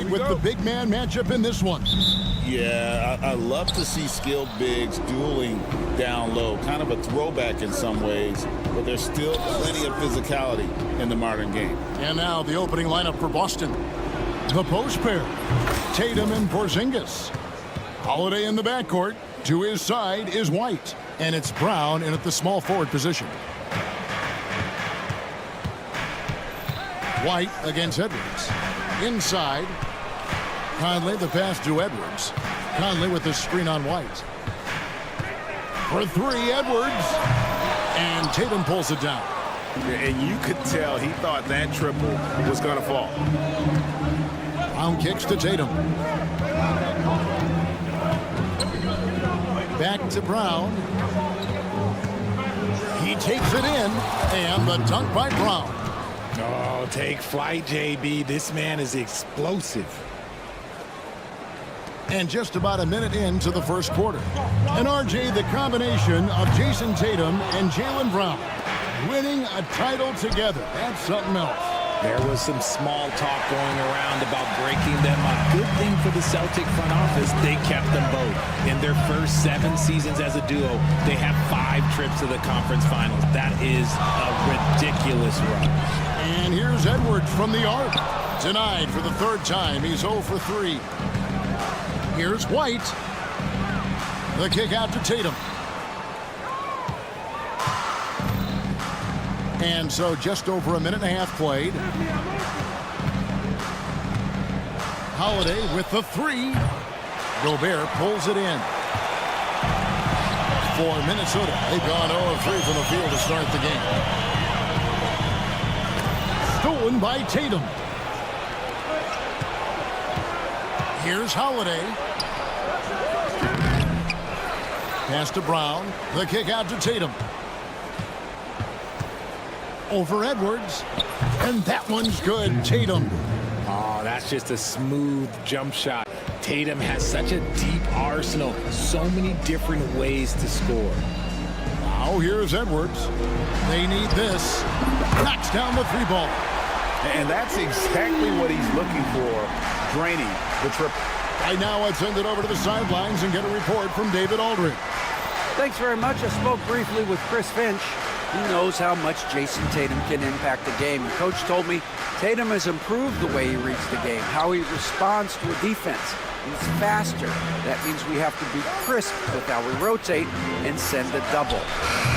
Wade with the big man matchup in this one. Yeah, I love to see skilled bigs dueling down low. Kind of a throwback in some ways, but there's still plenty of physicality in the modern game. And now the opening lineup for Boston. The post pair, Tatum and Porzingis. Holiday in the backcourt. To his side is White. And it's Brown in at the small forward position. White against Edwards. Inside. Conley, the pass to Edwards. Conley with the screen on White. For three, Edwards. And Tatum pulls it down. And you could tell he thought that triple was going to fall. Brown kicks to Tatum. Back to Brown. He takes it in. And the dunk by Brown. Oh, take flight, JB. This man is explosive. And just about a minute into the first quarter. And RJ, the combination of Jason Tatum and Jaylen Brown winning a title together. That's something else. There was some small talk going around about breaking them up. Good thing for the Celtic front office, they kept them both. In their first 7 seasons as a duo, they have 5 trips to the conference finals. That is a ridiculous run. And here's Edwards from the arc. Denied for the 3rd time. He's 0 for 3. Here's White. The kick out to Tatum. And so just over a minute and a half played. Holiday with the 3. Gobert pulls it in. For Minnesota, they've gone 0 of 3 from the field to start the game. Stolen by Tatum. Here's Holiday. Pass to Brown. The kick out to Tatum. Over Edwards. And that one's good. Tatum. Oh, that's just a smooth jump shot. Tatum has such a deep arsenal. So many different ways to score. Now here's Edwards. They need this. Knocks down the 3 ball. And that's exactly what he's looking for. Draining the triple. Right now, I'd send it over to the sidelines and get a report from David Aldridge. Thanks very much. I spoke briefly with Chris Finch. He knows how much Jason Tatum can impact the game. The coach told me Tatum has improved the way he reads the game, how he responds to a defense. He's faster. That means we have to be crisp with how we rotate and send a double.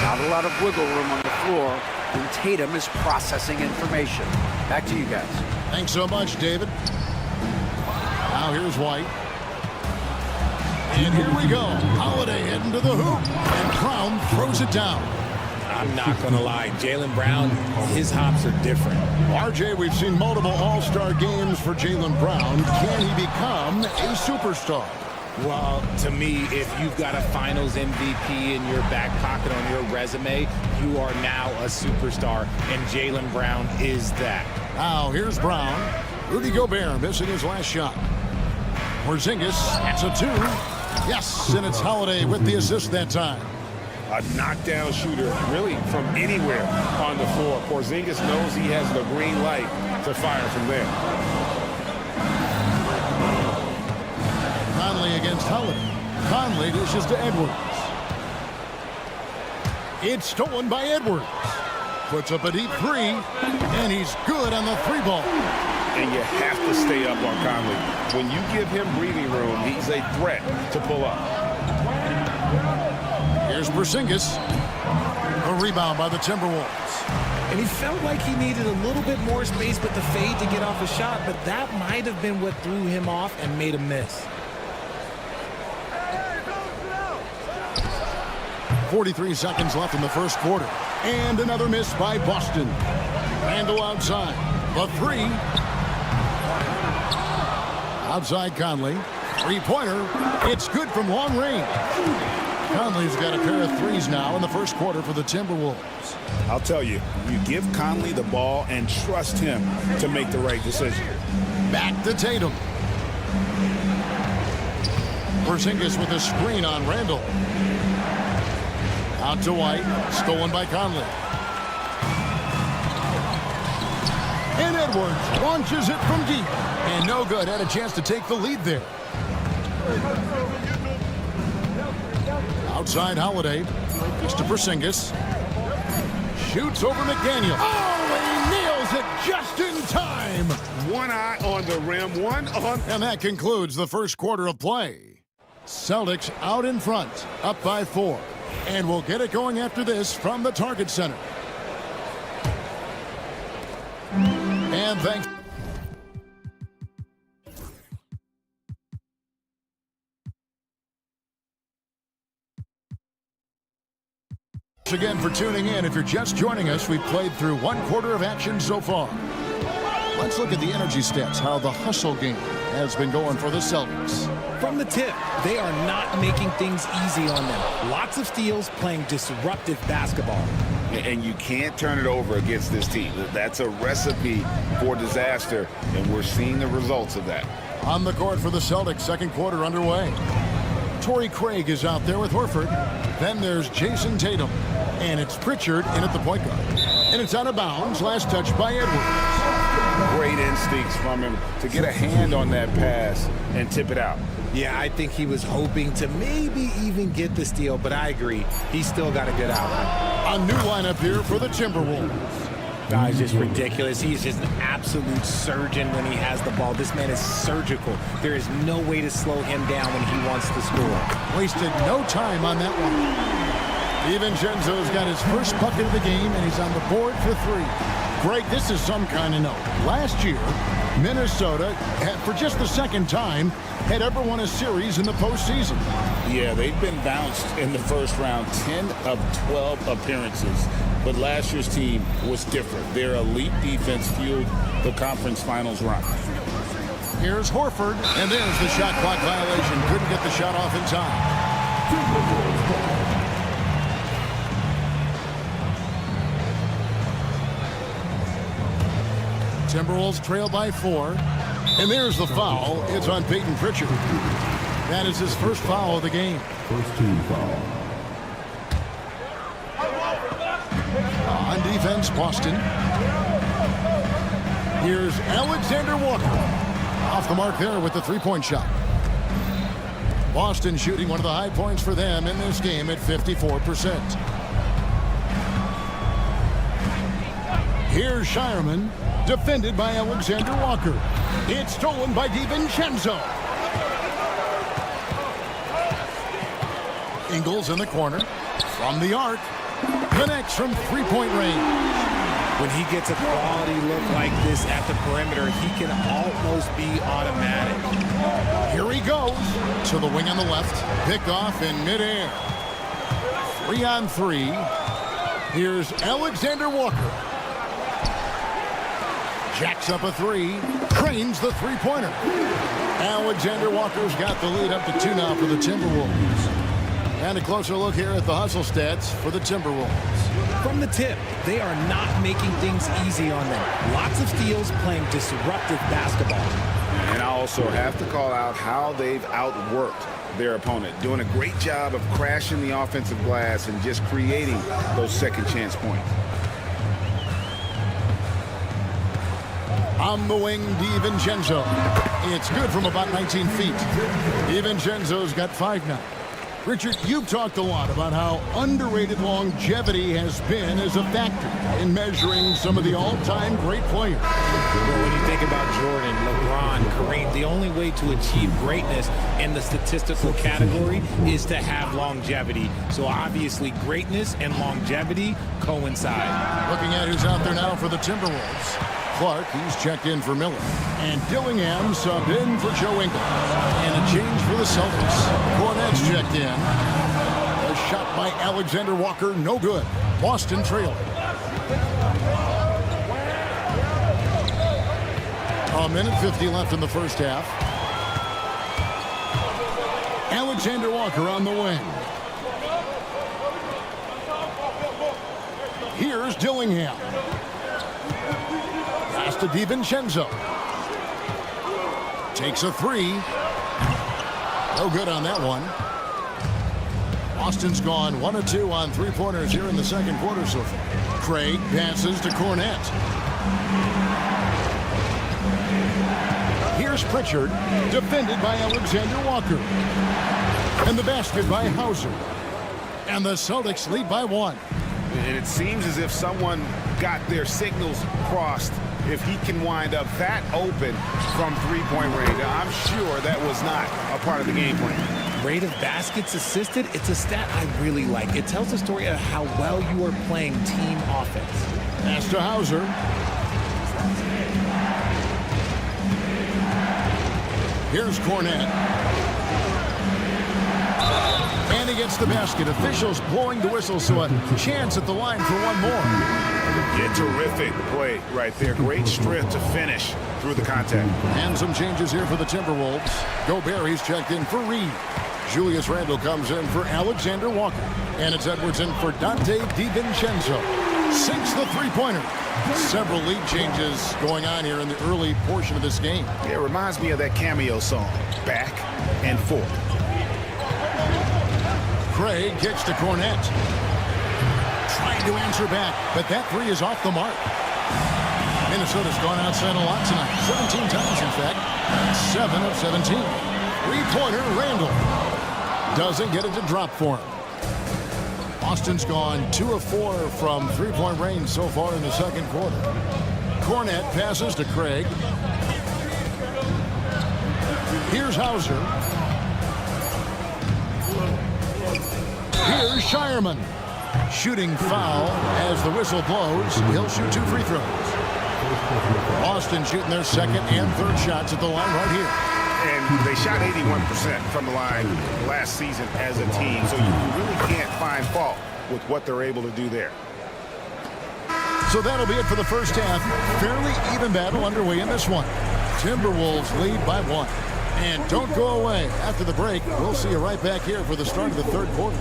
Not a lot of wiggle room on the floor when Tatum is processing information. Back to you guys. Thanks so much, David. Now here's White. And here we go. Holiday heading to the hoop. And Brown throws it down. I'm not going to lie. Jaylen Brown, his hops are different. RJ, we've seen multiple all-star games for Jaylen Brown. Can he become a superstar? Well, to me, if you've got a finals MVP in your back pocket on your resume, you are now a superstar, and Jaylen Brown is that. Now, here's Brown. Rudy Gobert missing his last shot. Porzingis, that's a 2. Yes, and it's Holiday with the assist that time. A knockdown shooter, really from anywhere on the floor. Porzingis knows he has the green light to fire from there. Conley against Holiday. Conley dishes to Edwards. It's stolen by Edwards. Puts up a deep 3, and he's good on the 3 ball. And you have to stay up on Conley. When you give him breathing room, he's a threat to pull up. Here's Porzingis. A rebound by the Timberwolves. And he felt like he needed a little bit more space with the fade to get off a shot, but that might have been what threw him off and made him miss. 43 seconds left in the first quarter. And another miss by Boston. Randle outside. The 3. Outside Conley. 3-pointer. It's good from long range. Conley's got a pair of 3s now in the first quarter for the Timberwolves. I'll tell you, you give Conley the ball and trust him to make the right decision. Back to Tatum. Porzingis with a screen on Randle. Out to White. Stolen by Conley. And Edwards launches it from deep. And no good. Had a chance to take the lead there. Outside Holiday. Just to Porzingis. Shoots over McDaniel. Oh, he nails it just in time. One eye on the rim, one on... And that concludes the first quarter of play. Celtics out in front, up by 4. And we'll get it going after this from the Target Center. And thanks again for tuning in. If you're just joining us, we've played through one quarter of action so far. Let's look at the energy stats, how the hustle game has been going for the Celtics. From the tip, they are not making things easy on them. Lots of steals, playing disruptive basketball. And you can't turn it over against this team. That's a recipe for disaster, and we're seeing the results of that. On the court for the Celtics, second quarter underway. Torrey Craig is out there with Horford. Then there's Jason Tatum. And it's Pritchard in at the point guard. And it's out of bounds. Last touch by Edwards. Great instincts from him to get a hand on that pass and tip it out. Yeah, I think he was hoping to maybe even get the steal, but I agree. He's still got a good outcome. A new lineup here for the Timberwolves. Guy's just ridiculous. He's just an absolute surgeon when he has the ball. This man is surgical. There is no way to slow him down when he wants to score. Wasted no time on that one. DiVincenzo's got his first bucket of the game, and he's on the board for 3. Greg, this is some kind of note. Last year, Minnesota, for just the second time, had ever won a series in the postseason. Yeah, they've been bounced in the first round, 10 of 12 appearances. But last year's team was different. Their elite defense fueled the conference finals run. Here's Horford, and there's the shot clock violation. Couldn't get the shot off in time. Timberwolves trail by 4. And there's the foul. It's on Peyton Pritchard. That is his first foul of the game. First team foul. On defense, Boston. Here's Alexander Walker. Off the mark there with the three-point shot. Boston shooting one of the high points for them in this game at 54%. Here's Shireman, defended by Alexander Walker. It's stolen by DiVincenzo. Ingles in the corner. From the arc. Connects from three-point range. When he gets a quality look like this at the perimeter, he can almost be automatic. Here he goes to the wing on the left. Picked off in midair. 3-on-3. Here's Alexander Walker. Jacks up a 3. Cranes the three-pointer. Alexander Walker's got the lead up to 2 now for the Timberwolves. And a closer look here at the hustle stats for the Timberwolves. From the tip, they are not making things easy on them. Lots of steals, playing disruptive basketball. And I also have to call out how they've outworked their opponent, doing a great job of crashing the offensive glass and just creating those second chance points. On the wing, DiVincenzo. It's good from about 19 feet. DiVincenzo's got 5 now. Richard, you've talked a lot about how underrated longevity has been as a factor in measuring some of the all-time great players. Well, when you think about Jordan, LeBron, Kareem, the only way to achieve greatness in the statistical category is to have longevity. So obviously greatness and longevity coincide. Looking at who's out there now for the Timberwolves. Clark, he's checked in for Miller. And Dillingham subbed in for Joe Ingles. And a change for the Celtics. Cornette's checked in. A shot by Alexander Walker, no good. Boston trailing. A minute 50 left in the first half. Alexander Walker on the wing. Here's Dillingham. Pass to DiVincenzo. Takes a 3. No good on that one. Boston's gone 1 of 2 on three-pointers here in the second quarter so far. Craig passes to Cornette. Here's Pritchard, defended by Alexander Walker. And the basket by Hauser. And the Celtics lead by 1. And it seems as if someone got their signals crossed if he can wind up that open from three-point range. I'm sure that was not a part of the game plan. Rate of baskets assisted, it's a stat I really like. It tells the story of how well you are playing team offense. Pass to Hauser. Here's Cornette. And he gets the basket. Officials blowing the whistle, so a chance at the line for one more. Yeah, terrific play right there. Great strength to finish through the contact. And some changes here for the Timberwolves. Gobert, he's checked in for Reed. Julius Randle comes in for Alexander Walker. And it's Edwards in for Dante DiVincenzo. Sinks the three-pointer. Several lead changes going on here in the early portion of this game. Yeah, it reminds me of that cameo song, Back and Forth. Craig kicks to Cornette. Trying to answer back, but that three is off the mark. Minnesota's gone outside a lot tonight. 17 times, in fact. 7 of 17. Three-pointer, Randle. Doesn't get it to drop for him. Austin's gone 2 of 4 from three-point range so far in the second quarter. Cornette passes to Craig. Here's Hauser. Here's Shireman. Shooting foul as the whistle blows. He'll shoot 2 free throws. Austin shooting their second and third shots at the line right here. And they shot 81% from the line last season as a team, so you really can't find fault with what they're able to do there. So that'll be it for the first half. Fairly even battle underway in this one. Timberwolves lead by 1. And don't go away. After the break, we'll see you right back here for the start of the third quarter.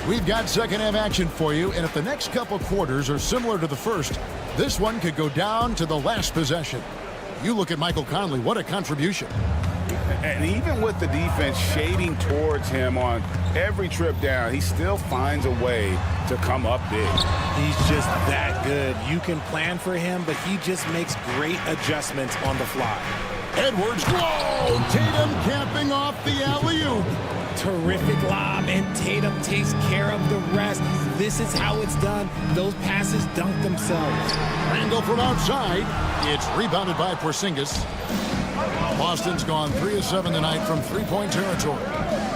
We've got second half action for you, and if the next couple quarters are similar to the first, this one could go down to the last possession. You look at Michael Conley, what a contribution. And even with the defense shading towards him on every trip down, he still finds a way to come up big. He's just that good. You can plan for him, but he just makes great adjustments on the fly. Edwards, whoa! Tatum capping off the alley-oop. Terrific lob, and Tatum takes care of the rest. This is how it's done. Those passes dunk themselves. Randle from outside. It's rebounded by Porzingis. Boston's gone 3 of 7 tonight from three-point territory.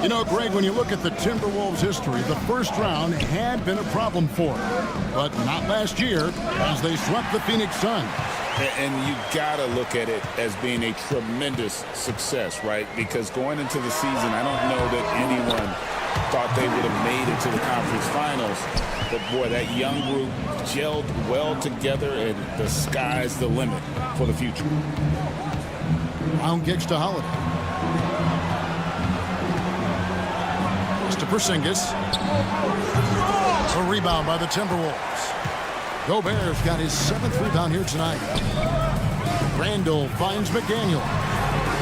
You know, Greg, when you look at the Timberwolves' history, the first round had been a problem for them. But not last year, as they swept the Phoenix Suns. And you got to look at it as being a tremendous success, right? Because going into the season, I don't know that anyone thought they would have made it to the conference finals. But, boy, that young group gelled well together, and the sky's the limit for the future. Brown kicks to Holiday. It's to Porzingis. A rebound by the Timberwolves. Gobert's got his 7th rebound here tonight. Randle finds McDaniel.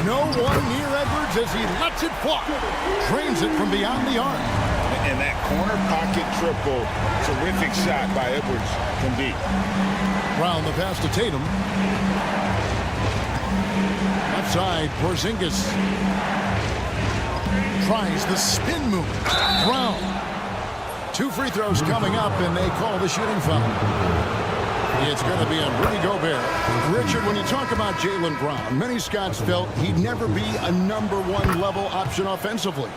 No one near Edwards as he lets it fly. Drains it from beyond the arc. And that corner pocket triple, terrific shot by Edwards from deep. Brown the pass to Tatum. Left side, Porzingis. Tries the spin move. Brown. 2 free throws coming up, and they call the shooting foul. It's going to be on Rudy Gobert. Richard, when you talk about Jaylen Brown, many Scots felt he'd never be a #1 level option offensively.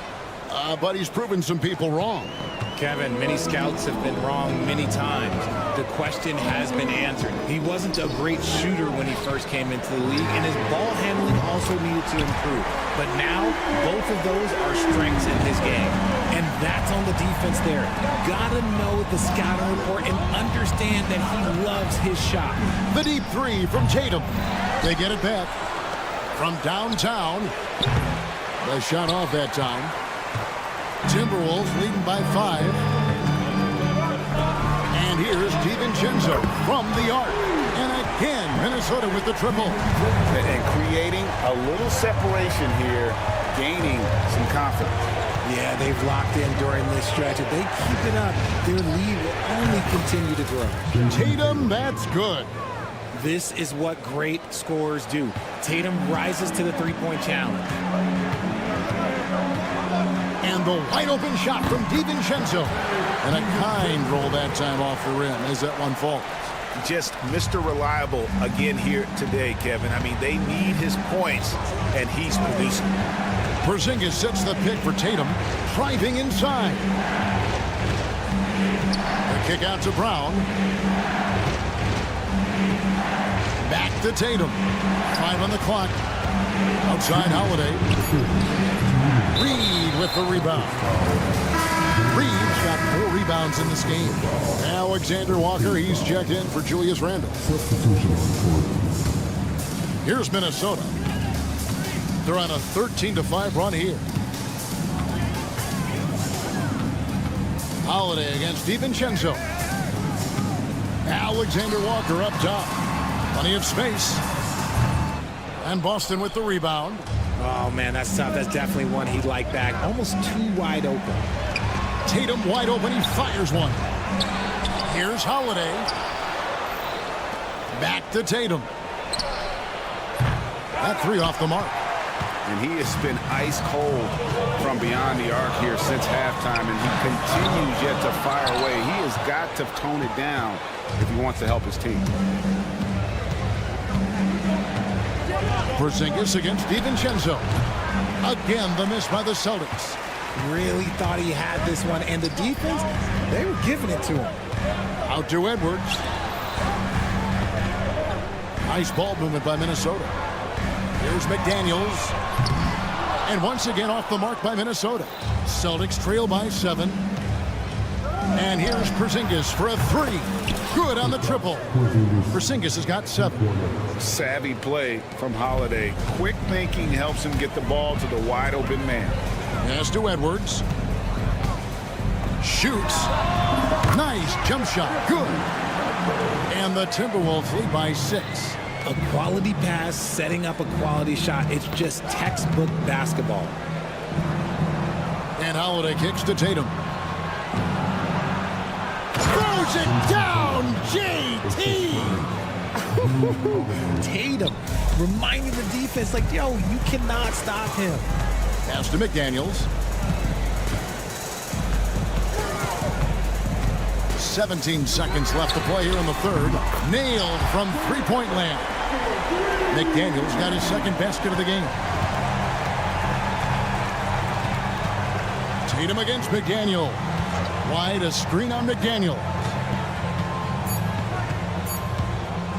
But he's proven some people wrong. Kevin, many scouts have been wrong many times. The question has been answered. He wasn't a great shooter when he first came into the league, and his ball handling also needed to improve. But now, both of those are strengths in his game. And that's on the defense there. Gotta know the scouting report and understand that he loves his shot. The deep 3 from Tatum. They get it back. From downtown. They shot off that time. Timberwolves leading by 5. And here's DiVincenzo from the arc. And a Again, Minnesota with the triple. And creating a little separation here, gaining some confidence. Yeah, they've locked in during this stretch. If they keep it up, their lead will only continue to grow. Tatum, that's good. This is what great scorers do. Tatum rises to the three-point challenge. And the wide-open shot from DiVincenzo. And a kind roll that time off the rim as that one falls. Just Mr. Reliable again here today, Kevin. I mean, they need his points, and he's producing. Porzingis sets the pick for Tatum, driving inside. The kick out to Brown. Back to Tatum. 5 on the clock. Outside Holiday. Reed with the rebound. Reed's got 4 rebounds in this game. Alexander Walker, he's checked in for Julius Randle. Here's Minnesota. They're on a 13-5 run here. Holiday against DiVincenzo. Alexander Walker up top. Plenty of space. And Boston with the rebound. Oh, man, that's tough. That's definitely one he'd like back. Almost too wide open. Tatum wide open. He fires one. Here's Holiday. Back to Tatum. That 3 off the mark. And he has been ice cold from beyond the arc here since halftime, and he continues yet to fire away. He has got to tone it down if he wants to help his team. Porzingis against DiVincenzo. Again, the miss by the Celtics. Really thought he had this one, and the defense, they were giving it to him. Out to Edwards. Nice ball movement by Minnesota. Here's McDaniels. And once again off the mark by Minnesota. Celtics trail by 7. And here's Porzingis for a 3. Good on the triple. Porzingis has got 7. Savvy play from Holiday. Quick thinking helps him get the ball to the wide open man. Pass to Edwards. Shoots. Nice jump shot. Good. And the Timberwolves lead by 6. A quality pass, setting up a quality shot. It's just textbook basketball. And Holiday kicks to Tatum. Throws it down, JT! Tatum reminding the defense, like, yo, you cannot stop him. Pass to McDaniels. 17 seconds left to play here in the third. Nailed from three-point land. McDaniels got his second basket of the game. Tatum against McDaniel. Wide, a screen on McDaniel.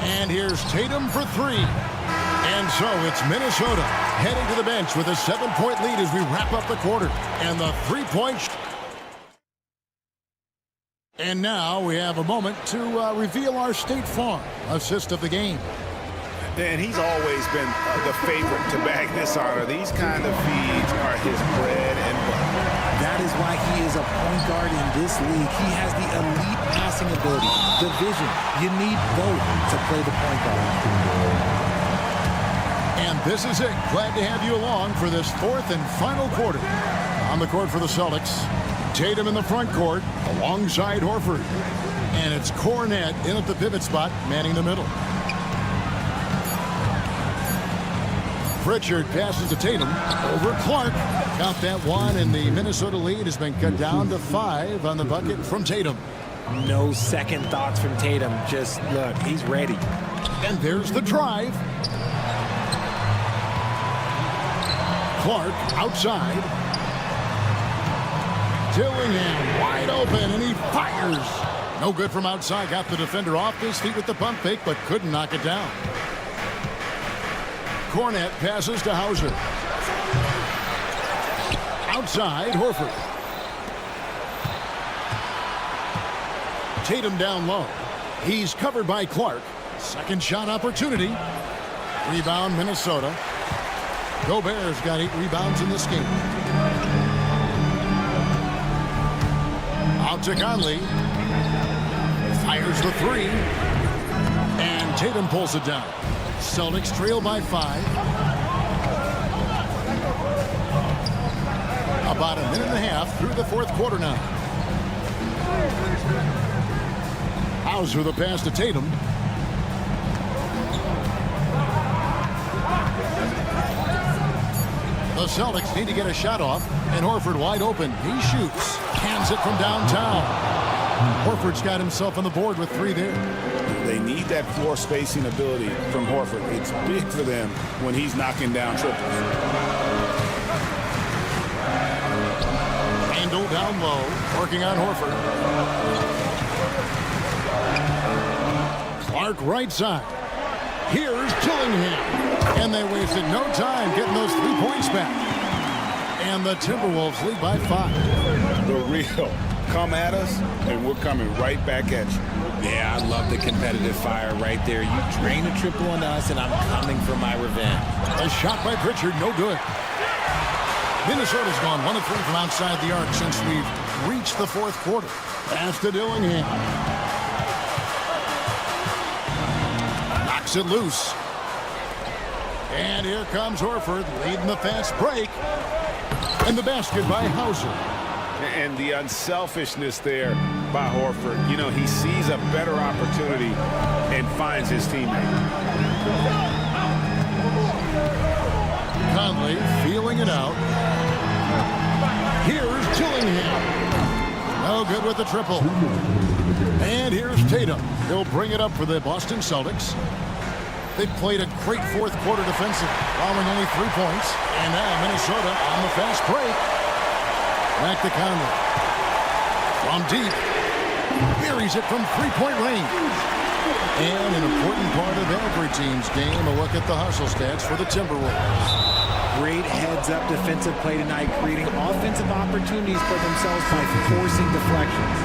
And here's Tatum for 3. And so it's Minnesota heading to the bench with a 7-point lead as we wrap up the quarter. And the 3-point. And now we have a moment to reveal our State Farm assist of the game. And he's always been the favorite to bag this honor. These kind of feeds are his bread and butter. That is why he is a point guard in this league. He has the elite passing ability, the vision. You need both to play the point guard. And this is it. Glad to have you along for this 4th and final quarter. On the court for the Celtics, Tatum in the front court alongside Horford. And it's Cornette in at the pivot spot, manning the middle. Pritchard passes to Tatum over Clark. Count that one, and the Minnesota lead has been cut down to 5 on the bucket from Tatum. No second thoughts from Tatum. Just look, he's ready. And there's the drive. Clark outside. Dillingham wide open, and he fires. No good from outside. Got the defender off his feet with the pump fake, but couldn't knock it down. Cornette passes to Hauser. Outside, Horford. Tatum down low. He's covered by Clark. Second shot opportunity. Rebound, Minnesota. Gobert's got 8 rebounds in this game. Out to Conley. Fires the 3. And And Tatum pulls it down. Celtics trail by 5. About a minute and a half through the fourth quarter now. Hauser the pass to Tatum. The Celtics need to get a shot off, and Horford wide open. He shoots. Cans it from downtown. Horford's got himself on the board with 3 there. They need that floor spacing ability from Horford. It's big for them when he's knocking down triples. Handle down low, working on Horford. Clark right side. Here's Dillingham. And they wasted no time getting those 3 points back. And the Timberwolves lead by 5. The real come at us, and we're coming right back at you. Yeah, I love the competitive fire right there. You drain a triple on us, and I'm coming for my revenge. A shot by Pritchard, no good. Minnesota's gone 1 of 3 from outside the arc since we've reached the fourth quarter. Pass to Dillingham. Knocks it loose. And here comes Horford leading the fast break. And the basket by Hauser. And the unselfishness there by Horford. You know, he sees a better opportunity and finds his teammate. Conley feeling it out. Here's Dillingham. No good with the triple. And here's Tatum. He'll bring it up for the Boston Celtics. They played a great fourth quarter defensively, allowing only 3 points. And now Minnesota on the fast break. Back to Conley. From deep. Buries it from 3-point range. And an important part of every team's game, a look at the hustle stats for the Timberwolves. Great heads-up defensive play tonight, creating offensive opportunities for themselves by forcing deflections.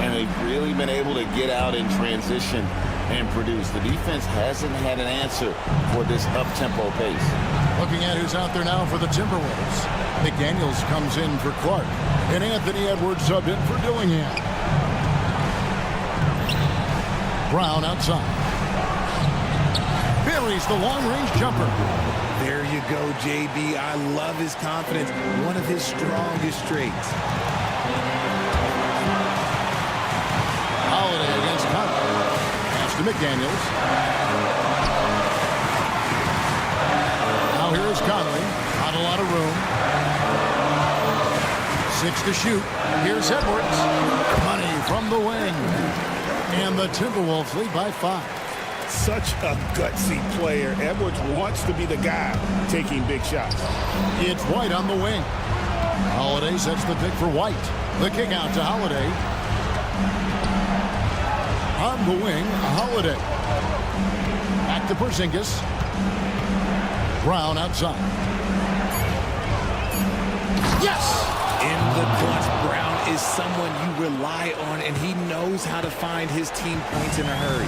And they've really been able to get out in transition and produce. The defense hasn't had an answer for this up-tempo pace. Looking at who's out there now for the Timberwolves. McDaniels comes in for Clark. And Anthony Edwards subbed in for Dillingham. Brown outside. Buries the long-range jumper. There you go, JB. I love his confidence. One of his strongest traits. Holiday against Conley. Pass to McDaniels. Now here is Conley. Not a lot of room. 6 to shoot. Here's Edwards. Money from the wing. And the Timberwolves lead by 5. Such a gutsy player. Edwards wants to be the guy taking big shots. It's White on the wing. Holiday sets the pick for White. The kick out to Holiday. On the wing, Holiday. Back to Porzingis. Brown outside. Yes! In the clutch, Brown is someone you rely on, and he knows how to find his team points in a hurry.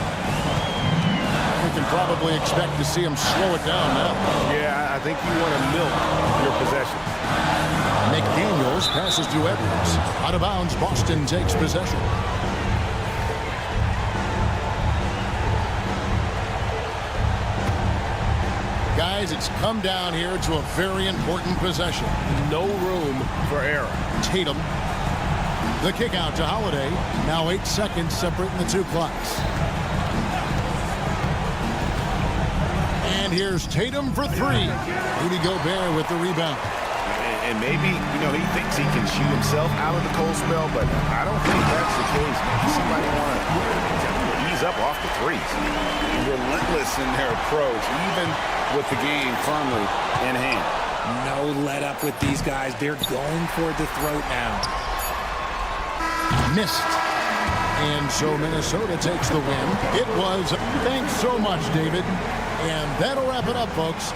We can probably expect to see him slow it down now. Yeah, I think you want to milk your possession. McDaniels passes to Edwards. Out of bounds, Boston takes possession. Guys, it's come down here to a very important possession. No room for error. Tatum. The kick out to Holiday. Now 8 seconds separating the 2 clocks. And here's Tatum for 3. Rudy Gobert with the rebound. And maybe, you know, he thinks he can shoot himself out of the cold spell, but I don't think that's the case. Maybe somebody want to ease up off the threes. Relentless in their approach, even with the game firmly in hand. No let up with these guys. They're going for the throat now. Missed. And so Minnesota takes the win. It was. Thanks so much, David. And that'll wrap it up, folks.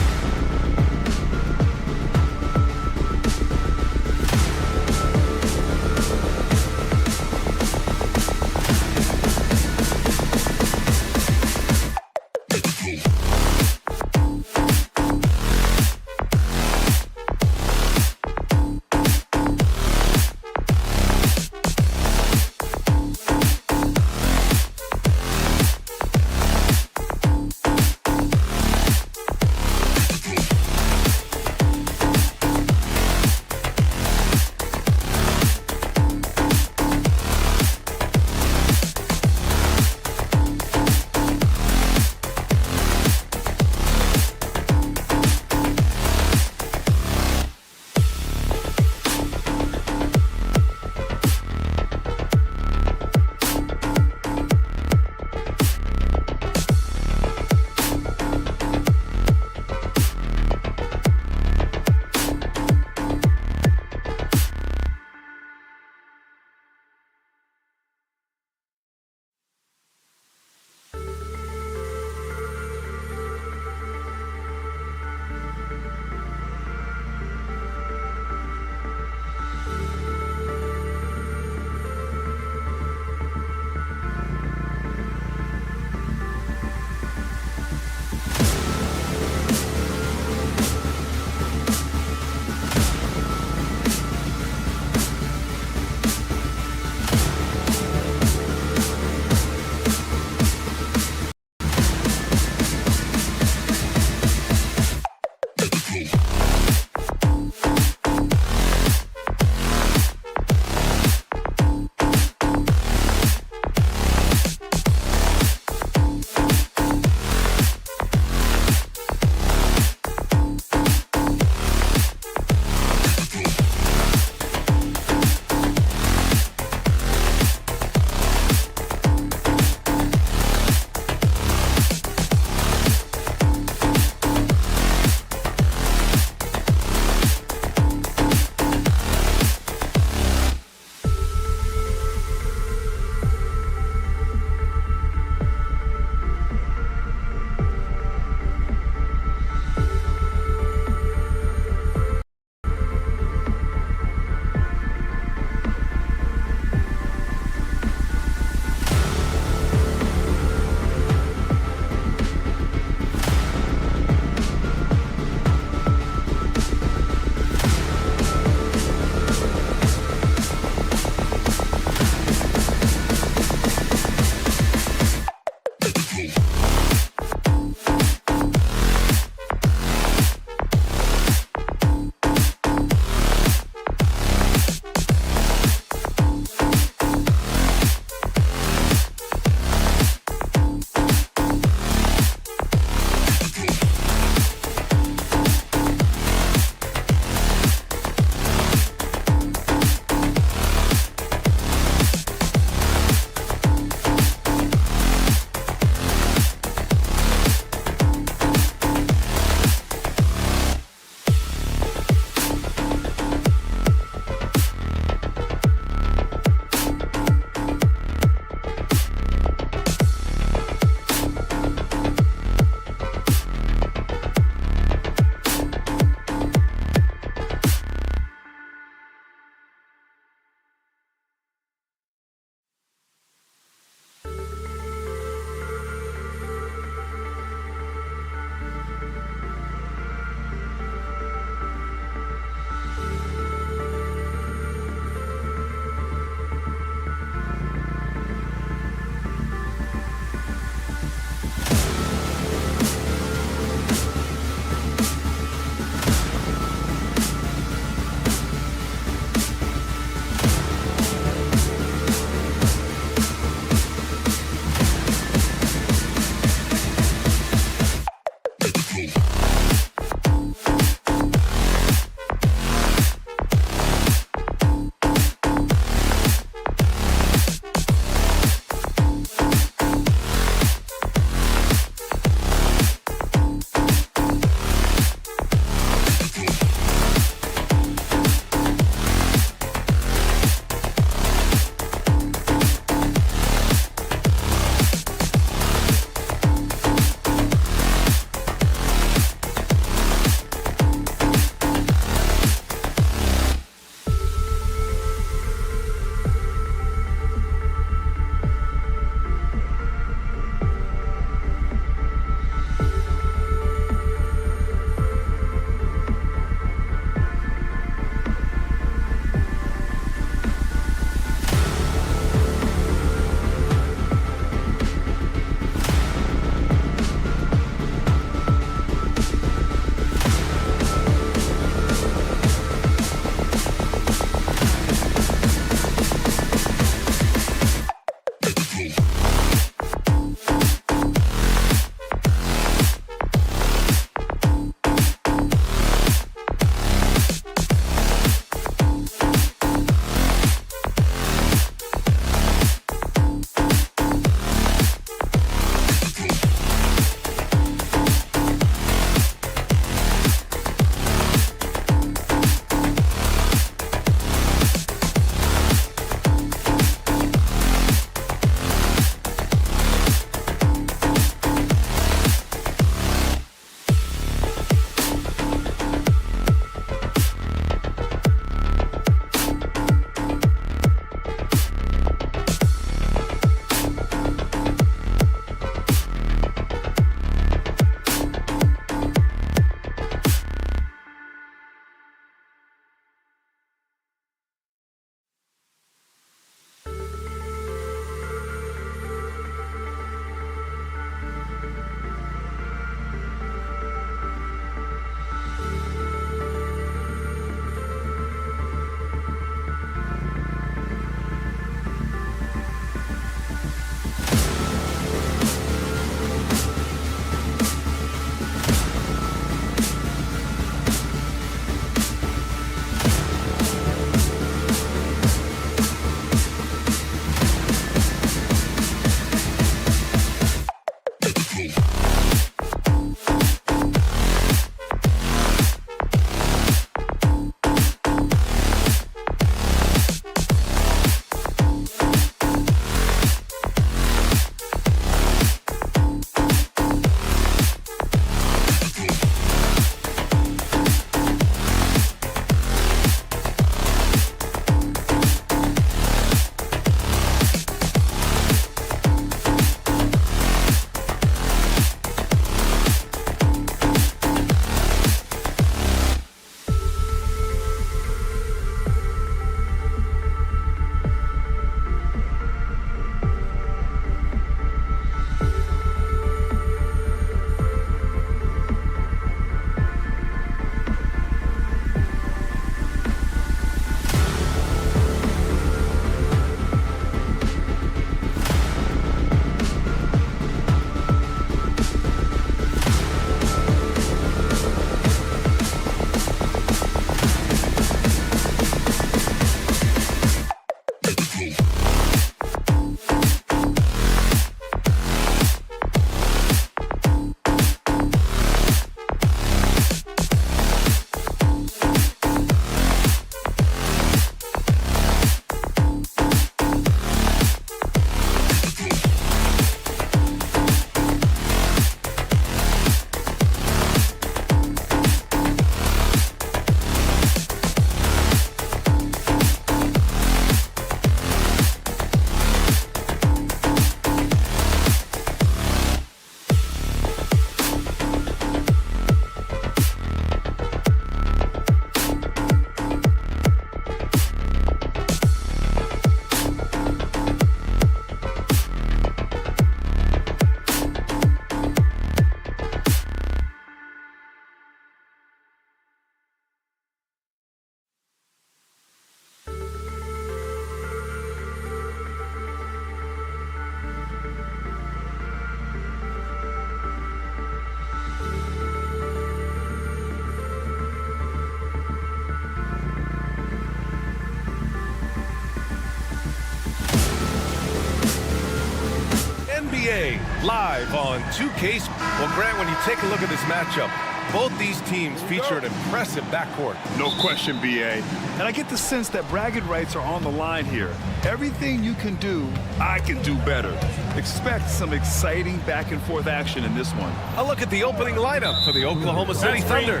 live on 2K. Well, Grant, when you take a look at this matchup, both these teams feature an impressive backcourt. No question, BA. And I get the sense that bragging rights are on the line here. Everything you can do, I can do better. Expect some exciting back-and-forth action in this one. A look at the opening lineup for the Oklahoma City Thunder.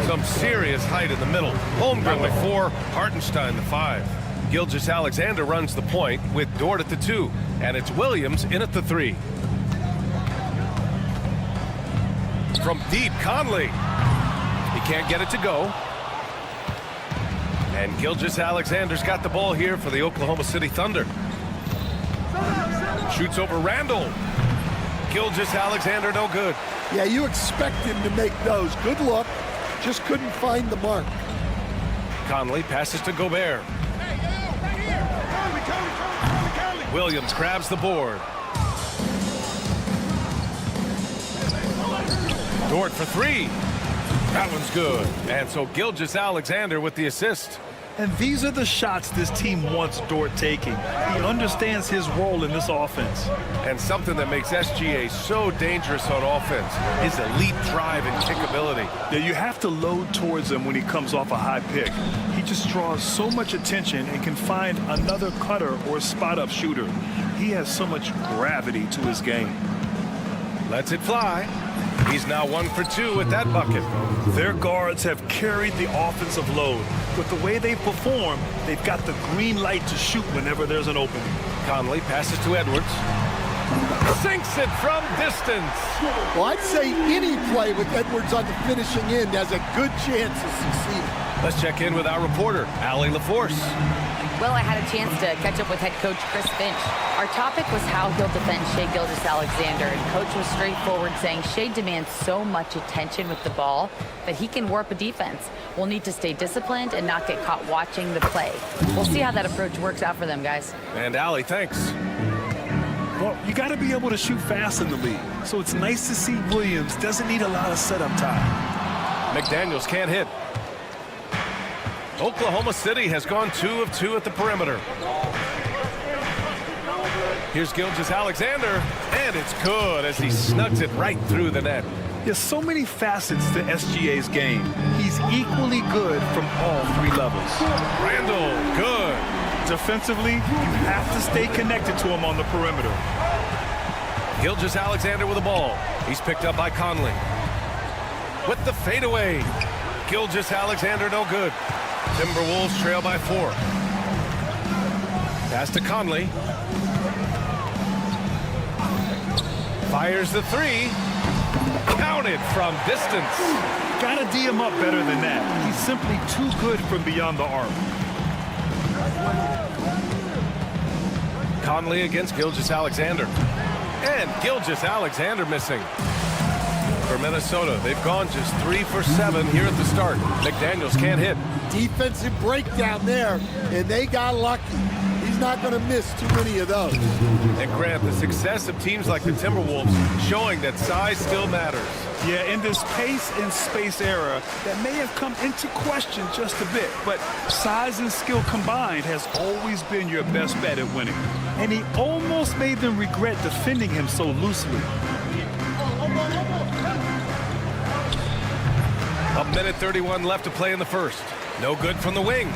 Some serious height in the middle. Holmgren the 4, Hartenstein the 5. Gilgeous-Alexander runs the point with Dort at the 2. And it's Williams in at the 3. From deep, Conley. He can't get it to go. And Gilgeous-Alexander's got the ball here for the Oklahoma City Thunder. Shoots over Randall. Gilgeous-Alexander no good. Yeah, you expect him to make those. Good look. Just couldn't find the mark. Conley passes to Gobert. Williams grabs the board. Dort for 3. That one's good. And so Gilgeous-Alexander with the assist. And these are the shots this team wants Dort taking. He understands his role in this offense. And something that makes SGA so dangerous on offense is elite drive and kickability. Yeah, you have to load towards him when he comes off a high pick. He just draws so much attention and can find another cutter or spot-up shooter. He has so much gravity to his game. Lets it fly. He's now 1 for 2 with that bucket. Their guards have carried the offensive load. With the way they perform, they've got the green light to shoot whenever there's an opening. Conley passes to Edwards. Sinks it from distance. Well, I'd say any play with Edwards on the finishing end has a good chance of succeeding. Let's check in with our reporter, Allie LaForce. Well, I had a chance to catch up with head coach Chris Finch. Our topic was how he'll defend Shai Gilgeous-Alexander, and coach was straightforward, saying Shai demands so much attention with the ball that he can warp a defense. We'll need to stay disciplined and not get caught watching the play. We'll see how that approach works out for them, guys. And Allie, thanks. Well, you got to be able to shoot fast in the league, so it's nice to see Williams doesn't need a lot of setup time. McDaniels can't hit. Oklahoma City has gone 2 of 2 at the perimeter. Here's Gilgeous-Alexander, and it's good as he snugs it right through the net. There's so many facets to SGA's game. He's equally good from all 3 levels. Randall, good. Defensively, you have to stay connected to him on the perimeter. Gilgeous-Alexander with the ball. He's picked up by Conley. With the fadeaway. Gilgeous-Alexander no good. Timberwolves trail by 4. Pass to Conley. Fires the 3. Counted from distance. Gotta D him up better than that. He's simply too good from beyond the arc. Conley against Gilgeous-Alexander. And Gilgeous-Alexander missing. For Minnesota, they've gone just 3 for 7 here at the start. McDaniels can't hit. Defensive breakdown there, and they got lucky. He's not going to miss too many of those. And Grant, the success of teams like the Timberwolves showing that size still matters. Yeah, in this pace and space era, that may have come into question just a bit, but size and skill combined has always been your best bet at winning. And he almost made them regret defending him so loosely. A minute 31 left to play in the first. No good from the wing.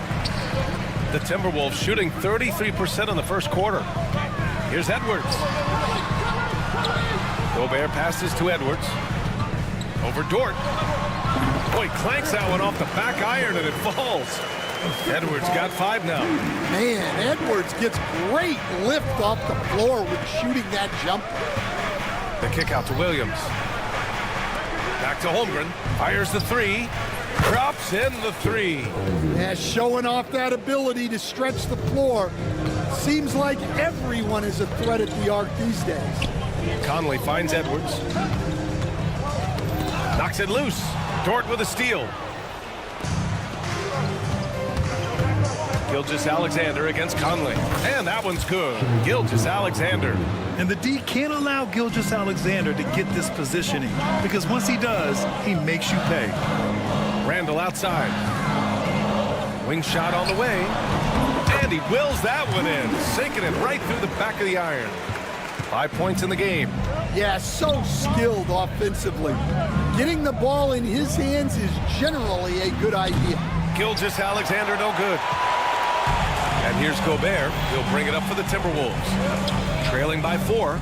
The Timberwolves shooting 33% in the first quarter. Here's Edwards. Gobert passes to Edwards. Over Dort. Boy, clanks that one off the back iron and it falls. Edwards got 5 now. Man, Edwards gets great lift off the floor with shooting that jumper. The kick out to Williams. Back to Holmgren. Fires the 3. Drops in the 3. Yeah, showing off that ability to stretch the floor. Seems like everyone is a threat at the arc these days. Conley finds Edwards. Knocks it loose. Dort with a steal. Gilgeous-Alexander against Conley. And that one's good. Gilgeous-Alexander. And the D can't allow Gilgeous-Alexander to get this positioning, because once he does, he makes you pay. Randall outside. Wing shot on the way. And he wills that one in, sinking it right through the back of the iron. 5 points in the game. Yeah, so skilled offensively. Getting the ball in his hands is generally a good idea. Gilgeous-Alexander, no good. And here's Gobert. He'll bring it up for the Timberwolves. Trailing by 4.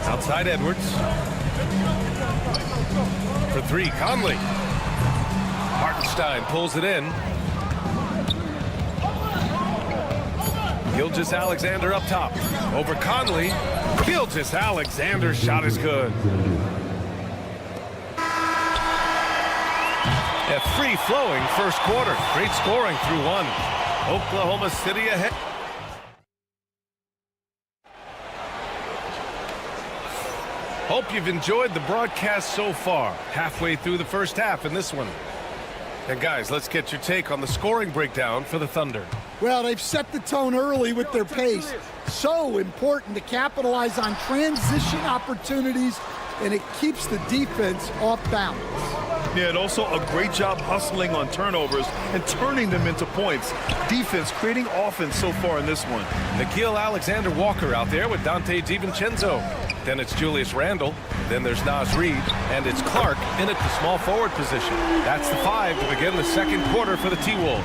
Outside Edwards. For 3, Conley. Hartenstein pulls it in. Gilgeous-Alexander up top. Over Conley. Gilgeous-Alexander's shot is good. A free-flowing first quarter. Great scoring through 1. Oklahoma City ahead. Hope you've enjoyed the broadcast so far. Halfway through the first half in this one. And guys, let's get your take on the scoring breakdown for the Thunder. Well, they've set the tone early with their pace. So important to capitalize on transition opportunities, and it keeps the defense off balance. Yeah, and also a great job hustling on turnovers and turning them into points. Defense creating offense so far in this one. Nickeil Alexander-Walker out there with Dante DiVincenzo. Then it's Julius Randle. Then there's Naz Reid. And it's Clark in at the small forward position. That's the 5 to begin the second quarter for the T-Wolves.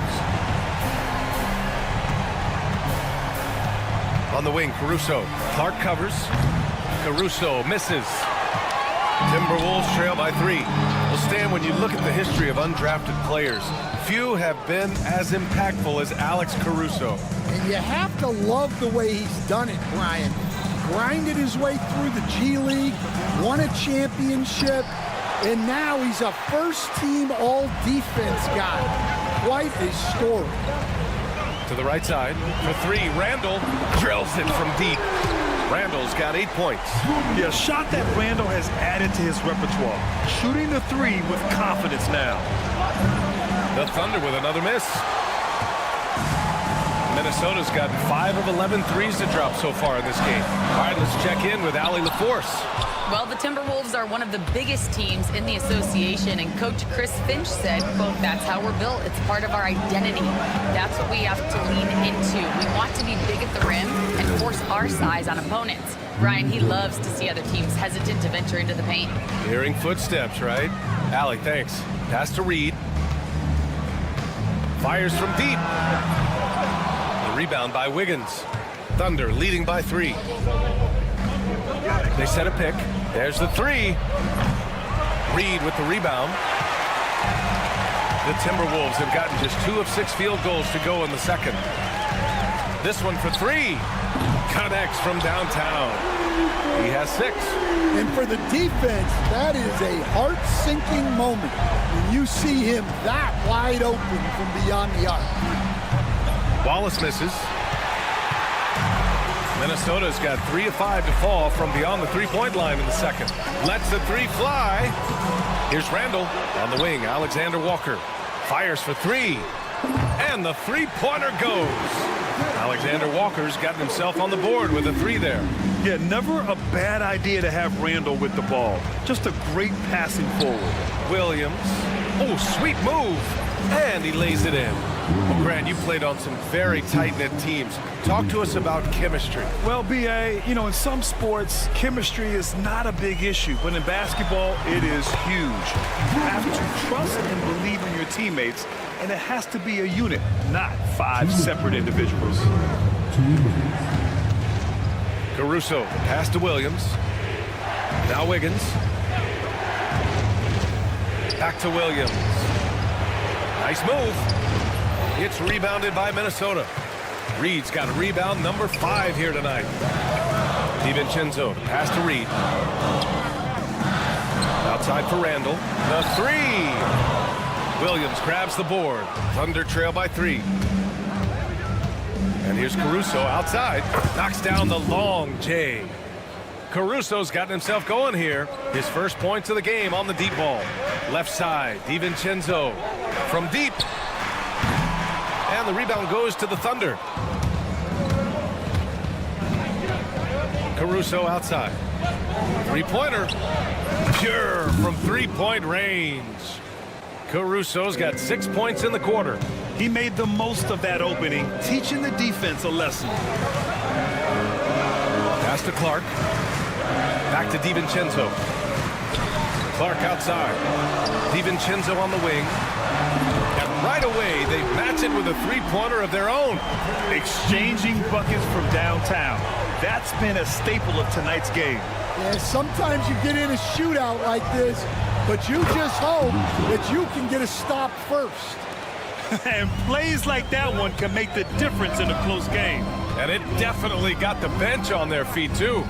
On the wing, Caruso. Clark covers. Caruso misses. Timberwolves trail by 3. Well, Stan, when you look at the history of undrafted players, few have been as impactful as Alex Caruso. And you have to love the way he's done it, Brian. Grinded his way through the G League, won a championship, and now he's a first-team all-defense guy. Quite a story. To the right side for 3. Randle drills it from deep. Randle's got 8 points. Yeah, a shot that Randle has added to his repertoire. Shooting the 3 with confidence now. The Thunder with another miss. Minnesota's got 5 of 11 threes to drop so far in this game. All right, let's check in with Allie LaForce. Well, the Timberwolves are one of the biggest teams in the association, and Coach Chris Finch said, quote, "That's how we're built. It's part of our identity. That's what we have to lean into. We want to be big at the rim and force our size on opponents." Ryan, he loves to see other teams hesitant to venture into the paint. Hearing footsteps, right? Allie, thanks. Pass to Reid. Fires from deep. The rebound by Wiggins. Thunder leading by 3. They set a pick. There's the 3. Reid with the rebound. The Timberwolves have gotten just 2 of 6 field goals to go in the second. This one for 3. Connects from downtown. He has 6. And for the defense, that is a heart-sinking moment when you see him that wide open from beyond the arc. Wallace misses. Minnesota's got 3 of 5 to fall from beyond the three-point line in the second. Lets the 3 fly. Here's Randle on the wing. Alexander Walker fires for 3. And the three-pointer goes. Alexander Walker's gotten himself on the board with a 3 there. Yeah, never a bad idea to have Randle with the ball. Just a great passing forward. Williams. Oh, sweet move. And he lays it in. Well, Grant, you played on some very tight-knit teams. Talk to us about chemistry. Well, B.A., you know, in some sports, chemistry is not a big issue. But in basketball, it is huge. You have to trust and believe in your teammates, and it has to be a unit, not 5 separate individuals. Caruso, pass to Williams. Now Wiggins. Back to Williams. Nice move. It's rebounded by Minnesota. Reid's got a rebound number 5 here tonight. DiVincenzo, pass to Reid. Outside for Randle. The 3. Williams grabs the board. Thunder trail by 3. And here's Caruso outside. Knocks down the long J. Caruso's gotten himself going here. His first points of the game on the deep ball. Left side, DiVincenzo from deep. And the rebound goes to the Thunder. Caruso outside. Three-pointer. Pure from three-point range. Caruso's got 6 points in the quarter. He made the most of that opening, teaching the defense a lesson. Pass Pass to Clark. Back to DiVincenzo. Clark outside. DiVincenzo on the wing. And right away, they match it with a three-pointer of their own. Exchanging buckets from downtown. That's been a staple of tonight's game. Yeah, sometimes you get in a shootout like this, but you just hope that you can get a stop first. And plays like that one can make the difference in a close game. And it definitely got the bench on their feet, too.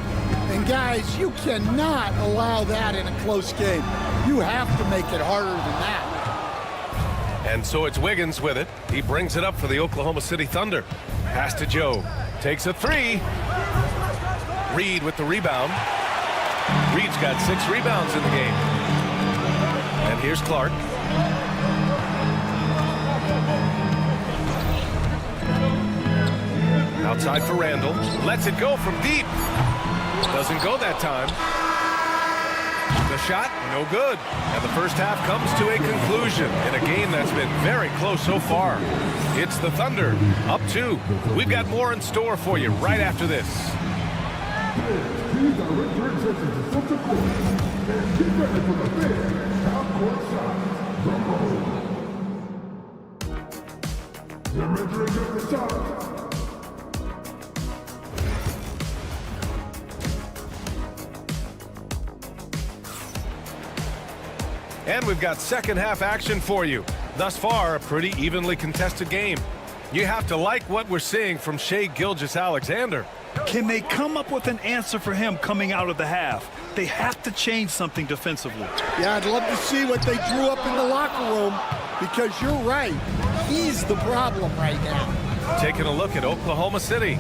And guys, you cannot allow that in a close game. You have to make it harder than that. And so it's Wiggins with it. He brings it up for the Oklahoma City Thunder. Pass to Joe. Takes a three. Reed with the rebound. Reed's got 6 rebounds in the game. And here's Clark. Outside for Randall. Lets it go from deep. Doesn't go that time. The shot, no good. And the first half comes to a conclusion in a game that's been very close so far. It's the Thunder, up 2. We've got more in store for you right after this. And we've got second half action for you. Thus far, a pretty evenly contested game. You have to like what we're seeing from Shai Gilgeous-Alexander. Can they come up with an answer for him coming out of the half? They have to change something defensively. Yeah, I'd love to see what they drew up in the locker room, because you're right. He's the problem right now. Taking a look at Oklahoma City.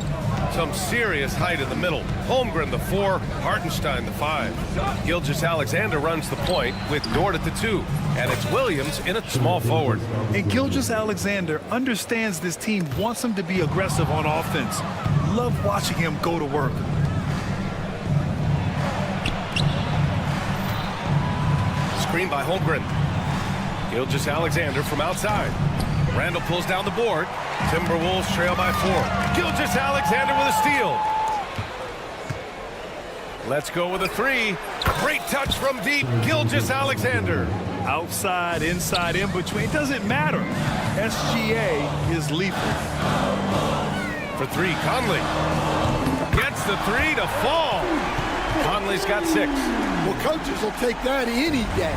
Some serious height in the middle. Holmgren, the 4, Hartenstein, the 5. Gilgeous-Alexander runs the point with Dort at the 2. And it's Williams in at small forward. And Gilgeous-Alexander understands this team wants him to be aggressive on offense. Love watching him go to work. Screen by Holmgren. Gilgeous-Alexander from outside. Randall pulls down the board. Timberwolves trail by 4. Gilgeous-Alexander with a steal. Let's go with a 3. Great touch from deep. Gilgeous-Alexander. Outside, inside, in between, it doesn't matter. SGA is lethal. For 3, Conley. Gets the 3 to fall. Conley's got 6. Well, coaches will take that any day.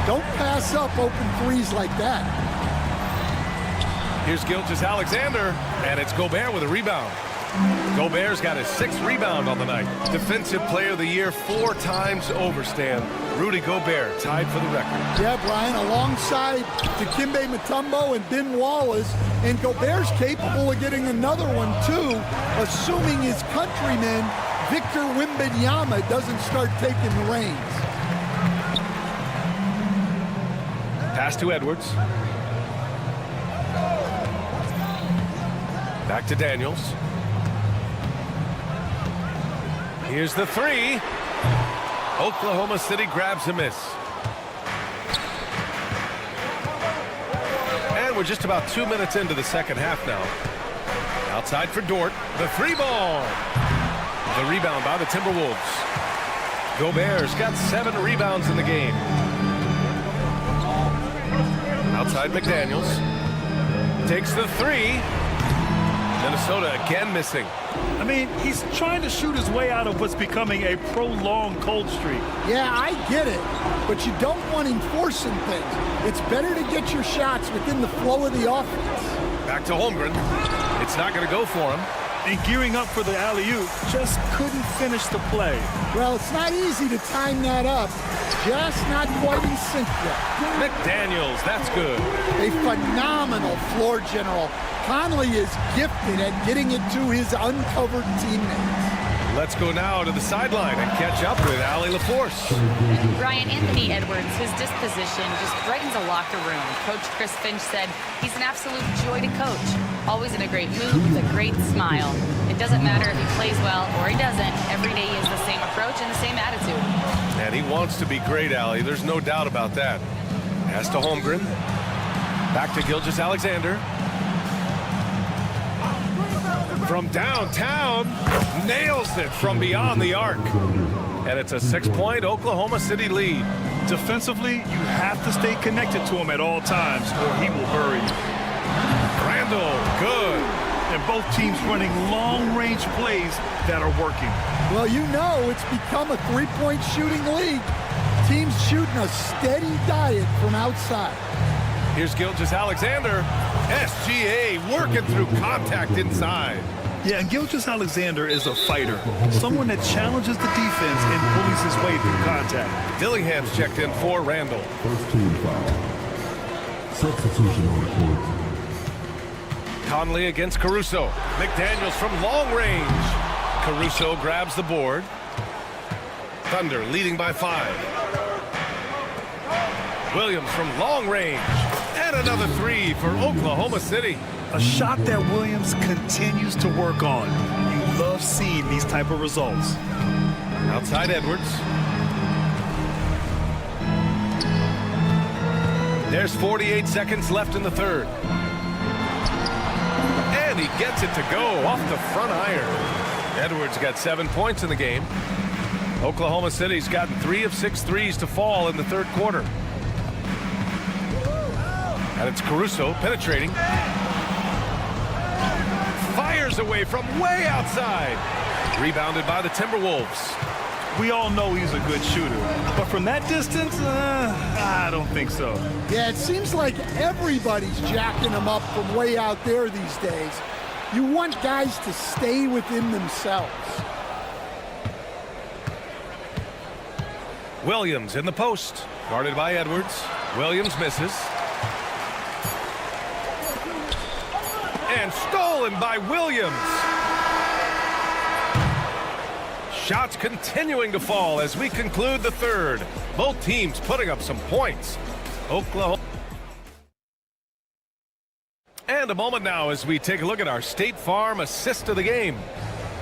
Don't pass up open threes like that. Here's Gilgeous-Alexander, and it's Gobert with a rebound. Gobert's got his 6th rebound on the night. Defensive Player of the Year 4 times over, Stan. Rudy Gobert tied for the record. Yeah, Brian, alongside Dikembe Mutombo and Ben Wallace, and Gobert's capable of getting another one, too, assuming his countryman, Victor Wembanyama, doesn't start taking the reins. Pass to Edwards. Back to Daniels. Here's the 3. Oklahoma City grabs a miss. And we're just about 2 minutes into the second half now. Outside for Dort. The 3 ball. The rebound by the Timberwolves. Gobert's got 7 rebounds in the game. Outside McDaniels. Takes the 3. Minnesota again missing. I mean, he's trying to shoot his way out of what's becoming a prolonged cold streak. Yeah, I get it, but you don't want him forcing things. It's better to get your shots within the flow of the offense. Back to Holmgren. It's not going to go for him. And gearing up for the alley-oop, just couldn't finish the play. Well, it's not easy to time that up. Just not quite in sync yet. McDaniels, that's good. A phenomenal floor general. Conley is gifted at getting it to his uncovered teammates. Let's go now to the sideline and catch up with Allie LaForce. Brian, Anthony Edwards, his disposition just brightens a locker room. Coach Chris Finch said he's an absolute joy to coach. Always in a great mood with a great smile. It doesn't matter if he plays well or he doesn't. Every day he has the same approach and the same attitude. And he wants to be great, Allie. There's no doubt about that. Pass to Holmgren. Back to Gilgeous-Alexander. From downtown, nails it from beyond the arc. And it's a 6-point Oklahoma City lead. Defensively, you have to stay connected to him at all times or he will bury you. Randall, good. And both teams running long-range plays that are working. Well, you know it's become a three-point shooting league. Teams shooting a steady diet from outside. Here's Gilgeous-Alexander. SGA working through contact inside. Yeah, and Gilgeous-Alexander is a fighter. Someone that challenges the defense and bullies his way through contact. Dillingham's checked in for Randall. First team foul. Substitution on the court. Conley against Caruso. McDaniels from long range. Caruso grabs the board. Thunder leading by 5. Williams from long range. And another 3 for Oklahoma City. A shot that Williams continues to work on. You love seeing these type of results. Outside Edwards. There's 48 seconds left in the third. And he gets it to go off the front iron. Edwards got 7 points in the game. Oklahoma City's gotten 3 of 6 threes to fall in the third quarter. And it's Caruso penetrating. Fires away from way outside. Rebounded by the Timberwolves. We all know he's a good shooter, but from that distance, I don't think so. Yeah, it seems like everybody's jacking him up from way out there these days. You want guys to stay within themselves. Williams in the post. Guarded by Edwards. Williams misses. And stolen by Williams. Shots continuing to fall as we conclude the third. Both teams putting up some points. Oklahoma. And a moment now as we take a look at our State Farm assist of the game.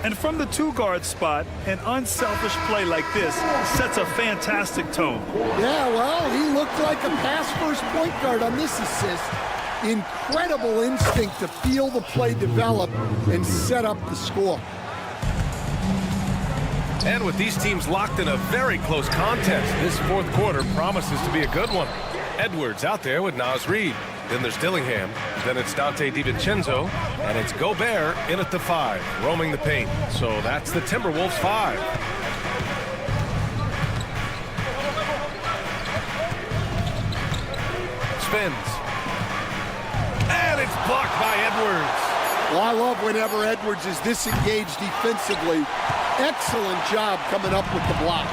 And from the 2-guard spot, an unselfish play like this sets a fantastic tone. Yeah, well, he looked like a pass-first point guard on this assist. Incredible instinct to feel the play develop and set up the score. And with these teams locked in a very close contest, this fourth quarter promises to be a good one. Edwards out there with Naz Reid. Then there's Dillingham. Then it's Dante DiVincenzo. And it's Gobert in at the 5, roaming the paint. So that's the Timberwolves 5. Spins. And it's blocked by Edwards. Well, I love whenever Edwards is disengaged defensively. Excellent job coming up with the block.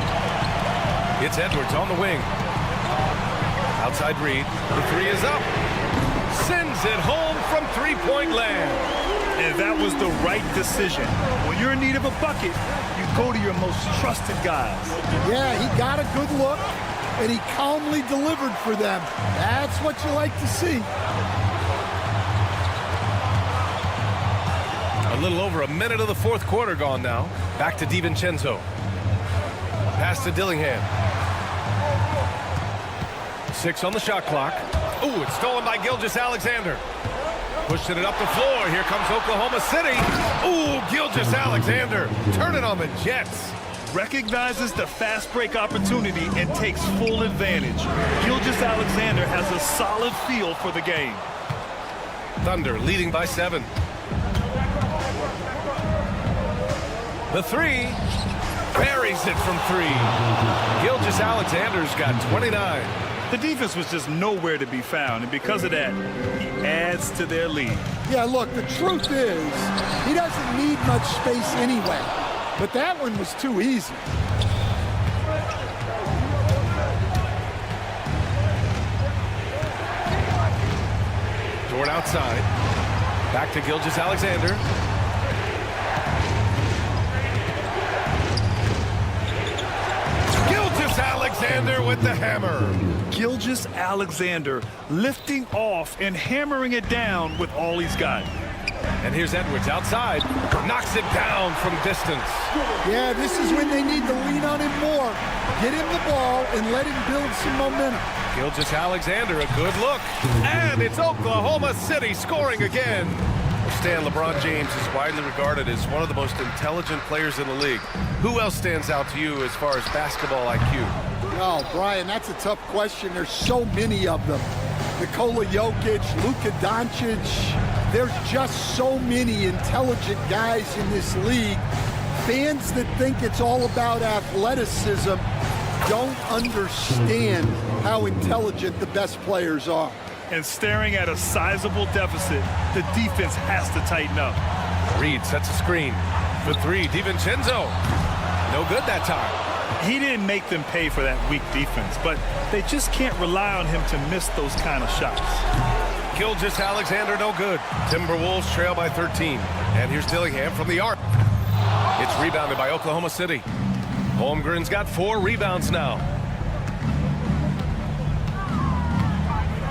It's Edwards on the wing. Outside Reid. The 3 is up. Sends it home from three-point land. And that was the right decision. When you're in need of a bucket, you go to your most trusted guys. Yeah, he got a good look, and he calmly delivered for them. That's what you like to see. A little over a minute of the fourth quarter gone now. Back to DiVincenzo. Pass to Dillingham. 6 on the shot clock. Ooh, it's stolen by Gilgeous-Alexander. Pushing it up the floor. Here comes Oklahoma City. Ooh, Gilgeous-Alexander turning on the Jets. Recognizes the fast break opportunity and takes full advantage. Gilgeous-Alexander has a solid feel for the game. Thunder leading by 7. The 3 buries it from 3. Gilgeous-Alexander's got 29. The defense was just nowhere to be found, and because of that, he adds to their lead. Yeah, look, the truth is, he doesn't need much space anyway. But that one was too easy. Dort outside. Back to Gilgeous-Alexander. Gilgeous-Alexander with the hammer. Gilgeous-Alexander lifting off and hammering it down with all he's got. And here's Edwards outside. Knocks it down from distance. Yeah, this is when they need to lean on him more. Get him the ball and let him build some momentum. Gilgeous-Alexander, a good look. And it's Oklahoma City scoring again. understand LeBron James is widely regarded as one of the most intelligent players in the league. Who else stands out to you as far as basketball IQ? Oh, Brian, that's a tough question. There's so many of them. Nikola Jokic, Luka Doncic. There's just so many intelligent guys in this league. Fans that think it's all about athleticism don't understand how intelligent the best players are. And staring at a sizable deficit, the defense has to tighten up. Reed sets a screen. For three, DiVincenzo. No good that time. He didn't make them pay for that weak defense, but they just can't rely on him to miss those kind of shots. Gilgeous-Alexander, no good. Timberwolves trail by 13. And here's Dillingham from the arc. It's rebounded by Oklahoma City. Holmgren's got 4 rebounds now.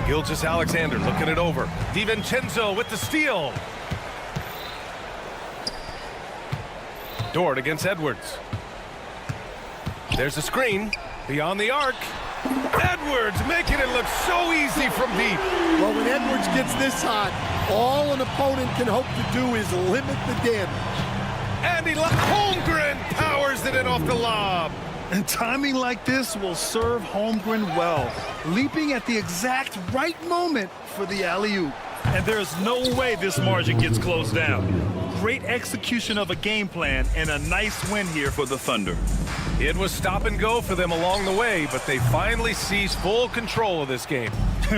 Gilgeous-Alexander looking it over. DiVincenzo with the steal. Dort against Edwards. There's a screen beyond the arc. Edwards making it look so easy from deep. Well, when Edwards gets this hot, all an opponent can hope to do is limit the damage. And Holmgren powers it in off the lob. And timing like this will serve Holmgren well, leaping at the exact right moment for the alley-oop. And there's no way this margin gets closed down. Great execution of a game plan and a nice win here for the Thunder. It was stop and go for them along the way, but they finally seized full control of this game.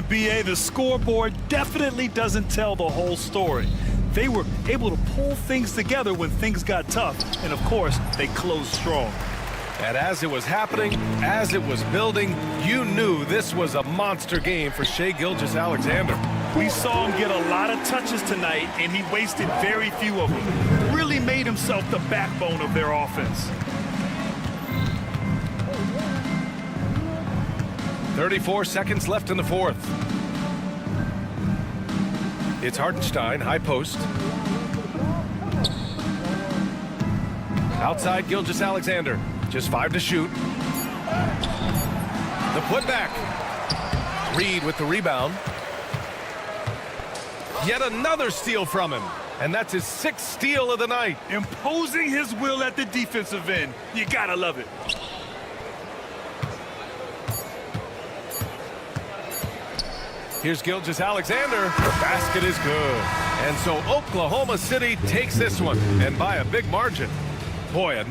BA, the scoreboard definitely doesn't tell the whole story. They were able to pull things together when things got tough, and of course, they closed strong. And as it was happening, as it was building, you knew this was a monster game for Shai Gilgeous-Alexander. We saw him get a lot of touches tonight, and he wasted very few of them. Really made himself the backbone of their offense. 34 seconds left in the fourth. It's Hartenstein, high post. Outside Gilgeous-Alexander, just 5 to shoot. The putback. Reed with the rebound. Yet another steal from him, and that's his 6th steal of the night. Imposing his will at the defensive end. You gotta love it. Here's Gilgeous-Alexander. The basket is good. And so Oklahoma City takes this one, and by a big margin. Boy,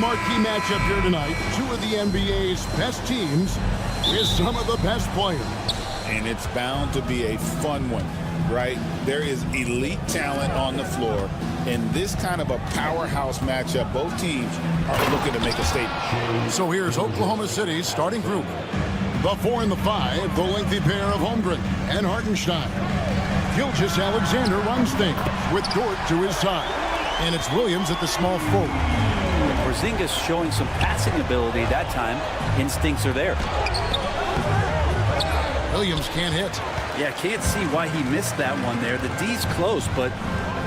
marquee matchup here tonight. Two of the NBA's best teams with some of the best players. And it's bound to be a fun one, right? There is elite talent on the floor. In this kind of a powerhouse matchup, both teams are looking to make a statement. So here's Oklahoma City's starting group. The 4 and the 5, the lengthy pair of Holmgren and Hartenstein. Gilgeous-Alexander runs things with Dort to his side. And it's Williams at the small forward. Porzingis showing some passing ability that time. Instincts are there. Williams can't hit. Yeah, can't see why he missed that one there. The D's close, but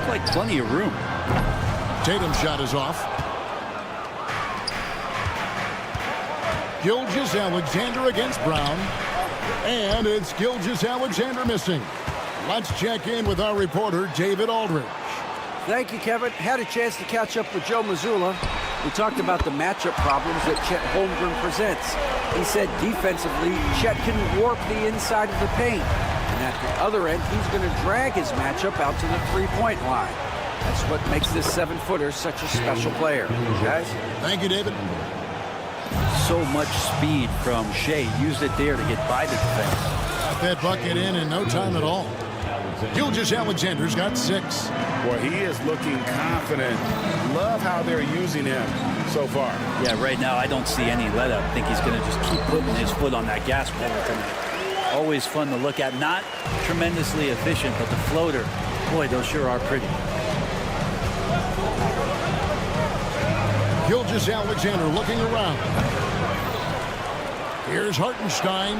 looked like plenty of room. Tatum's shot is off. Gilgeous-Alexander against Brown. And it's Gilgeous-Alexander missing. Let's check in with our reporter, David Aldridge. Thank you, Kevin. Had a chance to catch up with Joe Mazzulla. We talked about the matchup problems that Chet Holmgren presents. He said defensively, Chet can warp the inside of the paint. And at the other end, he's going to drag his matchup out to the three-point line. That's what makes this 7-footer such a special player. Guys? Thank you, David. So much speed from Shea. Used it there to get by the defense. Got that bucket in no time at all. Gilgeous-Alexander's got 6. Boy, he is looking confident. Love how they're using him so far. Yeah, right now I don't see any let-up. I think he's going to just keep putting his foot on that gas pedal tonight. Always fun to look at. Not tremendously efficient, but the floater, boy, those sure are pretty. Gilgeous-Alexander looking around. Here's Hartenstein.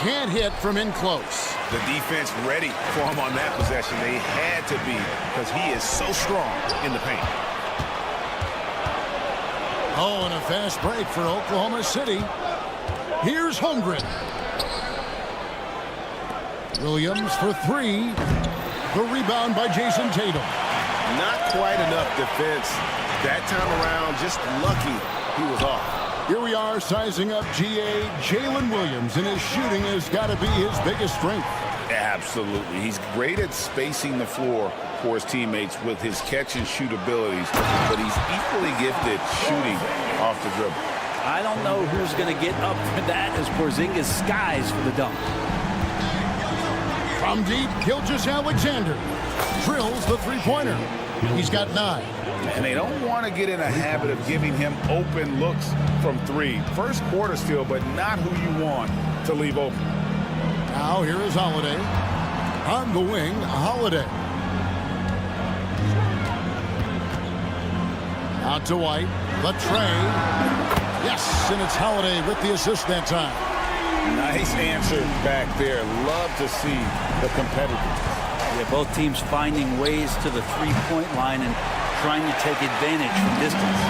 Can't hit from in close. The defense ready for him on that possession. They had to be because he is so strong in the paint. Oh, and a fast break for Oklahoma City. Here's Holmgren. Williams for 3. The rebound by Jason Tatum. Not quite enough defense that time around. Just lucky he was off. Here we are sizing up GA Jalen Williams, and his shooting has got to be his biggest strength. Absolutely. He's great at spacing the floor for his teammates with his catch and shoot abilities, but he's equally gifted shooting off the dribble. I don't know who's going to get up for that as Porzingis skies for the dunk. From deep, Gilgeous-Alexander drills the three-pointer. He's got 9. And they don't want to get in a habit of giving him open looks from 3. First quarter still, but not who you want to leave open. Now here is Holiday. On the wing, Holiday. Out to White. The tray. Yes, and it's Holiday with the assist that time. Nice answer back there. Love to see the competitors. Yeah, both teams finding ways to the three-point line and trying to take advantage from distance.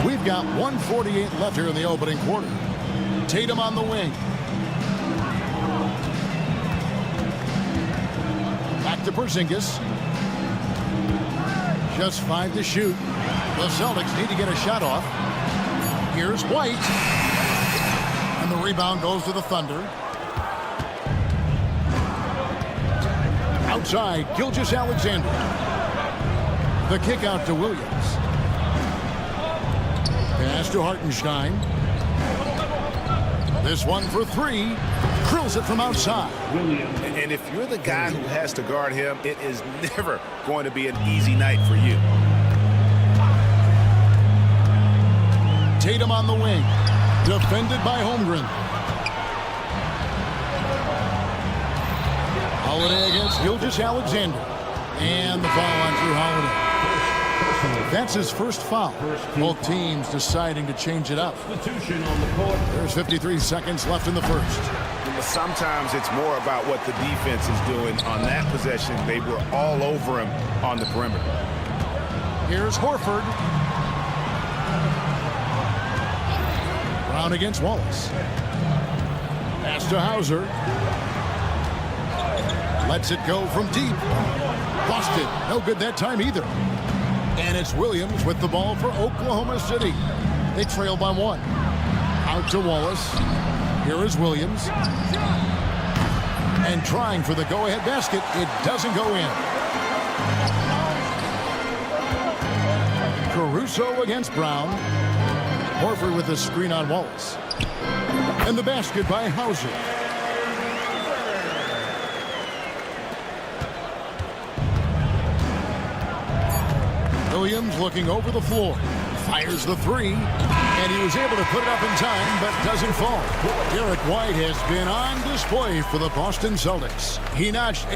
We've got 1:48 left here in the opening quarter. Tatum on the wing. Back to Porzingis. Just 5 to shoot. The Celtics need to get a shot off. Here's White. And the rebound goes to the Thunder. Outside, Gilgeous-Alexander. The kick out to Williams. Pass to Hartenstein. This one for 3. Drills it from outside. And if you're the guy who has to guard him, it is never going to be an easy night for you. Tatum on the wing. Defended by Holmgren. Holiday against Gilgeous-Alexander. And the foul on Drew Holiday. That's his first foul. Both teams deciding to change it up. There's 53 seconds left in the first. Sometimes it's more about what the defense is doing on that possession. They were all over him on the perimeter. Here's Horford. Brown against Wallace. Pass to Hauser. Lets it go from deep. Lost it. No good that time either. And it's Williams with the ball for Oklahoma City. They trail by 1. Out to Wallace. Here is Williams. And trying for the go-ahead basket. It doesn't go in. Caruso against Brown. Horford with a screen on Wallace. And the basket by Hauser. Williams looking over the floor. Fires the three. And he was able to put it up in time, but doesn't fall. Derek White has been on display for the Boston Celtics. He notched...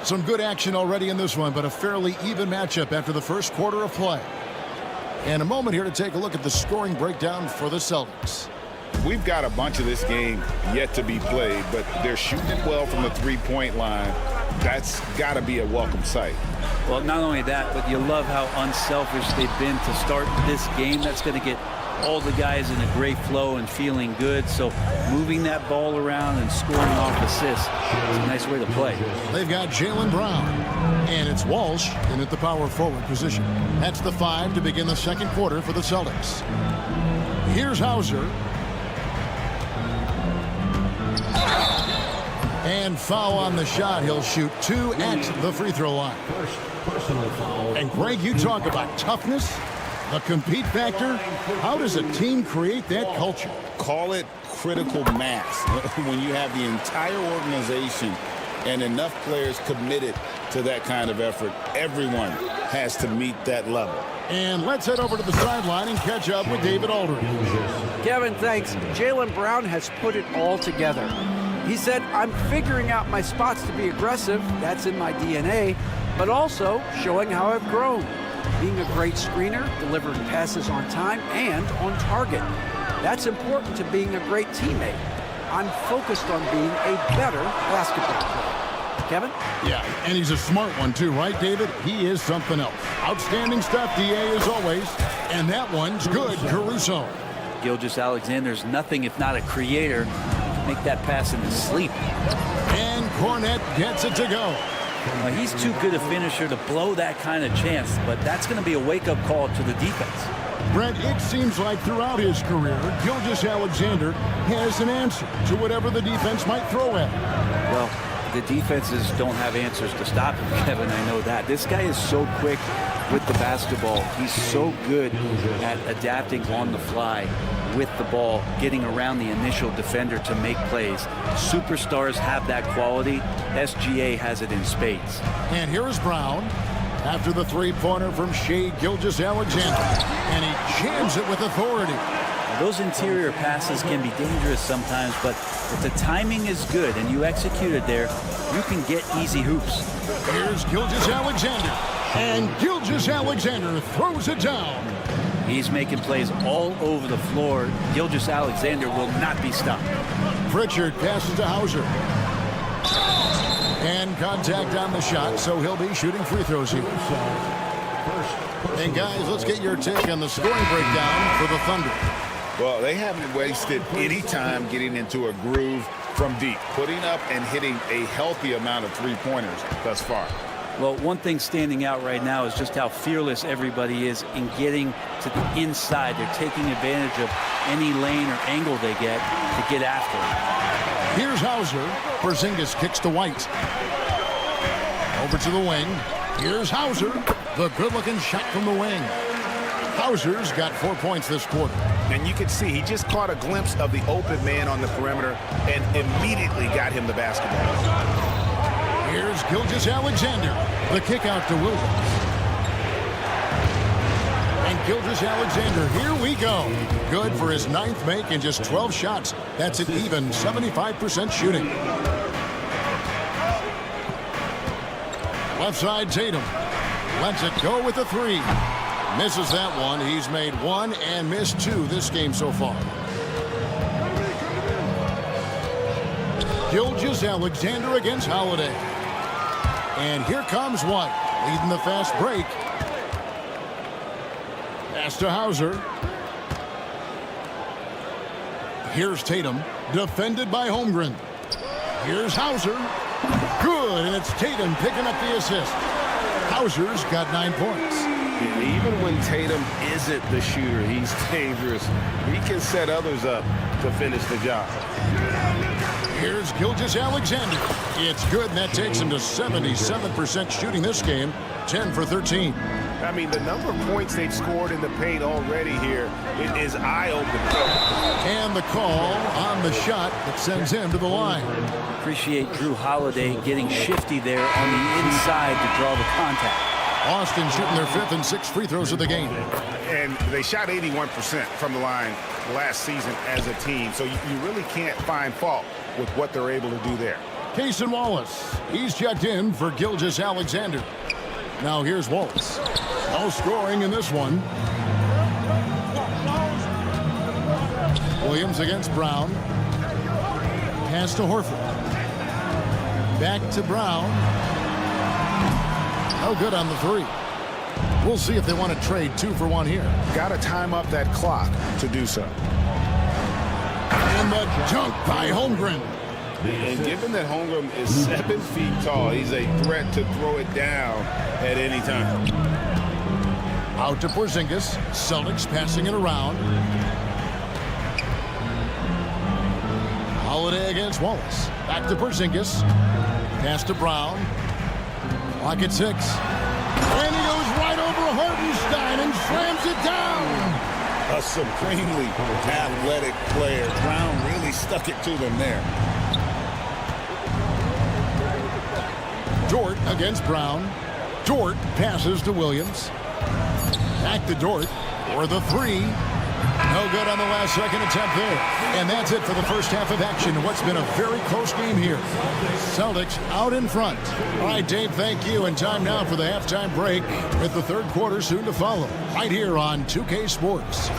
Some good action already in this one, but a fairly even matchup after the first quarter of play. And a moment here to take a look at the scoring breakdown for the Celtics. We've got a bunch of this game yet to be played, but they're shooting it well from the three-point line. That's got to be a welcome sight. Well, not only that, but you love how unselfish they've been to start this game. That's going to get all the guys in a great flow and feeling good. So moving that ball around and scoring off assists is a nice way to play. They've got Jaylen Brown, and it's Walsh in at the power forward position. That's the 5 to begin the second quarter for the Celtics. Here's Hauser. And foul on the shot. He'll shoot 2 at the free throw line. And Greg, you talk about toughness, the compete factor. How does a team create that culture? Call it critical mass. When you have the entire organization and enough players committed to that kind of effort, everyone has to meet that level. And let's head over to the sideline and catch up with David Aldridge. Kevin, thanks. Jaylen Brown has put it all together. He said, I'm figuring out my spots to be aggressive. That's in my DNA. But also showing how I've grown. Being a great screener, delivering passes on time and on target. That's important to being a great teammate. I'm focused on being a better basketball player. Kevin? Yeah, and he's a smart one too, right, David? He is something else. Outstanding stuff, DA, as always. And that one's good, Caruso. Gilgeous-Alexander's nothing if not a creator. Make that pass in his sleep. And Cornette gets it to go. Well, he's too good a finisher to blow that kind of chance, but that's going to be a wake-up call to the defense. Brent, it seems like throughout his career, Gilgeous-Alexander has an answer to whatever the defense might throw at him. Well, the defenses don't have answers to stop him, Kevin. I know that. This guy is so quick with the basketball. He's so good at adapting on the fly with the ball, getting around the initial defender to make plays. Superstars have that quality. SGA has it in spades. And here is Brown after the three-pointer from Shai Gilgeous-Alexander. And he jams it with authority. Now, those interior passes can be dangerous sometimes, but if the timing is good and you execute it there, you can get easy hoops. Here's Gilgeous-Alexander. And Gilgeous-Alexander throws it down. He's making plays all over the floor. Gilgeous-Alexander will not be stopped. Pritchard passes to Hauser. And contact on the shot, so he'll be shooting free throws here. And guys, let's get your take on the scoring breakdown for the Thunder. Well, they haven't wasted any time getting into a groove from deep, putting up and hitting a healthy amount of three-pointers thus far. Well, one thing standing out right now is just how fearless everybody is in getting to the inside. They're taking advantage of any lane or angle they get to get after it. Here's Hauser. Porzingis kicks to White. Over to the wing. Here's Hauser. The good-looking shot from the wing. Hauser's got 4 points this quarter. And you can see he just caught a glimpse of the open man on the perimeter and immediately got him the basketball. Here's Gilgeous-Alexander. The kick out to Williams. And Gilgeous-Alexander, here we go. Good for his 9th make in just 12 shots. That's an even 75% shooting. Left side, Tatum. Lets it go with the 3. Misses that one. He's made 1 and missed 2 this game so far. Gilgeous-Alexander against Holiday. And here comes White, leading the fast break. Pass to Hauser. Here's Tatum, defended by Holmgren. Here's Hauser. Good, and it's Tatum picking up the assist. Hauser's got 9 points. Even when Tatum isn't the shooter, he's dangerous. He can set others up to finish the job. Here's Gilgeous-Alexander. It's good, and that takes him to 77% shooting this game, 10 for 13. I mean, the number of points they've scored in the paint already here, it is eye-opening. And the call on the shot that sends him to the line. Appreciate Drew Holiday getting shifty there on the inside to draw the contact. Austin shooting their 5th and 6th free throws of the game. And they shot 81% from the line last season as a team, so you really can't find fault with what they're able to do there. Cason Wallace, he's checked in for Gilgeous-Alexander. Now here's Wallace. No scoring in this one. Williams against Brown. Pass to Horford. Back to Brown. No good on the three. We'll see if they want to trade 2 for 1 here. Got to time up that clock to do so. And the dunk by Holmgren. And given that Holmgren is 7 feet tall, he's a threat to throw it down at any time. Out to Porzingis. Celtics passing it around. Holiday against Wallace. Back to Porzingis. Pass to Brown. Clock at 6. And he goes right over Hartenstein and slams it down. A supremely athletic player. Brown really stuck it to them there. Dort against Brown. Dort passes to Williams. Back to Dort for the 3. No good on the last second attempt there. And that's it for the first half of action. What's been a very close game here. Celtics out in front. All right, Dave, thank you. And time now for the halftime break with the third quarter soon to follow. Right here on 2K Sports.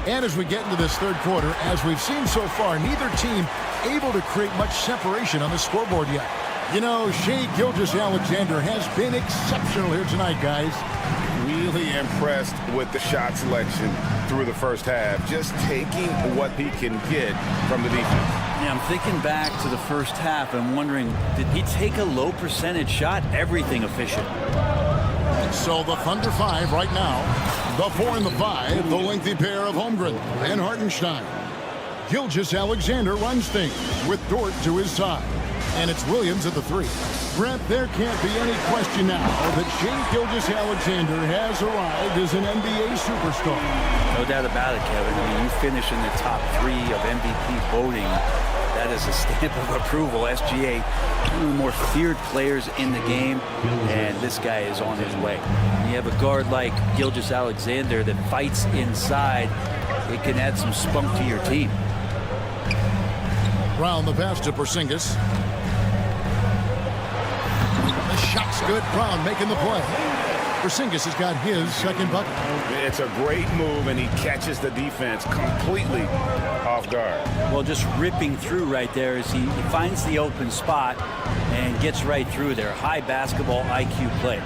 And as we get into this third quarter, as we've seen so far, neither team able to create much separation on the scoreboard yet. You know, Shai Gilgeous-Alexander has been exceptional here tonight, guys. Really impressed with the shot selection through the first half. Just taking what he can get from the defense. Yeah, I'm thinking back to the first half and wondering, did he take a low percentage shot? Everything efficient. So the Thunder 5 right now. The 4 and the 5, the lengthy pair of Holmgren and Hartenstein. Gilgeous-Alexander runs things with Dort to his side. And it's Williams at the 3. Brent, there can't be any question now that Shai Gilgeous-Alexander has arrived as an NBA superstar. No doubt about it, Kevin. I mean, you finish in the top 3 of MVP voting. That is a stamp of approval. SGA, one of the more feared players in the game, and this guy is on his way. When you have a guard like Gilgeous-Alexander that fights inside, it can add some spunk to your team. Brown the pass to Porzingis. The shot's good. Brown making the play. Porzingis has got his second bucket. It's a great move, and he catches the defense completely off guard. Well, just ripping through right there as he finds the open spot and gets right through there. High basketball IQ play.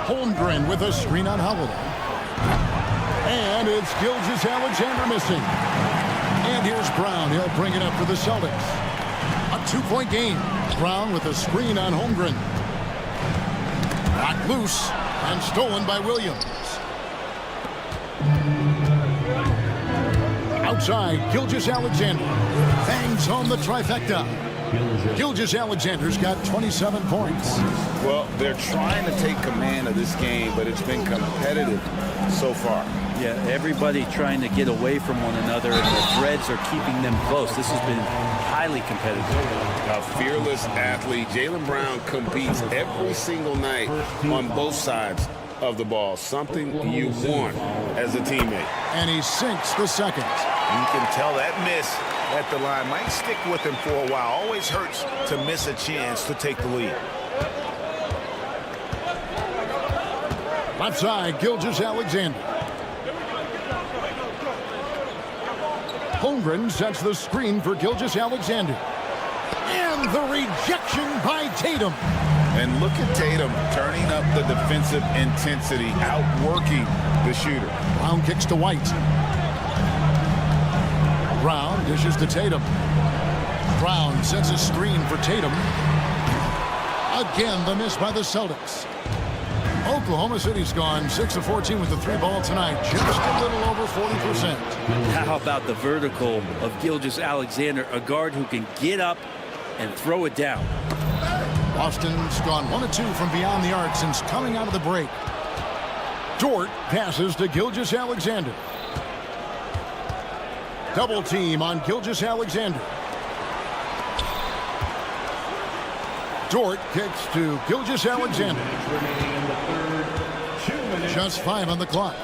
Holmgren with a screen on Holiday. And it's Gilgeous-Alexander missing. And here's Brown. He'll bring it up for the Celtics. A 2-point game. Brown with a screen on Holmgren. Knocked loose and stolen by Williams. Outside, Gilgeous-Alexander bangs home the trifecta. Gilgeous-Alexander's got 27 points. Well, they're trying to take command of this game, but it's been competitive so far. Yeah, everybody trying to get away from one another, and the threads are keeping them close. This has been highly competitive. A fearless athlete. Jaylen Brown competes every single night on both sides of the ball. Something you want as a teammate. And he sinks the second. You can tell that miss at the line might stick with him for a while. Always hurts to miss a chance to take the lead. Left side, Gilgeous-Alexander. Holmgren sets the screen for Gilgeous-Alexander. And the rejection by Tatum. And look at Tatum turning up the defensive intensity, outworking the shooter. Brown kicks to White. Brown dishes to Tatum. Brown sets a screen for Tatum. Again, the miss by the Celtics. Oklahoma City's gone 6 of 14 with the 3-ball tonight, just a little over 40%. How about the vertical of Gilgeous-Alexander, a guard who can get up and throw it down. Boston's gone 1 of 2 from beyond the arc since coming out of the break. Dort passes to Gilgeous-Alexander. Double team on Gilgeous-Alexander. Dort kicks to Gilgeous-Alexander. Just 5 on the clock.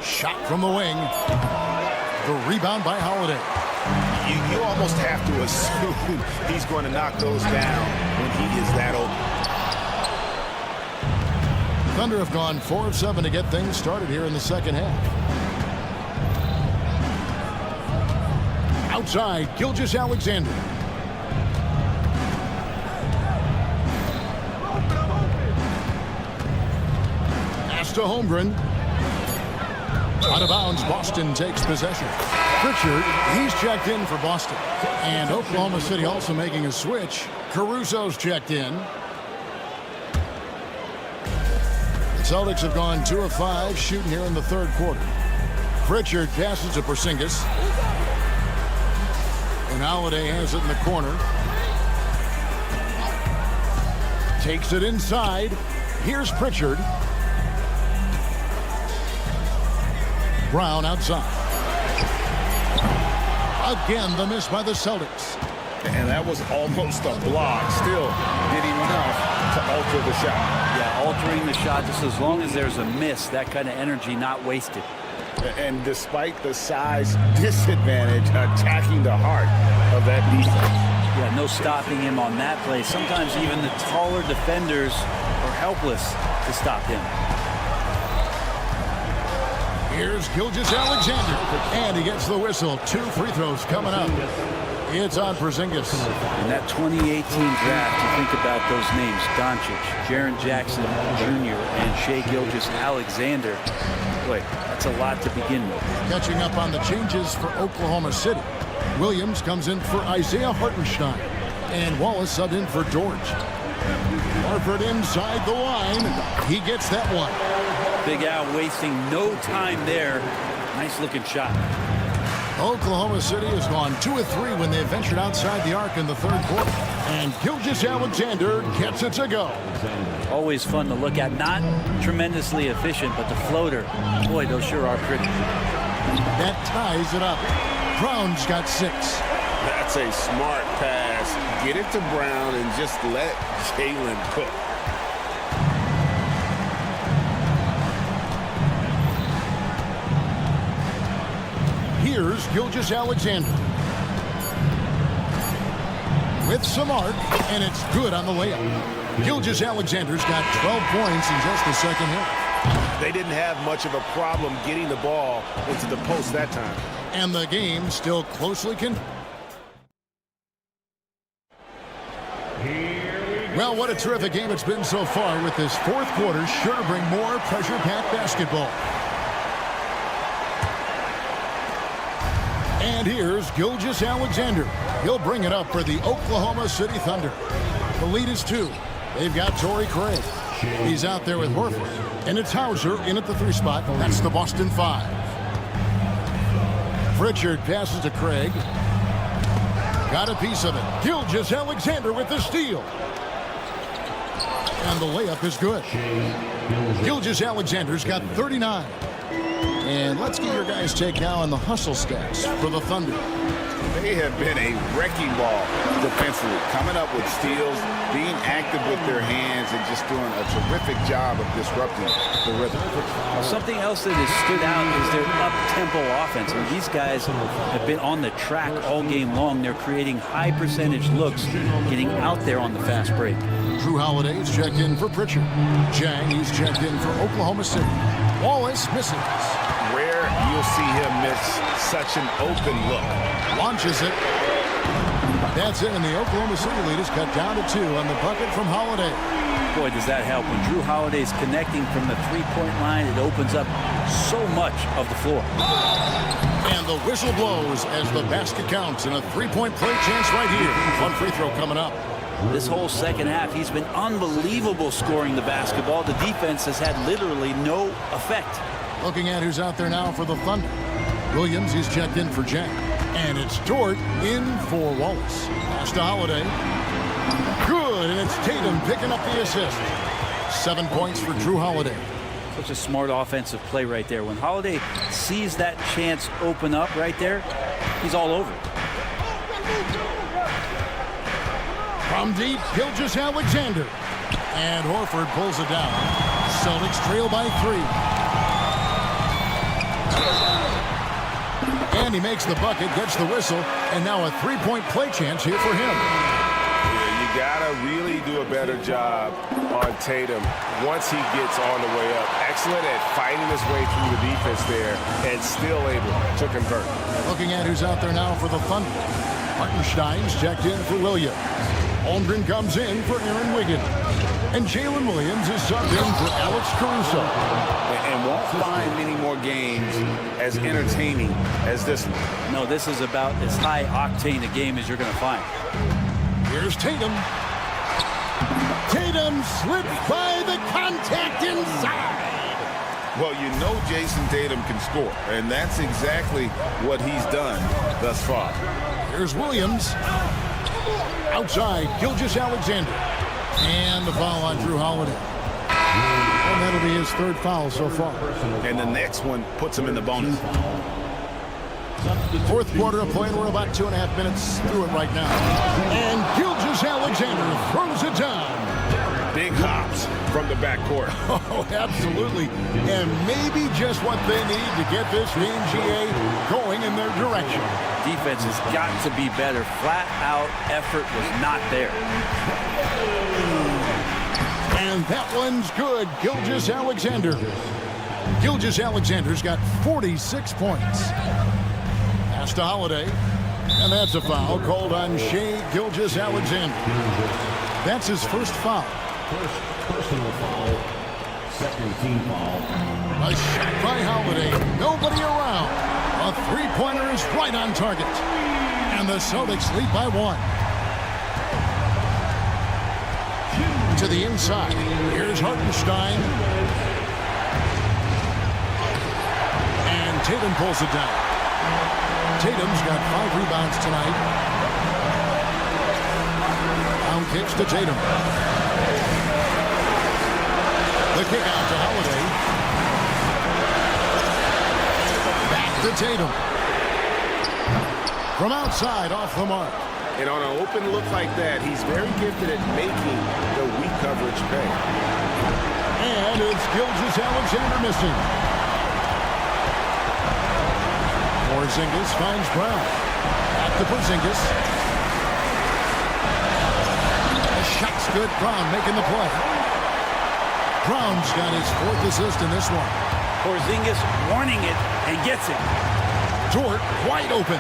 Shot from the wing. The rebound by Holiday. You almost have to assume he's going to knock those down when he is that open. Thunder have gone 4 of 7 to get things started here in the second half. Outside, Gilgeous-Alexander. Pass to Holmgren. Out of bounds, Boston takes possession. Pritchard, he's checked in for Boston. And Oklahoma City also making a switch. Caruso's checked in. The Celtics have gone 2 of 5 shooting here in the third quarter. Pritchard passes to Porzingis. And Holiday has it in the corner. Takes it inside. Here's Pritchard. Brown outside. Again, the miss by the Celtics. And that was almost a block. Still getting enough to alter the shot. Yeah, altering the shot just as long as there's a miss. That kind of energy not wasted. And despite the size disadvantage, attacking the heart of that defense. Yeah, no stopping him on that play. Sometimes even the taller defenders are helpless to stop him. Here's Gilgeous-Alexander, and he gets the whistle. 2 free throws coming up. It's on Porzingis. In that 2018 draft, you think about those names: Doncic, Jaren Jackson Jr., and Shai Gilgeous-Alexander. Boy, that's a lot to begin with. Catching up on the changes for Oklahoma City. Williams comes in for Isaiah Hartenstein, and Wallace subbed in for George. Harford inside the line. He gets that one. Big Al wasting no time there. Nice looking shot. Oklahoma City has gone 2 of 3 when they ventured outside the arc in the third quarter. And Gilgeous-Alexander gets it to go. Always fun to look at. Not tremendously efficient, but the floater, boy, those sure are pretty. That ties it up. Brown's got 6. That's a smart pass. Get it to Brown and just let Jalen cook. Here's Gilgeous-Alexander. With some arc, and it's good on the layup. Gilgeous-Alexander's got 12 points in just the second half. They didn't have much of a problem getting the ball into the post that time. And the game still closely Well, what a terrific game it's been so far, with this fourth quarter sure to bring more pressure-packed basketball. And here's Gilgeous-Alexander. He'll bring it up for the Oklahoma City Thunder. The lead is 2. They've got Torrey Craig. He's out there with Horford. And it's Hauser in at the 3 spot. That's the Boston 5. Pritchard passes to Craig. Got a piece of it. Gilgeous-Alexander with the steal. And the layup is good. Gilgeous-Alexander's got 39. And let's get your guys' take now on the hustle stats for the Thunder. They have been a wrecking ball defensively, coming up with steals, being active with their hands, and just doing a terrific job of disrupting the rhythm. Well, something else that has stood out is their up-tempo offense. And these guys have been on the track all game long. They're creating high-percentage looks, getting out there on the fast break. Drew Holiday's checked in for Pritchard. Jang, he's checked in for Oklahoma City. Wallace misses. Rare you'll see him miss such an open look. Launches it. That's it, and the Oklahoma City lead is cut down to 2 on the bucket from Holiday. Boy, does that help. When Drew Holiday's connecting from the three-point line, it opens up so much of the floor. And the whistle blows as the basket counts, and a three-point play chance right here. One free throw coming up. This whole second half, he's been unbelievable scoring the basketball. The defense has had literally no effect. Looking at who's out there now for the Thunder. Williams, he's checked in for Jack. And it's Dort in for Wallace. Pass to Holiday. Good, and it's Tatum picking up the assist. 7 points for Drew Holiday. Such a smart offensive play right there. When Holiday sees that chance open up right there, he's all over it. From deep, Gilgeous-Alexander. And Horford pulls it down. Celtics trail by 3. And he makes the bucket, gets the whistle, and now a three-point play chance here for him. Yeah, you gotta really do a better job on Tatum once he gets on the way up. Excellent at fighting his way through the defense there and still able to convert. Looking at who's out there now for the Thunder. Hartenstein's checked in for Williams. Holmgren comes in for Aaron Wiggins. And Jalen Williams is subbed in for Alex Caruso. And won't find many more games as entertaining as this one. No, this is about as high octane a game as you're going to find. Here's Tatum. Tatum slips by the contact inside. Well, you know Jason Tatum can score, and that's exactly what he's done thus far. Here's Williams. Outside, Gilgeous-Alexander. And the foul on Drew Holiday. And that'll be his third foul so far. And the next one puts him in the bonus. Fourth quarter of play, and we're about 2.5 minutes through it right now. And Gilgeous-Alexander throws it down. Big hops from the backcourt. Oh, absolutely. And maybe just what they need to get this game, GA, going in their direction. Defense has got to be better. Flat out effort was not there. And that one's good. Gilgeous-Alexander. Gilgeous-Alexander's got 46 points. Pass to Holiday. And that's a foul called on Shai Gilgeous-Alexander. That's his first foul. First personal foul. Second team foul. A shot by Holiday. Nobody around. A three-pointer is right on target. And the Celtics lead by 1. To the inside. Here's Hartenstein. And Tatum pulls it down. Tatum's got 5 rebounds tonight. Down kicks to Tatum. The kick out to Holiday. Back to Tatum. From outside, off the mark. And on an open look like that, he's very gifted at making the weak coverage pay. And it's Gilgeous-Alexander missing. Porzingis finds Brown. Back to Porzingis. The shot's good. Brown making the play. Brown's got his 4th assist in this one. Porzingis warning it and gets it. Dort wide open.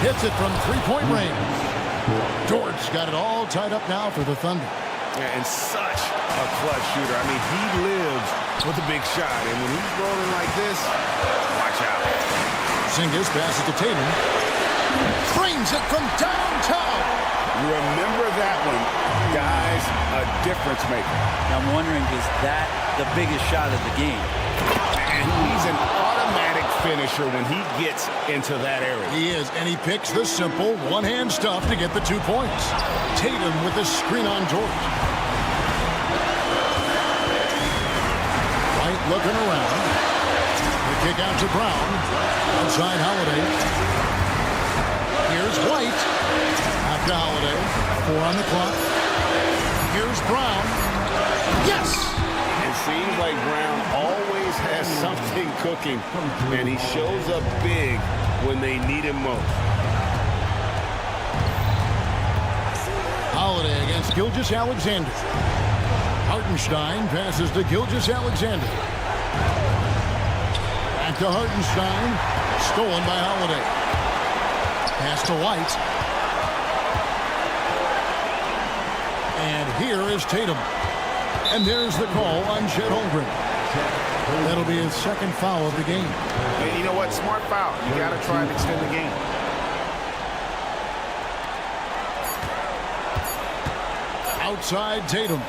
Hits it from three-point range. Dort's got it all tied up now for the Thunder. Yeah, and such a clutch shooter. I mean, he lives with a big shot. And when he's rolling like this, watch out. Porzingis passes to Tatum. Frames it from downtown. Remember that one. Guys, a difference maker. Now I'm wondering, is that the biggest shot of the game? And he's an automatic finisher when he gets into that area. He is, and he picks the simple one-hand stuff to get the 2 points. Tatum with the screen on Dort. White looking around. The kick out to Brown. Outside Holiday. Here's White. Back to Holiday. 4 on the clock. Here's Brown. Yes! It seems like Brown always has something cooking, and he shows up big when they need him most. Holiday against Gilgeous-Alexander. Hartenstein passes to Gilgeous-Alexander. Back to Hartenstein. Stolen by Holiday. Pass to White. And here is Tatum. And there's the call on Chet Holmgren. That'll be his second foul of the game. And you know what? Smart foul. You got to try and extend the game. Outside Tatum.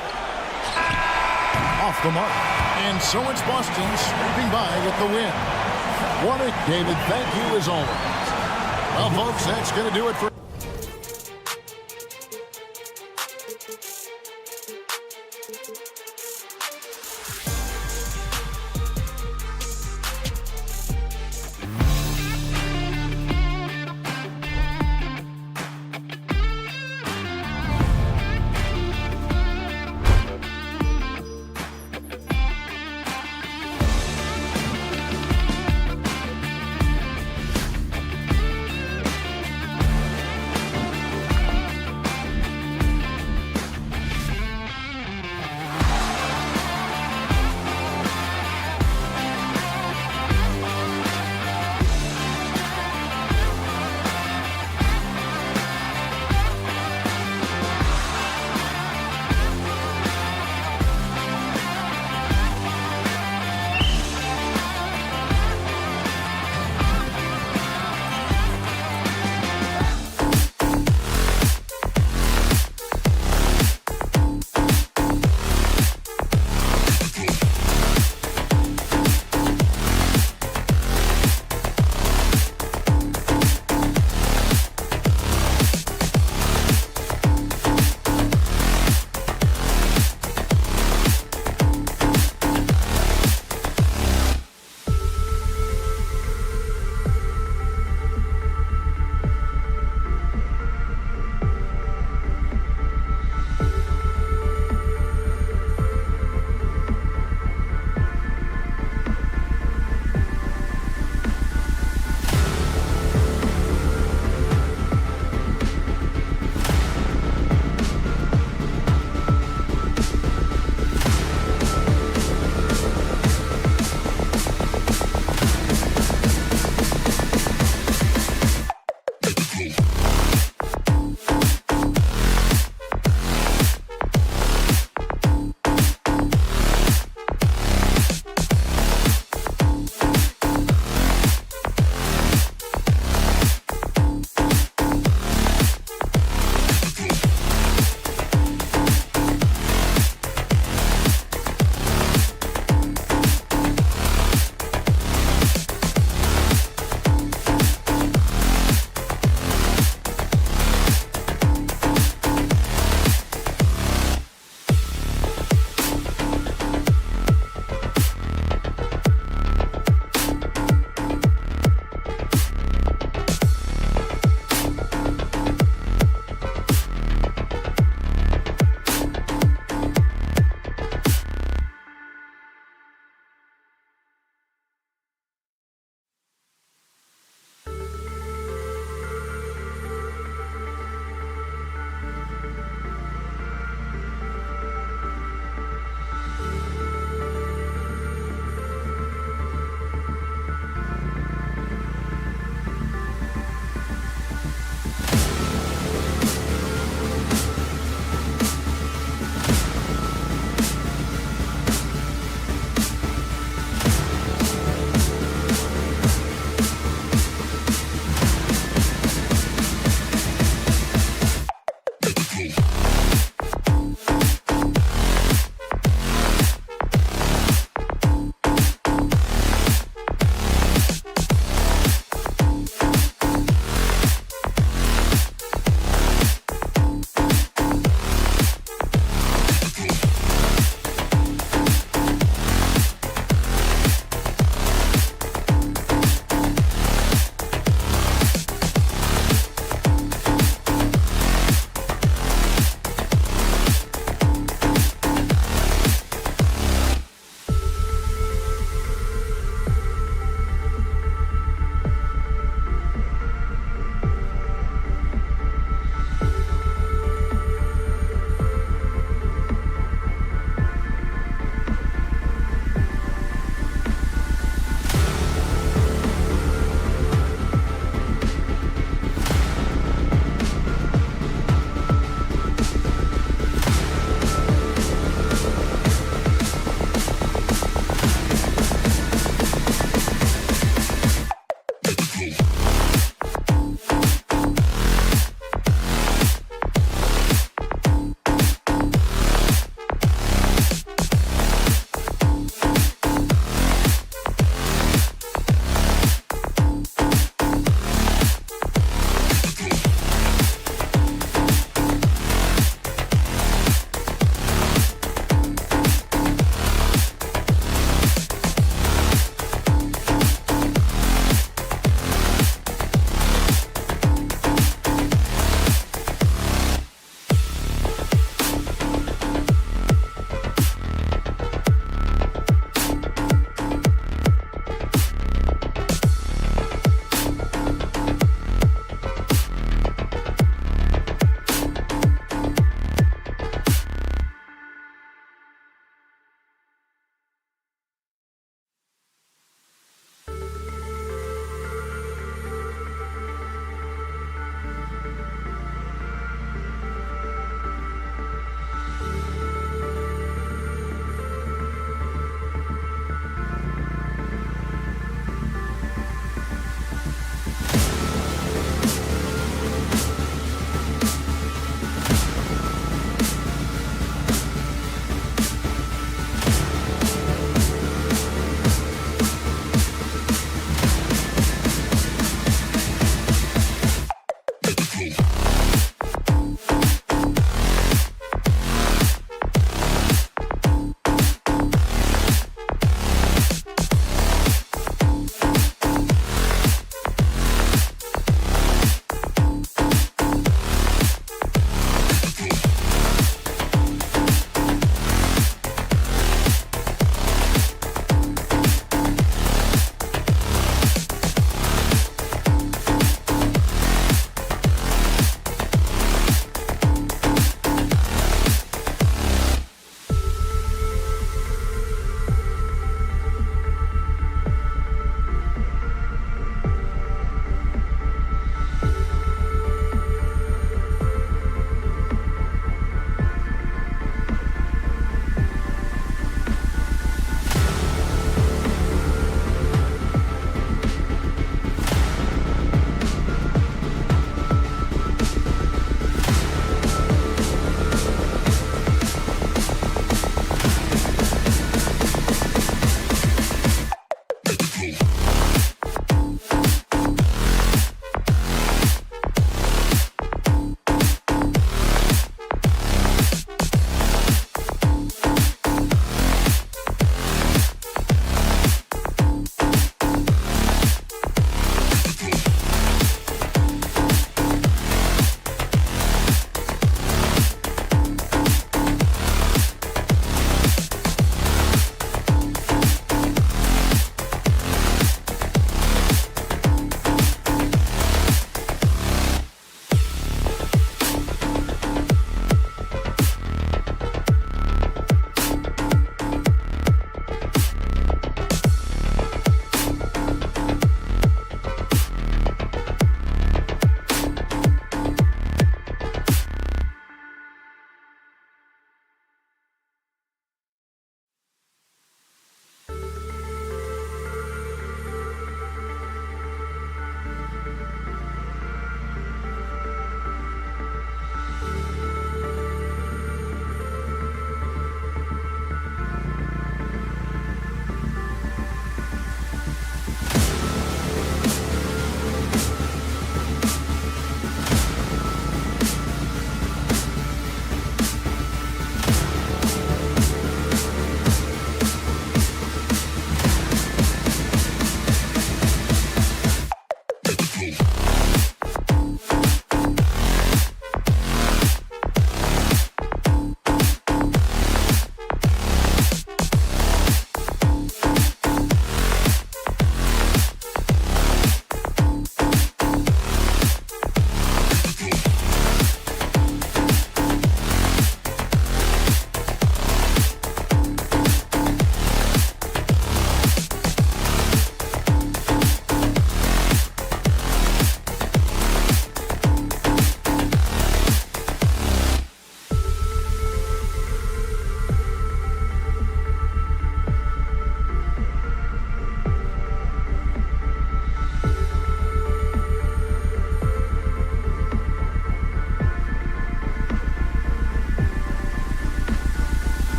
Off the mark. And so it's Boston sweeping by with the win. Warnick, David, thank you as always. Well, folks, that's going to do it for...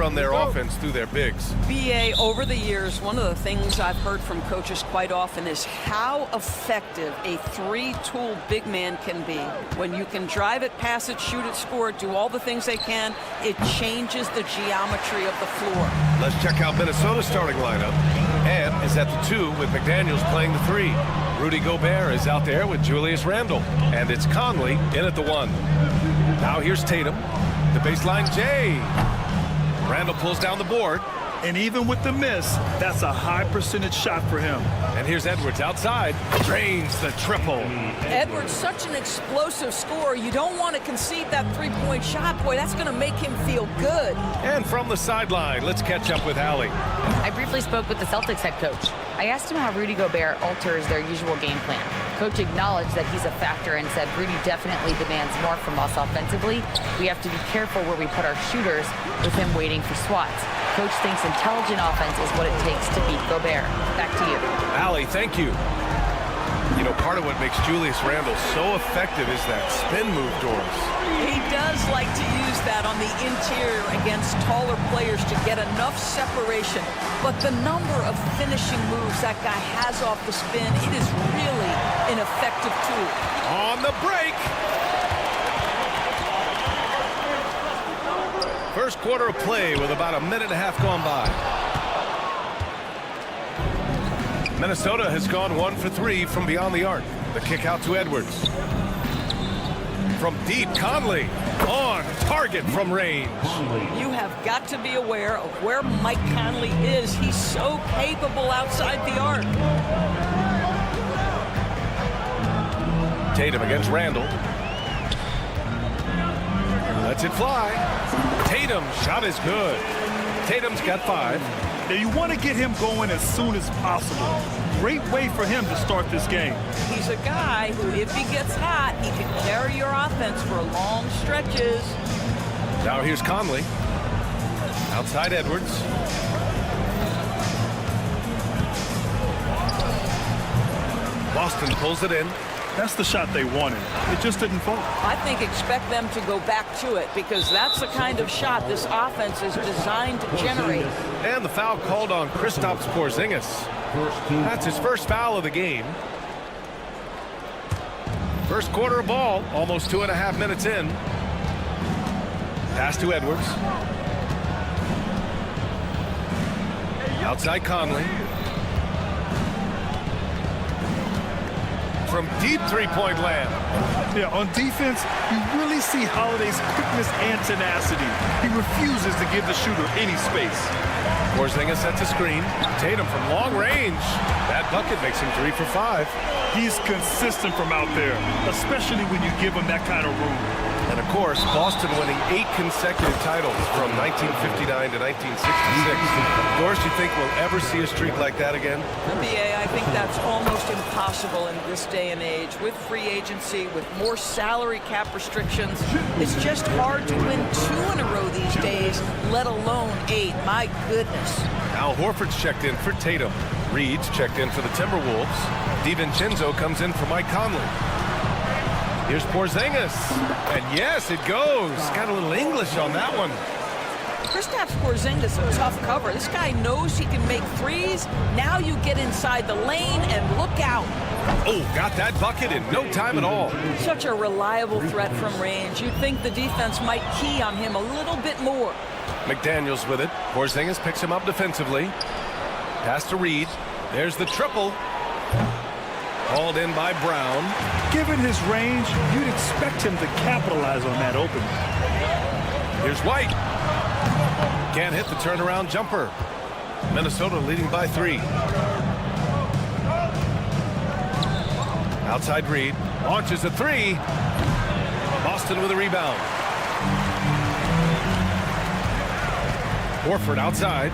run their offense through their bigs. BA, over the years, one of the things I've heard from coaches quite often is how effective a three-tool big man can be. When you can drive it, pass it, shoot it, score it, do all the things they can, it changes the geometry of the floor. Let's check out Minnesota's starting lineup. Ed is at the 2 with McDaniels playing the 3. Rudy Gobert is out there with Julius Randle. And it's Conley in at the 1. Now here's Tatum. The baseline J. Randle pulls down the board. And even with the miss, that's a high percentage shot for him. And here's Edwards outside. Drains the triple. Edwards, such an explosive scorer. You don't want to concede that three-point shot. Boy, that's going to make him feel good. And from the sideline, let's catch up with Allie. I briefly spoke with the Celtics head coach. I asked him how Rudy Gobert alters their usual game plan. Coach acknowledged that he's a factor and said Rudy definitely demands more from us offensively. We have to be careful where we put our shooters with him waiting for swats. Coach thinks intelligent offense is what it takes to beat Gobert. Back to you. Allie, thank you. You know, part of what makes Julius Randle so effective is that spin move, Doris. He does like to use that on the interior against taller players to get enough separation. But the number of finishing moves that guy has off the spin, it is really an effective tool. On the break. First quarter of play with about a minute and a half gone by. Minnesota has gone 1 for 3 from beyond the arc. The kick out to Edwards. From deep, Conley on target from range. You have got to be aware of where Mike Conley is. He's so capable outside the arc. Tatum against Randle. Lets it fly. Tatum, shot is good. Tatum's got 5. Now you want to get him going as soon as possible. Great way for him to start this game. He's a guy who, if he gets hot, he can carry your offense for long stretches. Now here's Conley. Outside Edwards. Boston pulls it in. That's the shot they wanted. It just didn't fall. I think expect them to go back to it because that's the kind of shot this offense is designed to generate. And the foul called on Kristaps Porzingis. That's his first foul of the game. First quarter of ball, almost 2.5 minutes in. Pass to Edwards. Outside Conley. From deep three-point land. Yeah, on defense, you really see Holiday's quickness and tenacity. He refuses to give the shooter any space. Porzingis sets a screen. Tatum from long range. That bucket makes him 3 for 5. He's consistent from out there, especially when you give him that kind of room. And of course, Boston winning 8 consecutive titles from 1959 to 1966. Of course, you think we'll ever see a streak like that again? NBA, I think that's almost impossible in this day and age. With free agency, with more salary cap restrictions, it's just hard to win 2 in a row these days, let alone 8. My goodness. Al Horford's checked in for Tatum. Reed's checked in for the Timberwolves. DiVincenzo comes in for Mike Conley. Here's Porzingis. And yes, it goes. Got a little English on that one. Kristaps Porzingis, a tough cover. This guy knows he can make threes. Now you get inside the lane and look out. Oh, got that bucket in no time at all. Such a reliable threat from range. You'd think the defense might key on him a little bit more. McDaniels with it. Porzingis picks him up defensively. Pass to Reed. There's the triple. Hauled in by Brown. Given his range, you'd expect him to capitalize on that opening. Here's White. Can't hit the turnaround jumper. Minnesota leading by 3. Outside Reed. Launches a 3. Boston with a rebound. Horford outside.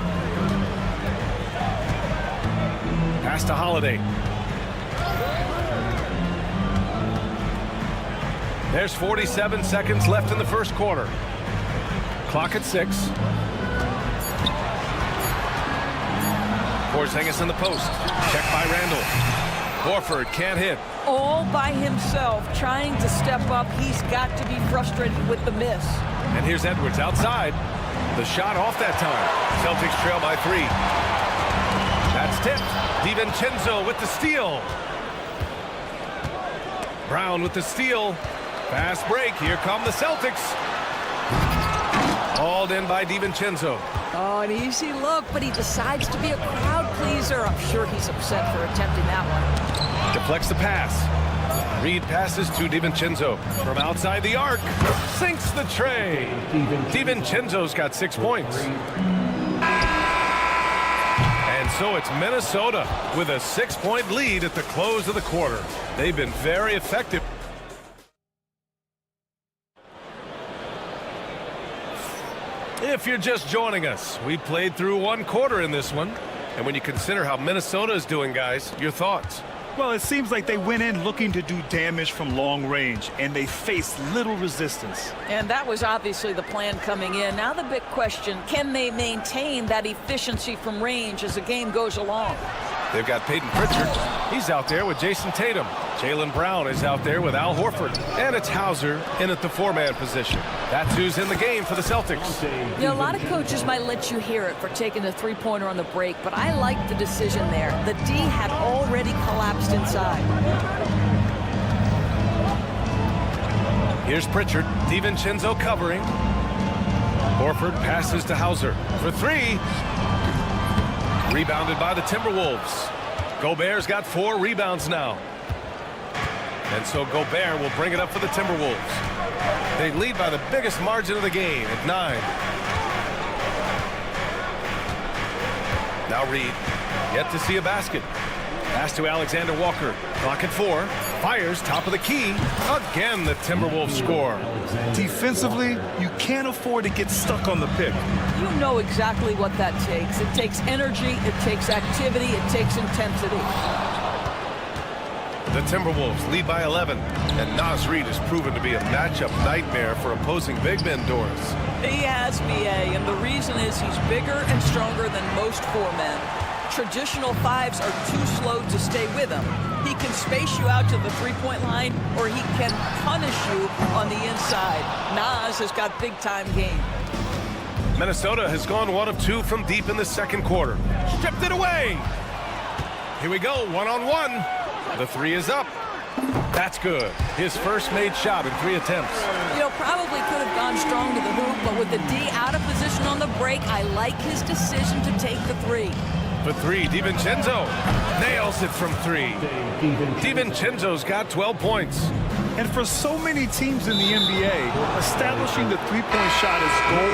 Pass to Holiday. There's 47 seconds left in the first quarter. Clock at 6. Porzingis in the post. Check by Randle. Horford can't hit. All by himself, trying to step up. He's got to be frustrated with the miss. And here's Edwards outside. The shot off that time. Celtics trail by 3. That's tipped. DiVincenzo with the steal. Brown with the steal. Fast break. Here come the Celtics. Hauled in by DiVincenzo. Oh, an easy look, but he decides to be a crowd pleaser. I'm sure he's upset for attempting that one. Deflects the pass. Reed passes to DiVincenzo. From outside the arc. Sinks the tray. DiVincenzo's got 6 points. And so it's Minnesota with a 6-point lead at the close of the quarter. They've been very effective. If you're just joining us, we played through 1 quarter in this one. And when you consider how Minnesota is doing, guys, your thoughts? Well, it seems like they went in looking to do damage from long range, and they faced little resistance. And that was obviously the plan coming in. Now the big question, can they maintain that efficiency from range as the game goes along? They've got Peyton Pritchard. He's out there with Jason Tatum. Jaylen Brown is out there with Al Horford. And it's Hauser in at the 4-man position. That's who's in the game for the Celtics. You know, a lot of coaches might let you hear it for taking the 3-pointer on the break, but I like the decision there. The D had already collapsed inside. Here's Pritchard. DiVincenzo covering. Horford passes to Hauser for 3. Rebounded by the Timberwolves. Gobert's got 4 rebounds now. And so Gobert will bring it up for the Timberwolves. They lead by the biggest margin of the game at 9. Now Reed, yet to see a basket. Pass to Alexander Walker. Clock at 4. Fires top of the key. Again, the Timberwolves score. Defensively, you can't afford to get stuck on the pick. You know exactly what that takes. It takes energy, it takes activity, it takes intensity. The Timberwolves lead by 11, and Naz Reid has proven to be a matchup nightmare for opposing big men, Doris. He has, B.A., and the reason is he's bigger and stronger than most 4-men. Traditional 5s are too slow to stay with him. He can space you out to the 3-point line, or he can punish you on the inside. Naz has got big-time game. Minnesota has gone 1 of 2 from deep in the second quarter. Stripped it away. Here we go, 1-on-1. The 3 is up. That's good. His first made shot in 3 attempts. You know, probably could have gone strong to the hoop, but with the D out of position on the break, I like his decision to take the 3. For 3, DiVincenzo nails it from 3. DiVincenzo's got 12 points. And for so many teams in the NBA, establishing the 3-point shot is goal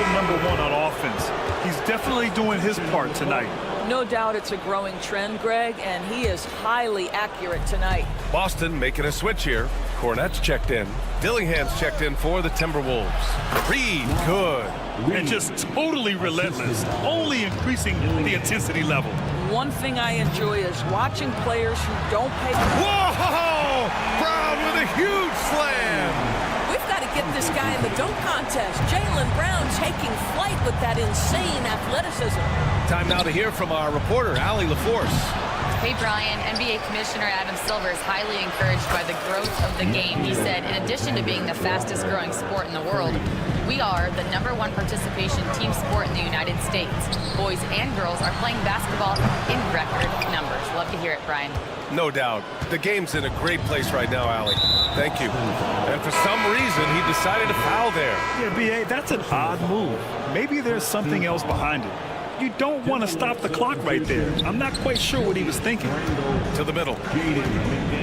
#1 on offense. He's definitely doing his part tonight. No doubt it's a growing trend, Greg, and he is highly accurate tonight. Boston making a switch here. Cornette's checked in. Dillingham's checked in for the Timberwolves. Reed, good. And just totally relentless, only increasing the intensity level. One thing I enjoy is watching players who don't pay. Whoa! Brown with a huge slam. We've got to get this guy in the dunk contest. Jaylen Brown taking flight with that insane athleticism. Time now to hear from our reporter, Allie LaForce. Hey, Brian, NBA Commissioner Adam Silver is highly encouraged by the growth of the game. He said, in addition to being the fastest growing sport in the world, we are the #1 participation team sport in the United States. Boys and girls are playing basketball in record numbers. Love to hear it, Brian. No doubt. The game's in a great place right now, Allie. Thank you. And for some reason, he decided to foul there. Yeah, B.A., that's an odd move. Maybe there's something else behind it. You don't want to stop the clock right there. I'm not quite sure what he was thinking. To the middle.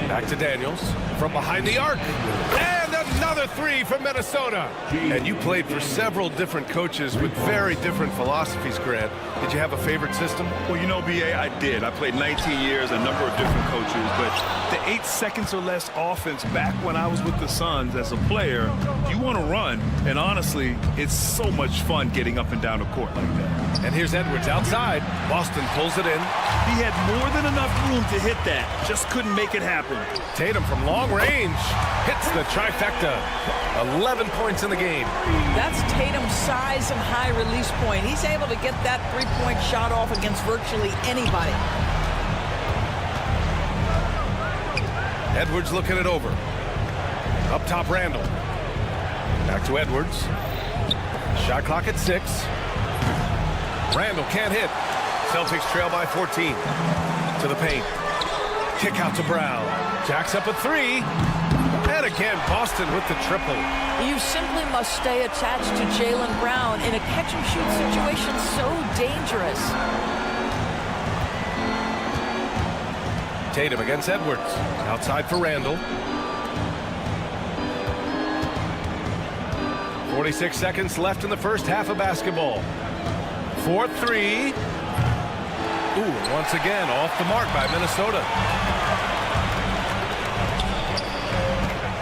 Back to Daniels. From behind the arc. And another 3 from Minnesota. And you played for several different coaches with very different philosophies, Grant. Did you have a favorite system? Well, you know, B.A., I did. I played 19 years, a number of different coaches. But the 8 seconds or less offense back when I was with the Suns as a player, you want to run. And honestly, it's so much fun getting up and down the court like that. And here's Edwards outside. Boston pulls it in. He had more than enough room to hit that. Just couldn't make it happen. Tatum from long range hits the trifecta. 11 points in the game. That's Tatum's size and high release point. He's able to get that 3-point shot off against virtually anybody. Edwards looking it over. Up top, Randall. Back to Edwards. Shot clock at 6. Randall can't hit. Celtics trail by 14. To the paint. Kick out to Brown. Jacks up a 3. And again, Boston with the triple. You simply must stay attached to Jaylen Brown in a catch-and-shoot situation so dangerous. Tatum against Edwards. Outside for Randall. 46 seconds left in the first half of basketball. 4-3. Ooh, once again, off the mark by Minnesota.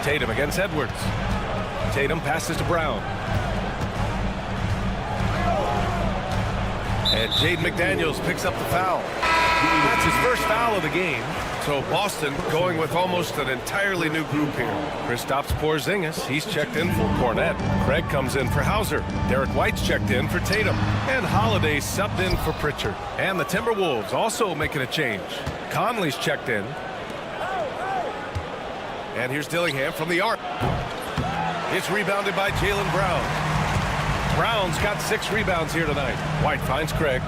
Tatum against Edwards. Tatum passes to Brown. And Jaden McDaniels picks up the foul. That's his first foul of the game. So Boston going with almost an entirely new group here. Kristaps Porzingis, he's checked in for Cornette. Craig comes in for Hauser. Derek White's checked in for Tatum. And Holiday subbed in for Pritchard. And the Timberwolves also making a change. Conley's checked in. And here's Dillingham from the arc. It's rebounded by Jaylen Brown. Brown's got 6 rebounds here tonight. White finds Craig.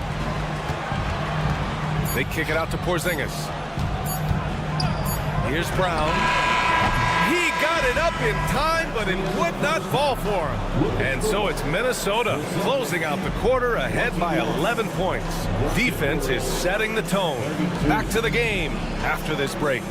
They kick it out to Porzingis. Here's Brown. He got it up in time, but it would not fall for him. And so it's Minnesota closing out the quarter ahead by 11 points. Defense is setting the tone. Back to the game after this break.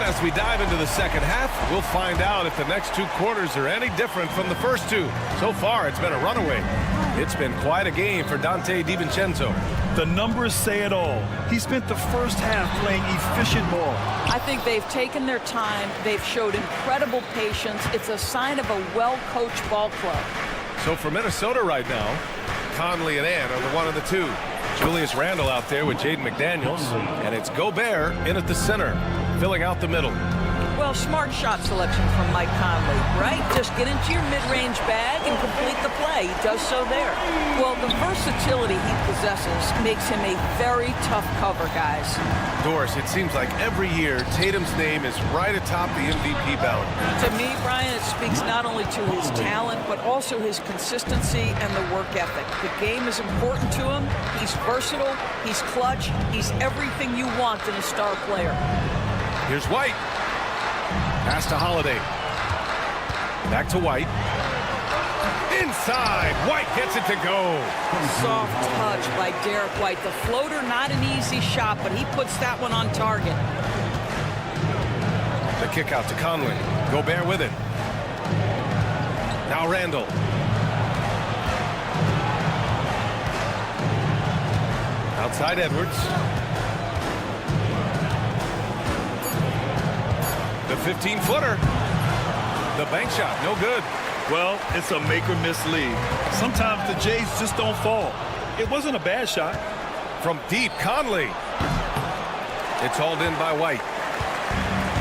As we dive into the second half, we'll find out if the next 2 quarters are any different from the first 2. So far, it's been a runaway. It's been quite a game for Dante DiVincenzo. The numbers say it all. He spent the first half playing efficient ball. I think they've taken their time. They've showed incredible patience. It's a sign of a well-coached ball club. So for Minnesota right now, Conley and Ant are the 1 and the 2. Julius Randle out there with Jaden McDaniels. And it's Gobert in at the center, filling out the middle. Well, smart shot selection from Mike Conley, right? Just get into your mid-range bag and complete the play. He does so there. Well, the versatility he possesses makes him a very tough cover, guys. Doris, it seems like every year Tatum's name is right atop the MVP ballot. To me, Brian, it speaks not only to his talent, but also his consistency and the work ethic. The game is important to him. He's versatile. He's clutch. He's everything you want in a star player. Here's White. Pass to Holiday. Back to White. Inside. White gets it to go. Soft touch by Derek White. The floater, not an easy shot, but he puts that one on target. The kick out to Conley. Gobert with it. Now Randle. Outside Edwards. The 15-footer. The bank shot, no good. Well, it's a make-or-miss league. Sometimes the Jays just don't fall. It wasn't a bad shot. From deep, Conley. It's hauled in by White.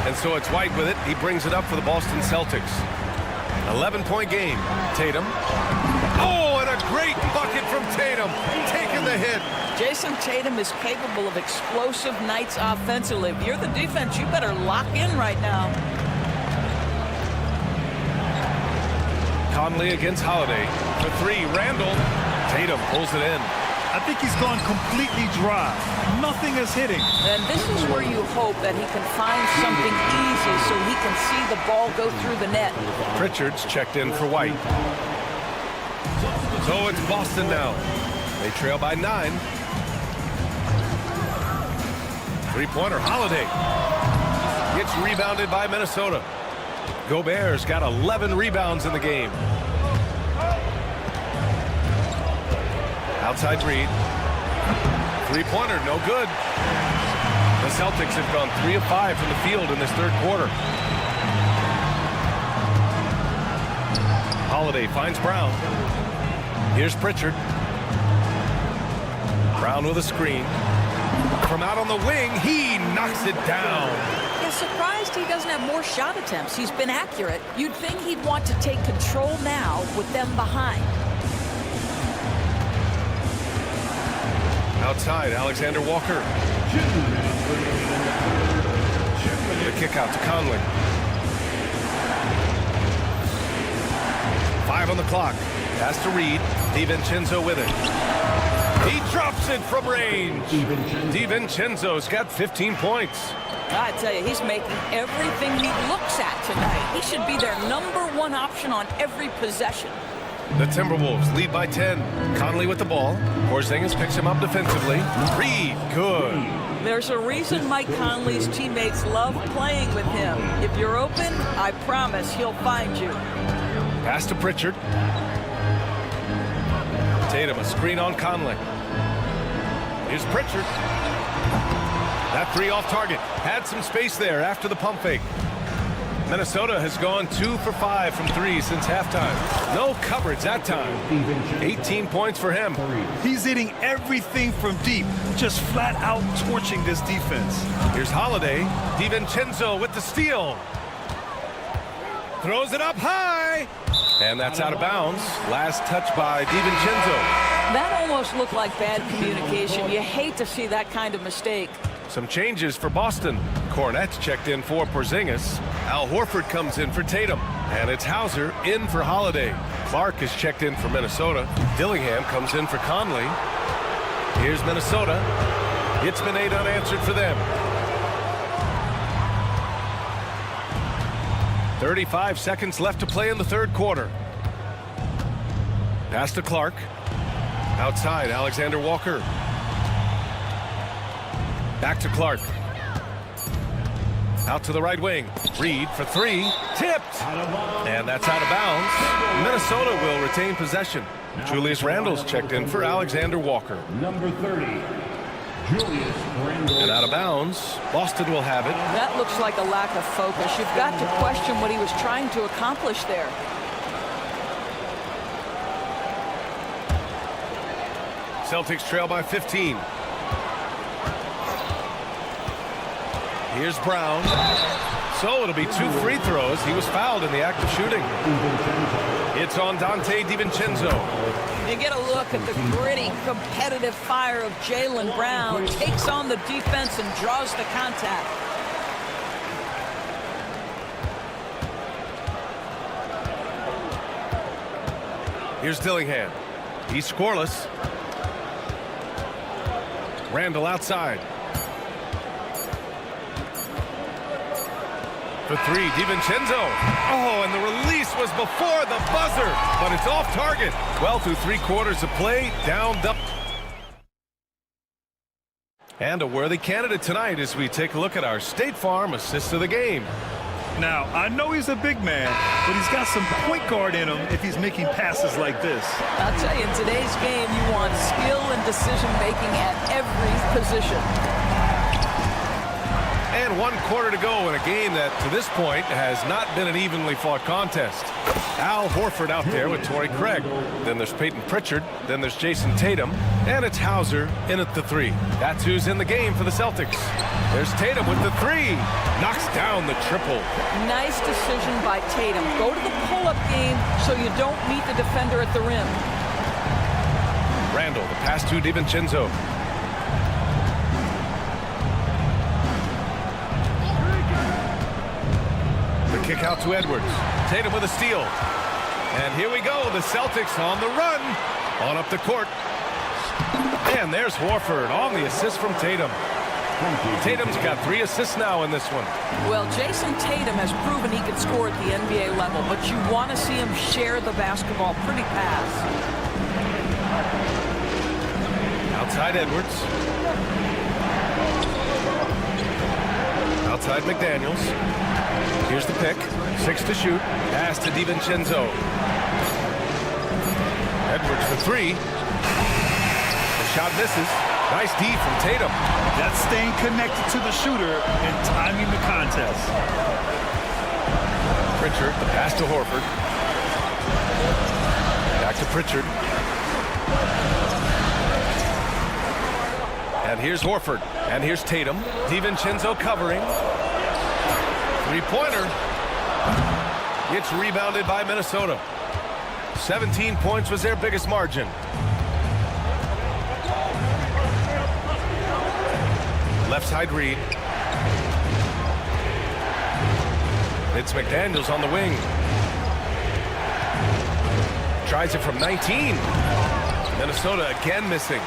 And so it's White with it. He brings it up for the Boston Celtics. 11-point game. Tatum. Oh, and a great bucket from Tatum. Taking the hit. Jason Tatum is capable of explosive nights offensively. If you're the defense, you better lock in right now. Conley against Holiday. For 3, Randle. Tatum pulls it in. I think he's gone completely dry. Nothing is hitting. And this is where you hope that he can find something easy so he can see the ball go through the net. Pritchard's checked in for White. So it's Boston now. They trail by 9. Three-pointer, Holiday. It's rebounded by Minnesota. Gobert's got 11 rebounds in the game. Outside Reed. Three-pointer, no good. The Celtics have gone 3 of 5 from the field in this third quarter. Holiday finds Brown. Here's Pritchard. Brown with a screen. From out on the wing, he knocks it down. Yeah, surprised he doesn't have more shot attempts. He's been accurate. You'd think he'd want to take control now with them behind. Outside, Alexander Walker. The kick out to Conley. 5 on the clock. Pass to Reed. DiVincenzo with it. He drops it from range. DiVincenzo's got 15 points. I tell you, he's making everything he looks at tonight. He should be their #1 option on every possession. The Timberwolves lead by 10. Conley with the ball. Porzingis picks him up defensively. Reed, good. There's a reason Mike Conley's teammates love playing with him. If you're open, I promise he'll find you. Pass to Pritchard. Tatum, a screen on Conley. Here's Pritchard. That three off target. Had some space there after the pump fake. Minnesota has gone 2 for 5 from 3 since halftime. No coverage that time. 18 points for him. He's hitting everything from deep, just flat out torching this defense. Here's Holiday. DiVincenzo with the steal. Throws it up high. And that's out of bounds. Last touch by DiVincenzo. That almost looked like bad communication. You hate to see that kind of mistake. Some changes for Boston. Cornette checked in for Porzingis. Al Horford comes in for Tatum. And it's Hauser in for Holiday. Clark is checked in for Minnesota. Dillingham comes in for Conley. Here's Minnesota. It's been 8 unanswered for them. 35 seconds left to play in the third quarter. Pass to Clark. Outside, Alexander Walker. Back to Clark. Out to the right wing. Reed for 3. Tipped. And that's out of bounds. Minnesota will retain possession. Julius Randle's checked in for Alexander Walker. Number 30, Julius Randle. And out of bounds, Boston will have it. That looks like a lack of focus. You've got to question what he was trying to accomplish there. Celtics trail by 15. Here's Brown. So it'll be 2 free throws. He was fouled in the act of shooting. It's on Dante DiVincenzo. You get a look at the gritty, competitive fire of Jaylen Brown. Takes on the defense and draws the contact. Here's Dillingham. He's scoreless. Randle outside. For 3, DiVincenzo. Oh, and the release was before the buzzer, but it's off target. Well, through 3 quarters of play, downed up. And a worthy candidate tonight as we take a look at our State Farm assist of the game. Now, I know he's a big man, but he's got some point guard in him if he's making passes like this. I'll tell you, in today's game, you want skill and decision-making at every position. And 1 quarter to go in a game that, to this point, has not been an evenly fought contest. Al Horford out there with Torrey Craig. Then there's Peyton Pritchard. Then there's Jason Tatum. And it's Hauser in at the 3. That's who's in the game for the Celtics. There's Tatum with the 3. Knocks down the triple. Nice decision by Tatum. Go to the pull-up game so you don't meet the defender at the rim. Randle, the pass to DiVincenzo. Kick out to Edwards. Tatum with a steal. And here we go. The Celtics on the run. On up the court. And there's Horford on the assist from Tatum. Tatum's got 3 assists now in this one. Well, Jason Tatum has proven he can score at the NBA level, but you want to see him share the basketball. Pretty pass. Outside Edwards. Outside McDaniels. Here's the pick. 6 to shoot. Pass to DiVincenzo. Edwards for 3. The shot misses. Nice D from Tatum. That's staying connected to the shooter and timing the contest. Pritchard, the pass to Horford. Back to Pritchard. And here's Horford. And here's Tatum. DiVincenzo covering. 3-pointer. It's rebounded by Minnesota. 17 points was their biggest margin. Left side Reed. It's McDaniels on the wing. Tries it from 19. Minnesota again missing.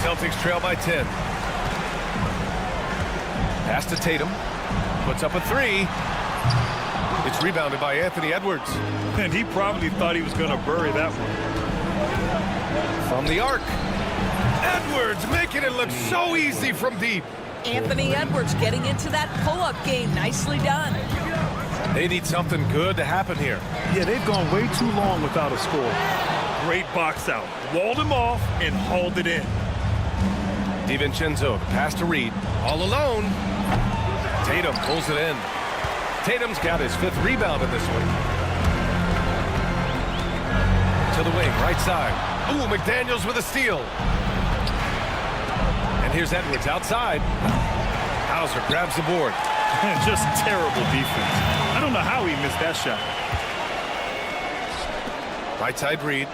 Celtics trail by 10. Pass to Tatum. Puts up a three. It's rebounded by Anthony Edwards. And he probably thought he was going to bury that one. From the arc. Edwards making it look so easy from deep. Anthony Edwards getting into that pull-up game. Nicely done. They need something good to happen here. Yeah, they've gone way too long without a score. Great box out. Walled him off and hauled it in. DiVincenzo, pass to Reed. All alone. Tatum pulls it in. Tatum's got his 5th rebound in this one. To the wing, right side. Ooh, McDaniels with a steal. And here's Edwards outside. Hauser grabs the board. Just terrible defense. I don't know how he missed that shot. Right side Reed.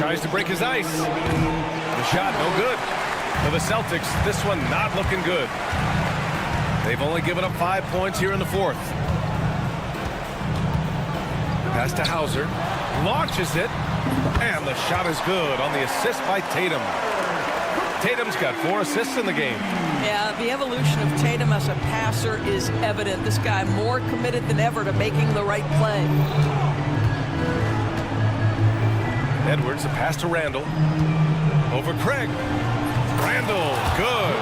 Tries to break his ice. The shot no good. For the Celtics, this one not looking good. They've only given up 5 points here in the 4th. Pass to Hauser. Launches it. And the shot is good on the assist by Tatum. Tatum's got 4 assists in the game. Yeah, the evolution of Tatum as a passer is evident. This guy more committed than ever to making the right play. Edwards, a pass to Randall. Over Craig. Randall, good.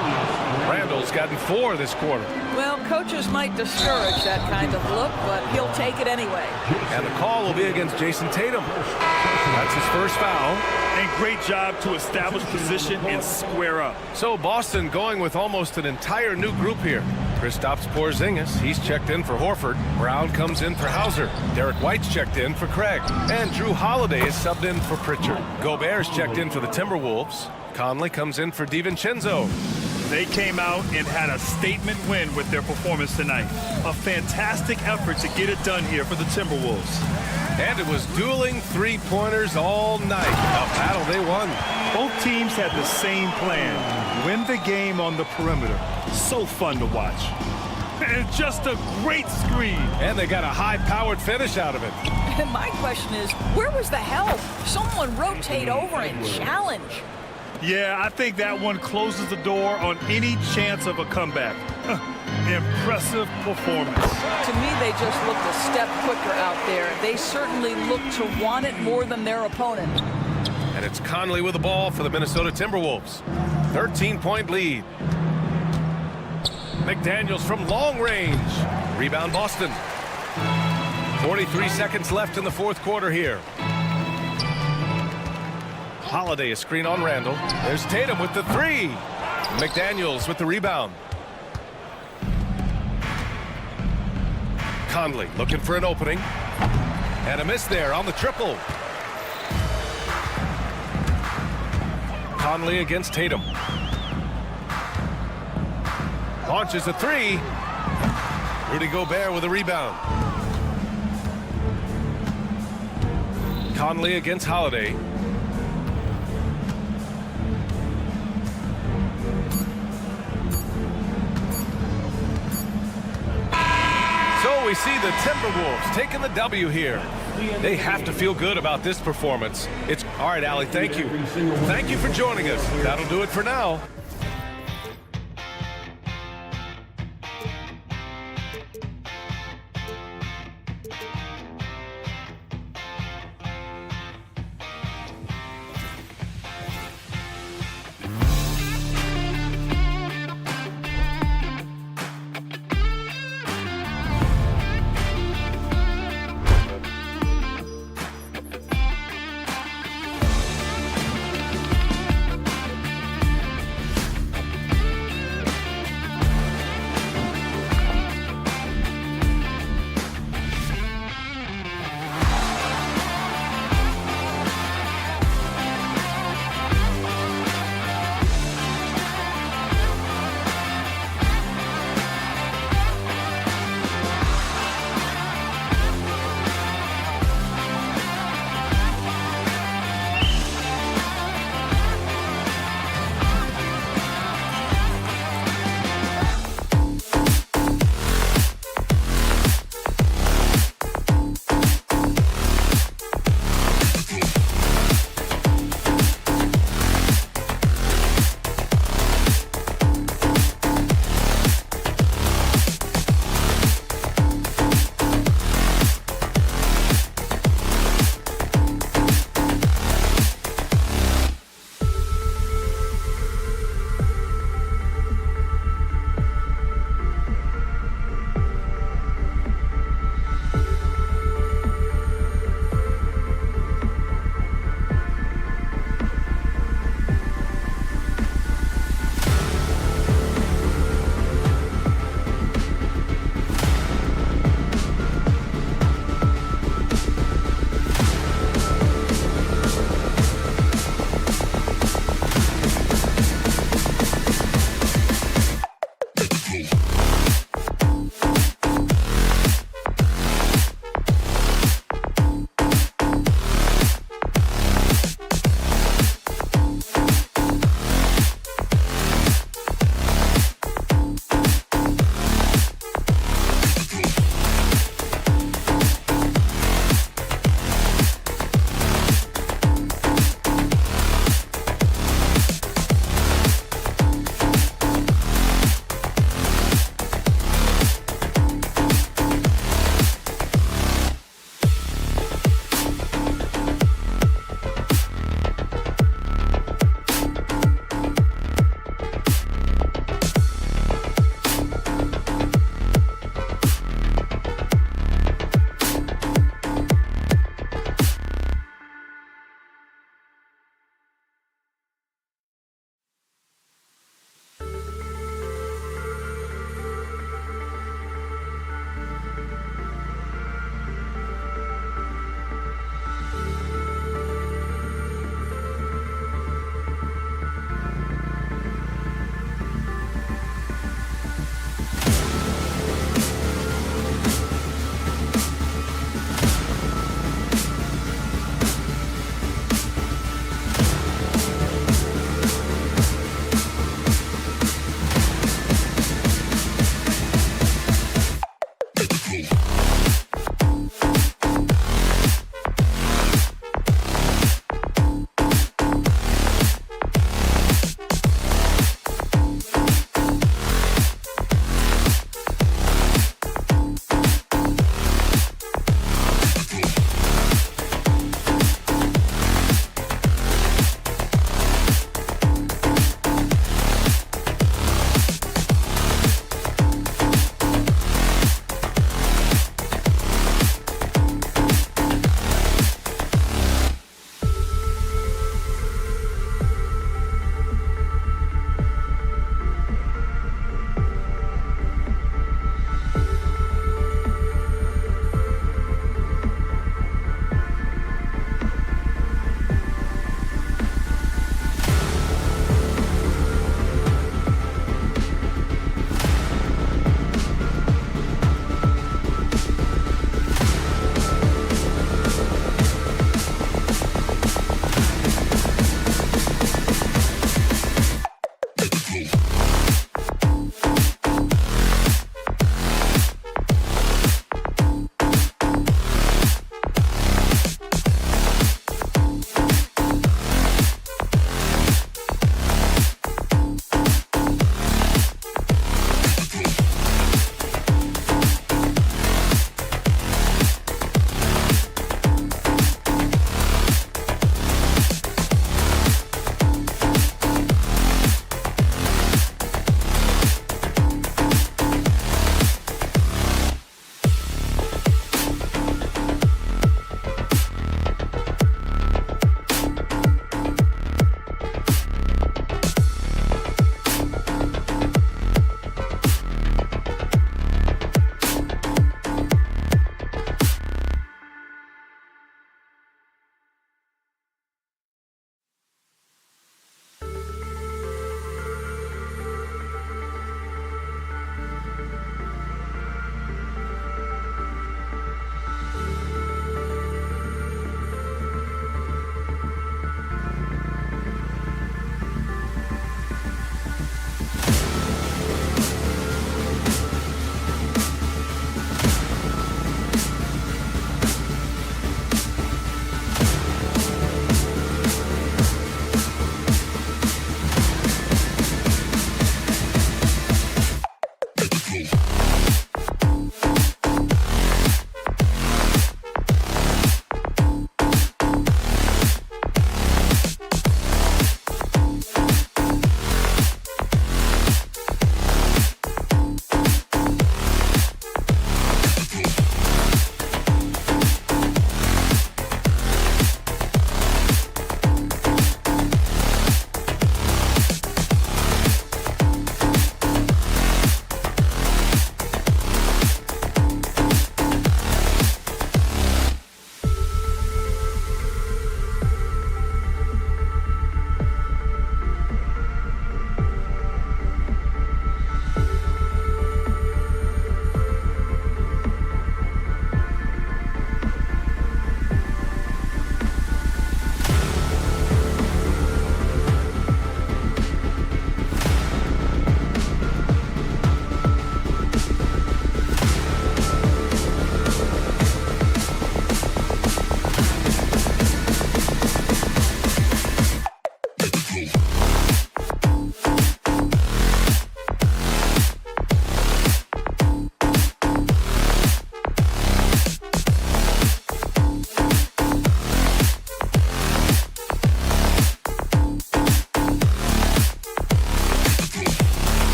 Randall's gotten 4 this quarter. Well, coaches might discourage that kind of look, but he'll take it anyway. And the call will be against Jason Tatum. That's his first foul. And great job to establish position and square up. So Boston going with almost an entire new group here. Kristaps Porzingis, he's checked in for Horford. Brown comes in for Hauser. Derek White's checked in for Craig. And Drew Holiday is subbed in for Pritchard. Gobert's checked in for the Timberwolves. Conley comes in for DiVincenzo. They came out and had a statement win with their performance tonight. A fantastic effort to get it done here for the Timberwolves. And it was dueling three-pointers all night. A battle they won. Both teams had the same plan. Win the game on the perimeter. So fun to watch. And just a great screen. And they got a high-powered finish out of it. And my question is, where was the help? Someone rotate over and challenge. Yeah, I think that one closes the door on any chance of a comeback. Impressive performance. To me, they just looked a step quicker out there. They certainly looked to want it more than their opponent. And it's Conley with the ball for the Minnesota Timberwolves. 13-point lead. McDaniels from long range. Rebound Boston. 43 seconds left in the 4th quarter here. Holiday a screen on Randall. There's Tatum with the 3. McDaniels with the rebound. Conley looking for an opening. And a miss there on the triple. Conley against Tatum. Launches a 3. Rudy Gobert with a rebound. Conley against Holiday. So we see the Timberwolves taking the W here. They have to feel good about this performance. It's all right, Allie, thank you. Thank you for joining us. That'll do it for now.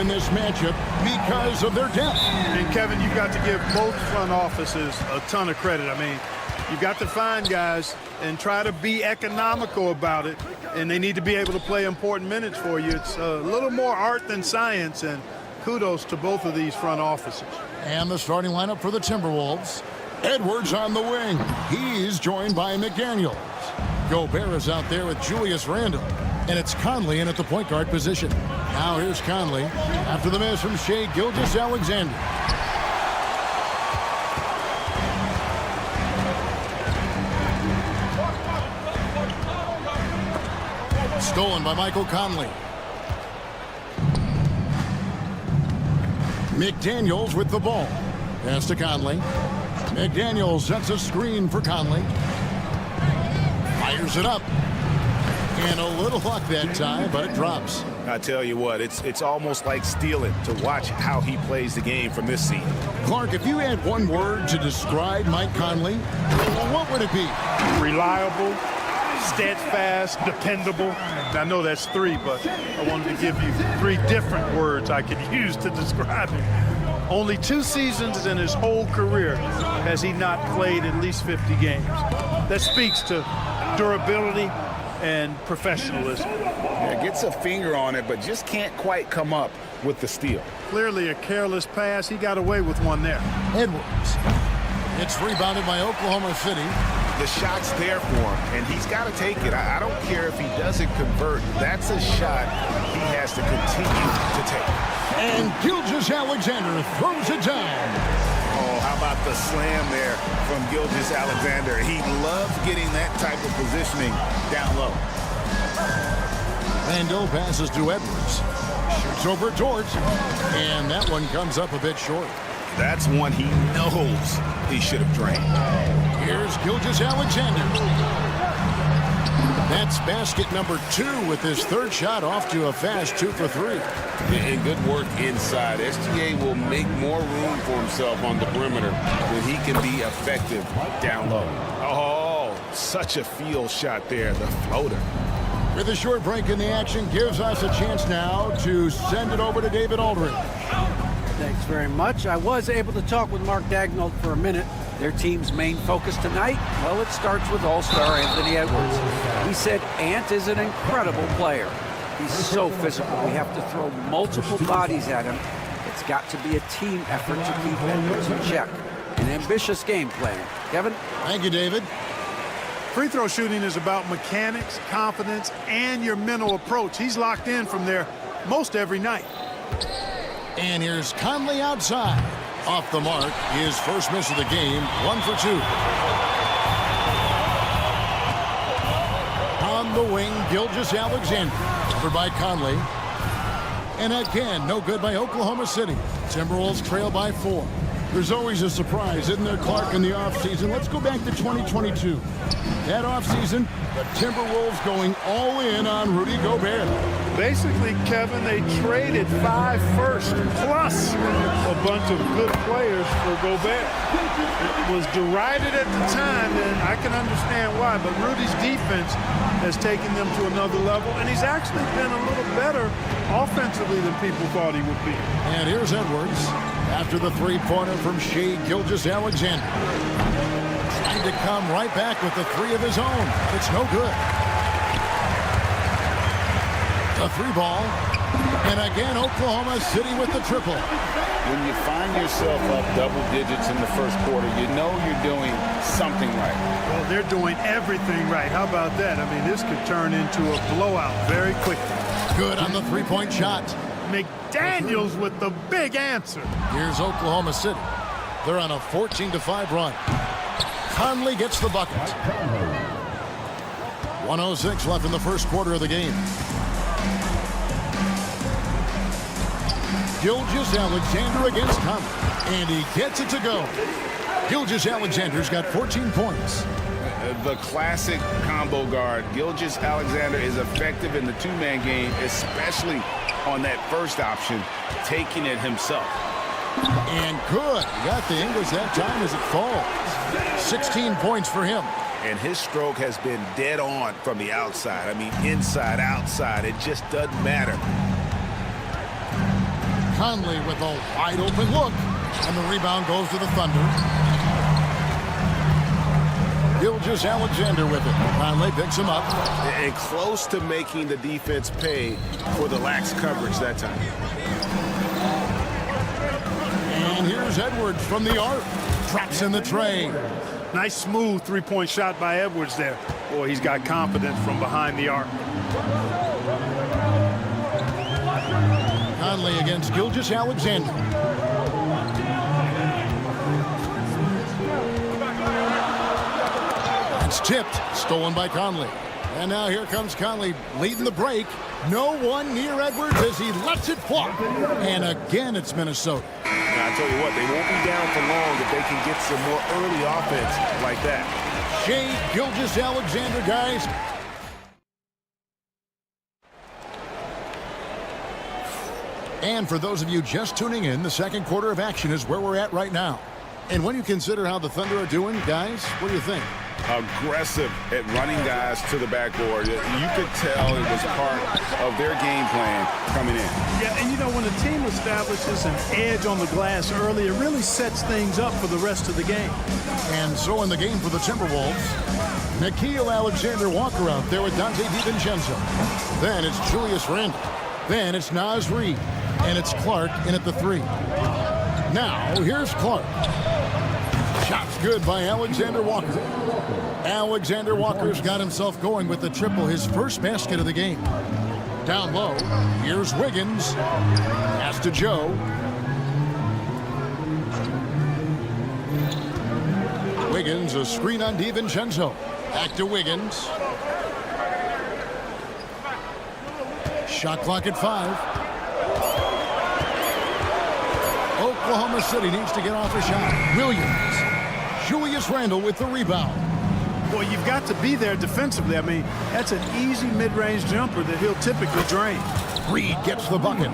in this matchup because of their depth. And, Kevin, you've got to give both front offices a ton of credit. I mean, you've got to find guys and try to be economical about it, and they need to be able to play important minutes for you. It's a little more art than science, and kudos to both of these front offices. And the starting lineup for the Timberwolves. Edwards on the wing. He's joined by McDaniels. Gobert is out there with Julius Randle. And it's Conley in at the point guard position. Now here's Conley after the miss from Shai Gilgeous-Alexander. Stolen by Michael Conley. McDaniels with the ball. Pass to Conley. McDaniels sets a screen for Conley. Fires it up. And a little luck that time, but it drops. I tell you what, it's almost like stealing to watch how he plays the game from this seat. Clark, if you had one word to describe Mike Conley, what would it be? Reliable, steadfast, dependable. I know that's three, but I wanted to give you three different words I could use to describe him. Only 2 seasons in his whole career has he not played at least 50 games. That speaks to durability and professionalism. Yeah, gets a finger on it, but just can't quite come up with the steal. Clearly a careless pass. He got away with one there. Edwards. It's rebounded by Oklahoma City. The shot's there for him, and he's got to take it. I don't care if he doesn't convert. That's a shot he has to continue to take. And Gilgeous-Alexander throws it down. Oh, how about the slam there from Gilgeous-Alexander? He loves getting that type of positioning down low. Randle passes to Edwards. Shoots over towards. And that one comes up a bit short. That's one he knows he should have drained. Here's Gilgeous-Alexander. That's basket number 2 with his third shot off to a fast 2 for 3. And good work inside. SGA will make more room for himself on the perimeter when he can be effective down low. Oh, such a field shot there, the floater. With a short break in the action, gives us a chance now to send it over to David Aldridge. Thanks very much. I was able to talk with Mark Daigneault for a minute. Their team's main focus tonight, well, it starts with All-Star Anthony Edwards. He said Ant is an incredible player. He's so physical. We have to throw multiple bodies at him. It's got to be a team effort to keep Edwards in check. An ambitious game plan. Kevin? Thank you, David. Free throw shooting is about mechanics, confidence, and your mental approach. He's locked in from there most every night. And here's Conley outside. Off the mark, his first miss of the game, 1 for 2. On the wing, Gilgeous-Alexander, covered by Conley. And again, no good by Oklahoma City. Timberwolves trail by 4. There's always a surprise, isn't there, Clark, in the offseason? Let's go back to 2022. That offseason, the Timberwolves going all in on Rudy Gobert. Basically, Kevin, they traded 5 firsts plus a bunch of good players for Gobert. It was derided at the time, and I can understand why, but Rudy's defense has taken them to another level, and he's actually been a little better offensively than people thought he would be. And here's Edwards after the three-pointer from Shai Gilgeous-Alexander. Trying to come right back with the 3 of his own. It's no good. The 3 ball. And again, Oklahoma City with the triple. When you find yourself up double digits in the first quarter, you know you're doing something right. Well, they're doing everything right. How about that? I mean, this could turn into a blowout very quickly. Good on the 3-point shot. McDaniels with the big answer. Here's Oklahoma City. They're on a 14-5 run. Conley gets the bucket. 1:06 left in the first quarter of the game. Gilgeous-Alexander against Conley. And he gets it to go. Gilgeous-Alexander's got 14 points. The classic combo guard. Gilgeous-Alexander is effective in the 2-man game, especially on that first option, taking it himself. And good. He got the English that time as it falls. 16 points for him. And his stroke has been dead on from the outside. I mean, inside, outside, it just doesn't matter. Conley with a wide open look. And the rebound goes to the Thunder. Gilgeous-Alexander with it. Conley picks him up. And close to making the defense pay for the lax coverage that time. And here's Edwards from the arc. Traps in the tray. Nice smooth three-point shot by Edwards there. Boy, he's got confidence from behind the arc. Conley against Gilgeous-Alexander. It's tipped, stolen by Conley. And now here comes Conley leading the break. No one near Edwards as he lets it fly. And again, it's Minnesota. Now, I tell you what, they won't be down for long if they can get some more early offense like that. Shea Gilgeous-Alexander, guys. And for those of you just tuning in, the second quarter of action is where we're at right now. And when you consider how the Thunder are doing, guys, what do you think? Aggressive at running guys to the backboard. You could tell it was part of their game plan coming in. Yeah, and you know, when a team establishes an edge on the glass early, it really sets things up for the rest of the game. And so in the game for the Timberwolves, Nickeil Alexander-Walker out there with Dante DiVincenzo. Then it's Julius Randle. Then it's Naz Reid. And it's Clark in at the 3. Now, here's Clark. Shots good by Alexander-Walker. Alexander-Walker's got himself going with the triple, his first basket of the game. Down low, here's Wiggins. Pass to Joe. Wiggins, a screen on DiVincenzo. Back to Wiggins. Shot clock at 5. Oklahoma City needs to get off a shot. Williams. Julius Randle with the rebound. Boy, you've got to be there defensively. I mean, that's an easy mid-range jumper that he'll typically drain. Reed gets the bucket.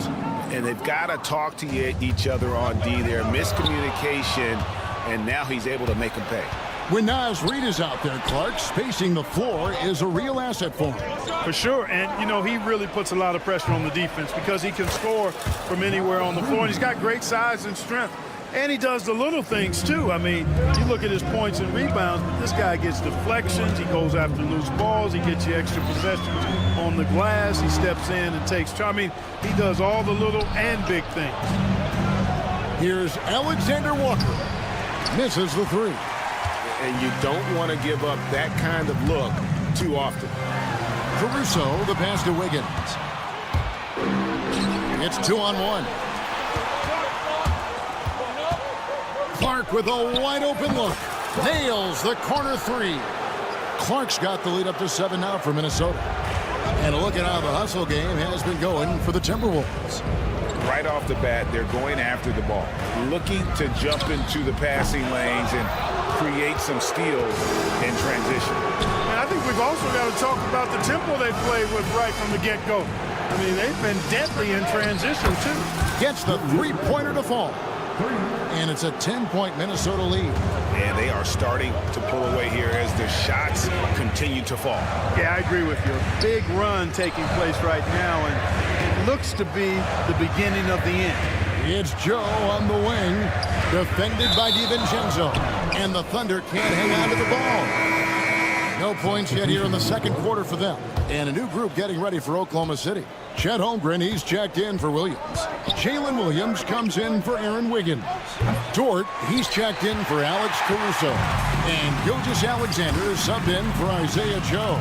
And they've got to talk to each other on D there. Miscommunication, and now he's able to make them pay. When Naz Reid is out there, Clark, spacing the floor is a real asset for him. For sure, and you know, he really puts a lot of pressure on the defense because he can score from anywhere on the floor, and he's got great size and strength. And he does the little things, too. I mean, you look at his points and rebounds, but this guy gets deflections. He goes after loose balls. He gets you extra possessions on the glass. He steps in and takes charge. I mean, he does all the little and big things. Here's Alexander-Walker. Misses the 3. And you don't want to give up that kind of look too often. Caruso, the pass to Wiggins. It's 2-on-1. Clark with a wide open look. Nails the corner 3. Clark's got the lead up to 7 now for Minnesota. And a look at how the hustle game has been going for the Timberwolves. Right off the bat, they're going after the ball, looking to jump into the passing lanes and create some steals in transition. And I think we've also got to talk about the tempo they played with right from the get-go. I mean, they've been deadly in transition, too. Gets the three-pointer to fall. And it's a 10-point Minnesota lead. And they are starting to pull away here as the shots continue to fall. Yeah, I agree with you. A big run taking place right now, and it looks to be the beginning of the end. It's Joe on the wing, defended by DiVincenzo. And the Thunder can't hang on to the ball. No points yet here in the second quarter for them. And a new group getting ready for Oklahoma City. Chet Holmgren, he's checked in for Williams. Jalen Williams comes in for Aaron Wiggins. Dort, he's checked in for Alex Caruso. And Gilgeous-Alexander is subbed in for Isaiah Joe.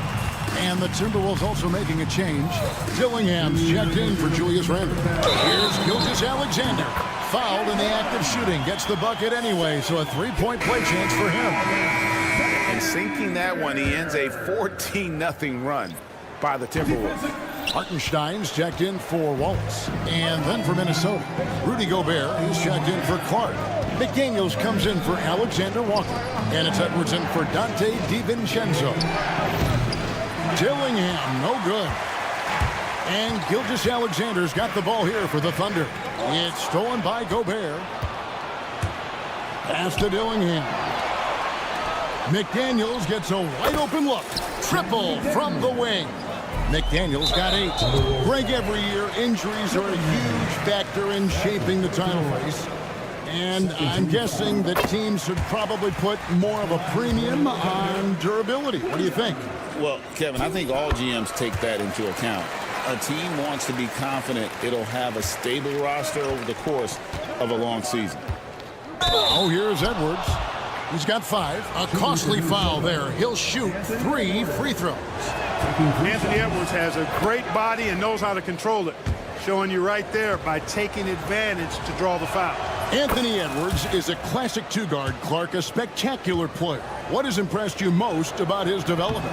And the Timberwolves also making a change. Dillingham's checked in for Julius Randle. Here's Gilgeous-Alexander. Fouled in the act of shooting. Gets the bucket anyway, so a three-point play chance for him. And sinking that one, he ends a 14-0 run by the Timberwolves. Hartenstein's checked in for Wallace. And then for Minnesota, Rudy Gobert, he's checked in for Clark. McDaniels comes in for Alexander-Walker. And it's Edwards in for Dante DiVincenzo. Dillingham, no good. And Gilgeous-Alexander's got the ball here for the Thunder. It's stolen by Gobert. Pass to Dillingham. McDaniels gets a wide open look. Triple from the wing. McDaniel's got 8. Greg, every year, injuries are a huge factor in shaping the title race. And I'm guessing that teams should probably put more of a premium on durability. What do you think? Well, Kevin, I think all GMs take that into account. A team wants to be confident it'll have a stable roster over the course of a long season. Oh, here's Edwards. He's got 5. A costly foul there. He'll shoot 3 free throws. Anthony Edwards has a great body and knows how to control it. Showing you right there by taking advantage to draw the foul. Anthony Edwards is a classic 2-guard, Clark, a spectacular player. What has impressed you most about his development?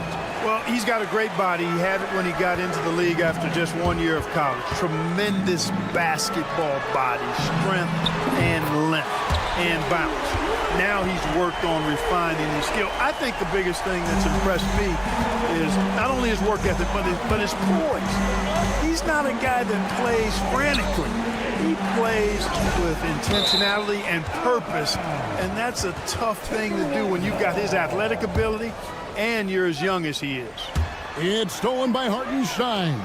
Well, he's got a great body. He had it when he got into the league after just 1 year of college. Tremendous basketball body, strength and length and bounce. Now he's worked on refining his skill. I think the biggest thing that's impressed me is not only his work ethic, but his poise. He's not a guy that plays frantically. He plays with intentionality and purpose, and that's a tough thing to do when you've got his athletic ability and you're as young as he is. It's stolen by Hartenstein.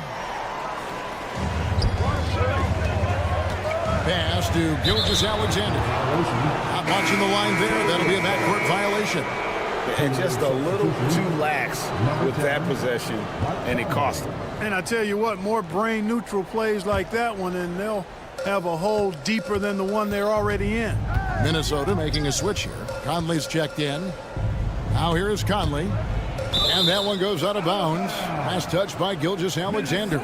Pass to Gilgeous-Alexander. Not watching the line there. That'll be a backcourt violation. And just a little too lax with that possession, and it cost him. And I tell you what, more brain-neutral plays like that one, and they'll have a hole deeper than the one they're already in. Minnesota making a switch here. Conley's checked in. Now here is Conley. And that one goes out of bounds. Last touch by Gilgeous-Alexander.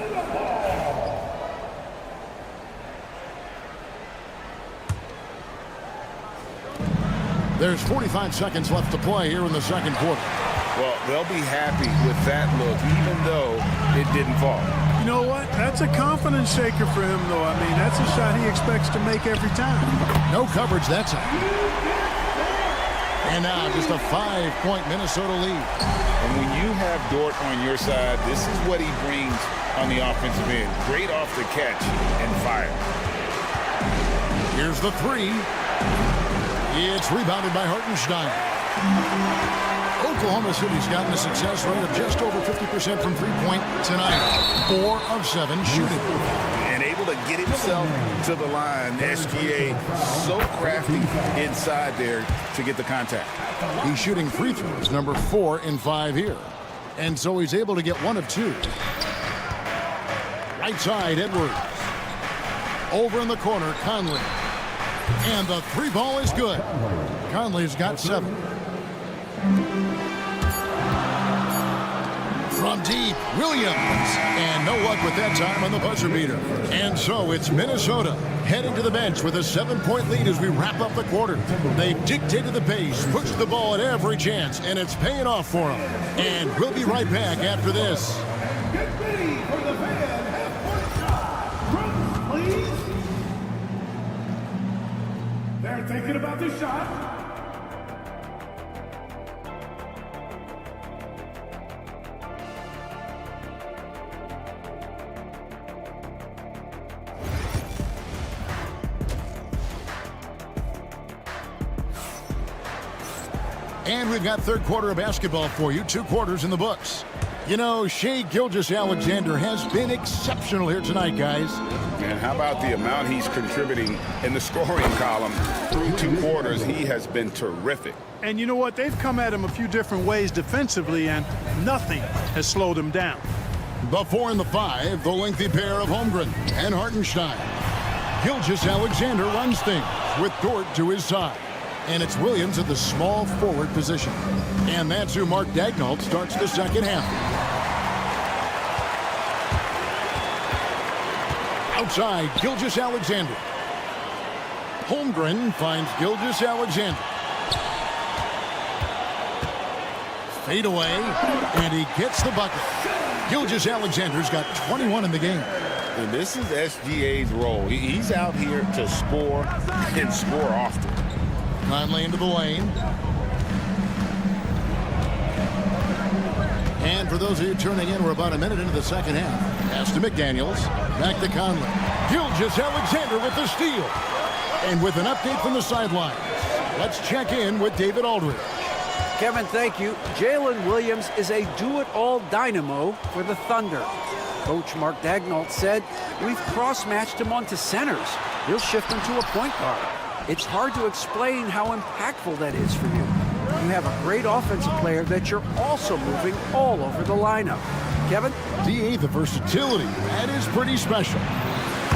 There's 45 seconds left to play here in the second quarter. Well, they'll be happy with that look, even though it didn't fall. You know what? That's a confidence shaker for him, though. I mean, that's a shot he expects to make every time. No coverage that time. And now just a 5-point Minnesota lead. And when you have Dort on your side, this is what he brings on the offensive end. Great off the catch and fire. Here's the 3. It's rebounded by Hartenstein. Oklahoma City's gotten a success rate of just over 50% from three-point tonight. 4 of 7 shooting. And able to get himself to the line. SGA so crafty inside there to get the contact. He's shooting free throws, number 4 in 5 here. And so he's able to get 1 of 2. Right side, Edwards. Over in the corner, Conley. And the 3 ball is good. Conley's got 7. From deep, Williams. And no luck with that time on the buzzer beater. And so it's Minnesota heading to the bench with a 7-point lead as we wrap up the quarter. They dictated the pace, pushed the ball at every chance, and it's paying off for them. And we'll be right back after this. Get ready for the fan half-court shot. Run, please. They're thinking about the shot. And we've got third quarter of basketball for you. 2 quarters in the books. You know, Shai Gilgeous-Alexander has been exceptional here tonight, guys. And how about the amount he's contributing in the scoring column through 2 quarters? He has been terrific. And you know what? They've come at him a few different ways defensively, and nothing has slowed him down. The 4 and the 5, the lengthy pair of Holmgren and Hartenstein. Gilgeous-Alexander runs things with Dort to his side. And it's Williams at the small forward position. And that's who Mark Daigneault starts the second half. Outside, Gilgeous-Alexander. Holmgren finds Gilgeous-Alexander. Fade away, and he gets the bucket. Gilgeous-Alexander's got 21 in the game. And this is SGA's role. He's out here to score and score often. Conley into the lane. And for those of you tuning in, we're about a minute into the second half. Pass to McDaniels. Back to Conley. Gilgeous-Alexander with the steal. And with an update from the sidelines, let's check in with David Aldridge. Kevin, thank you. Jalen Williams is a do-it-all dynamo for the Thunder. Coach Mark Daigneault said, we've cross-matched him onto centers. He'll shift him to a point guard. It's hard to explain how impactful that is for you. You have a great offensive player that you're also moving all over the lineup. Kevin? D.A., the versatility. That is pretty special.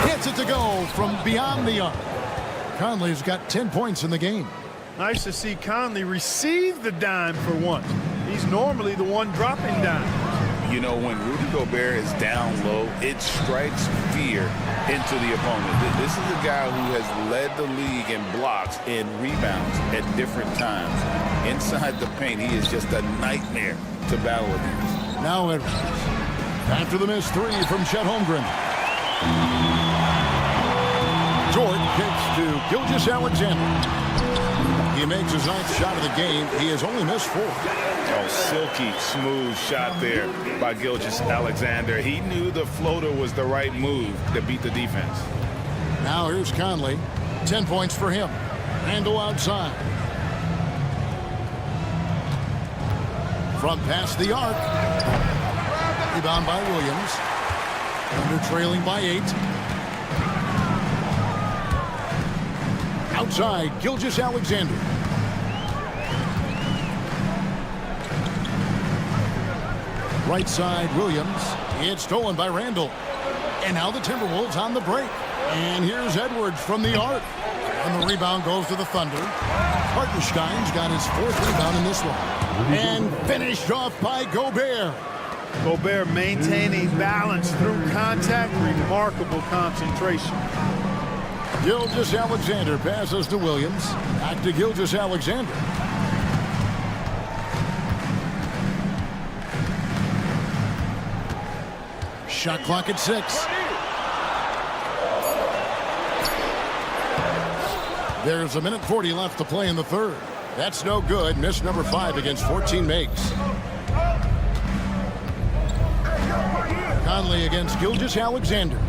Gets it to go from beyond the arc. Conley's got 10 points in the game. Nice to see Conley receive the dime for once. He's normally the one dropping dime. You know, when Rudy Gobert is down low, it strikes fear into the opponent. This is a guy who has led the league in blocks and rebounds at different times. Inside the paint, he is just a nightmare to battle against. Now Edwards. After the missed three from Chet Holmgren. Dort kicks to Gilgeous-Alexander. He makes his 9th shot of the game. He has only missed 4. Oh, silky smooth shot there by Gilgeous-Alexander. He knew the floater was the right move to beat the defense. Now here's Conley. 10 points for him. Randle outside. From past the arc. Rebound by Williams. Under trailing by 8. Outside, Gilgeous-Alexander. Right side, Williams. It's stolen by Randle. And now the Timberwolves on the break. And here's Edwards from the arc. And the rebound goes to the Thunder. Hartenstein's got his 4th rebound in this one. And finished off by Gobert. Gobert maintaining balance through contact, remarkable concentration. Gilgeous-Alexander passes to Williams. Back to Gilgeous-Alexander. Shot clock at 6. There's a minute 40 left to play in the third. That's no good. Miss number 5 against 14 makes. Conley against Gilgeous-Alexander.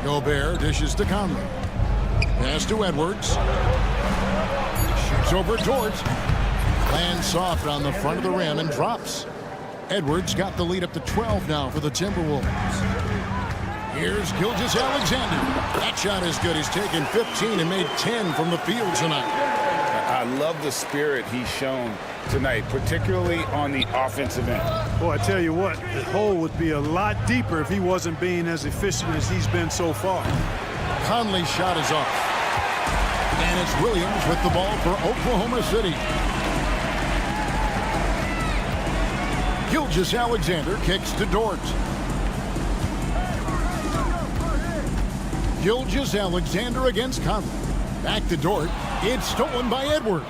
Gobert dishes to Conley. Pass to Edwards. Shoots over Dort. Lands soft on the front of the rim and drops. Edwards got the lead up to 12 now for the Timberwolves. Here's Gilgeous-Alexander. That shot is good. He's taken 15 and made 10 from the field tonight. I love the spirit he's shown tonight, particularly on the offensive end. Boy, I tell you what, the hole would be a lot deeper if he wasn't being as efficient as he's been so far. Conley's shot is off. And it's Williams with the ball for Oklahoma City. Gilgeous-Alexander kicks to Dort. Gilgeous-Alexander against Conley. Back to Dort. It's stolen by Edwards.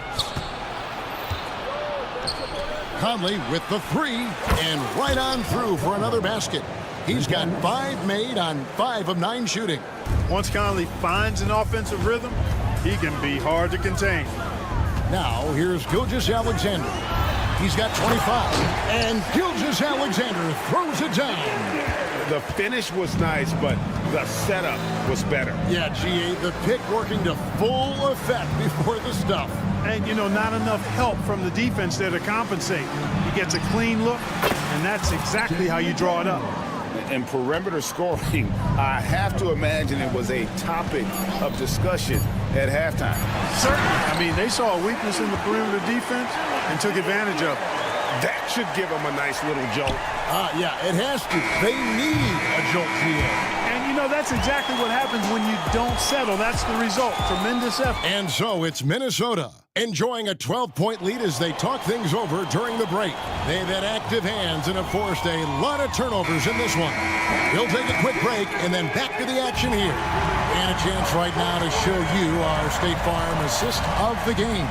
Conley with the 3 and right on through for another basket. He's got 5 made on 5 of 9 shooting. Once Conley finds an offensive rhythm, he can be hard to contain. Now here's Gilgeous-Alexander. He's got 25, and Gilgeous-Alexander throws it down. The finish was nice, but the setup was better. Yeah, G.A., the pick working to full effect before the stuff. And, you know, not enough help from the defense there to compensate. He gets a clean look, and that's exactly how you draw it up. And perimeter scoring, I have to imagine it was a topic of discussion at halftime. Certainly. I mean, they saw a weakness in the perimeter defense and took advantage of it. That should give them a nice little jolt. Yeah, it has to. They need a jolt here. And, you know, that's exactly what happens when you don't settle. That's the result. Tremendous effort. And so it's Minnesota enjoying a 12-point lead as they talk things over during the break. They've had active hands and have forced a lot of turnovers in this one. We'll take a quick break and then back to the action here. And a chance right now to show you our State Farm assist of the game.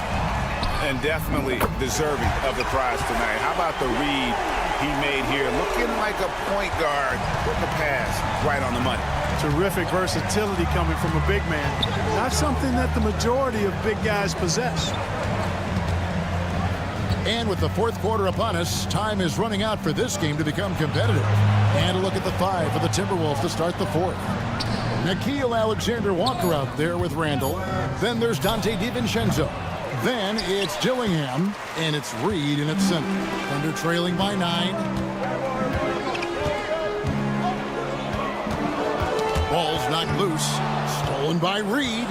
And definitely deserving of the prize tonight. How about the read he made here? Looking like a point guard with the pass right on the money. Terrific versatility coming from a big man. Not something that the majority of big guys possess. And with the fourth quarter upon us, time is running out for this game to become competitive. And a look at the 5 for the Timberwolves to start the fourth. Nickeil Alexander-Walker out there with Randall. Then there's Dante DiVincenzo. Then it's Dillingham, and it's Reed in its center. Thunder trailing by 9. Ball's knocked loose. Stolen by Reed.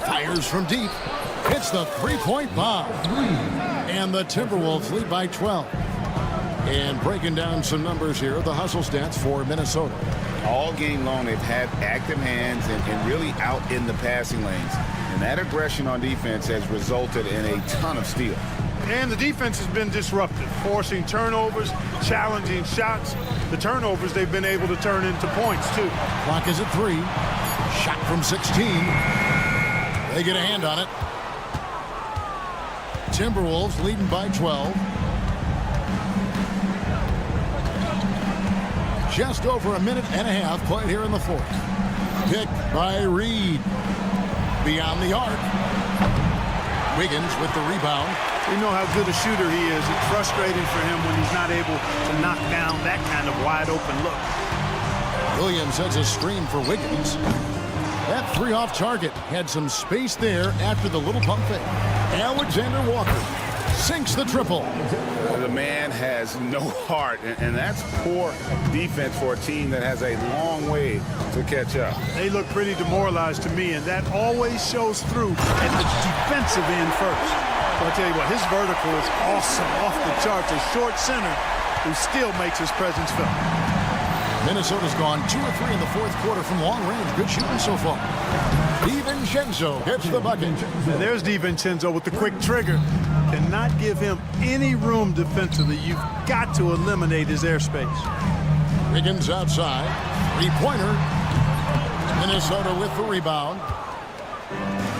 Fires from deep. Hits the three-point bomb. And the Timberwolves lead by 12. And breaking down some numbers here, the hustle stats for Minnesota. All game long, they've had active hands and really out in the passing lanes. And that aggression on defense has resulted in a ton of steals. And the defense has been disruptive, forcing turnovers, challenging shots. The turnovers they've been able to turn into points, too. Clock is at 3. Shot from 16. They get a hand on it. Timberwolves leading by 12. Just over a minute and a half played here in the fourth. Picked by Reed. Beyond the arc. Wiggins with the rebound. We know how good a shooter he is. It's frustrating for him when he's not able to knock down that kind of wide open look. Williams sets a screen for Wiggins. That three off target had some space there after the little pump fake. Alexander Walker sinks the triple. The man has no heart, and that's poor defense for a team that has a long way to catch up. They look pretty demoralized to me, and that always shows through at the defensive end first. But I'll tell you what, his vertical is awesome, off the charts. A short center who still makes his presence felt. Minnesota's gone 2 of 3 in the fourth quarter from long range. Good shooting so far. DiVincenzo gets the bucket. And there's DiVincenzo with the quick trigger. Cannot give him any room defensively. You've got to eliminate his airspace. Wiggins outside. Three-pointer. Minnesota with the rebound.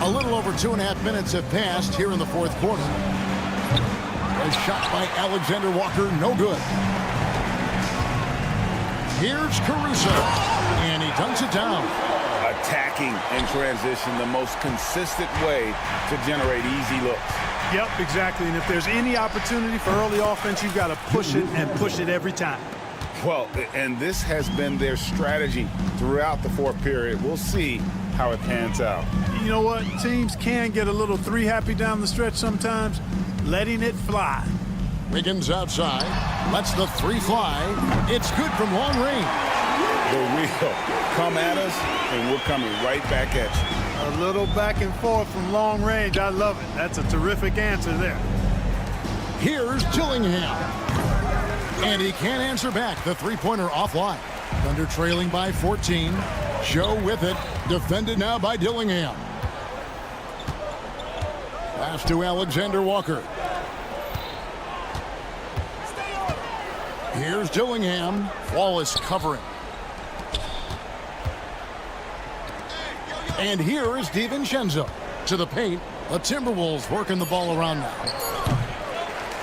A little over 2.5 minutes have passed here in the fourth quarter. A shot by Alexander Walker, no good. Here's Caruso, and he dunks it down. Attacking in transition, the most consistent way to generate easy looks. Yep, exactly. And if there's any opportunity for early offense, you've got to push it and push it every time. Well, and this has been their strategy throughout the fourth period. We'll see how it pans out. You know what? Teams can get a little three happy down the stretch sometimes, letting it fly. Wiggins outside, lets the three fly. It's good from long range. The real come at us, and we're coming right back at you. A little back and forth from long range. I love it. That's a terrific answer there. Here's Dillingham. And he can't answer back. The three-pointer offline. Thunder trailing by 14. Joe with it. Defended now by Dillingham. Pass to Alexander Walker. Here's Dillingham. Wallace covering. And here is DiVincenzo to the paint. The Timberwolves working the ball around now.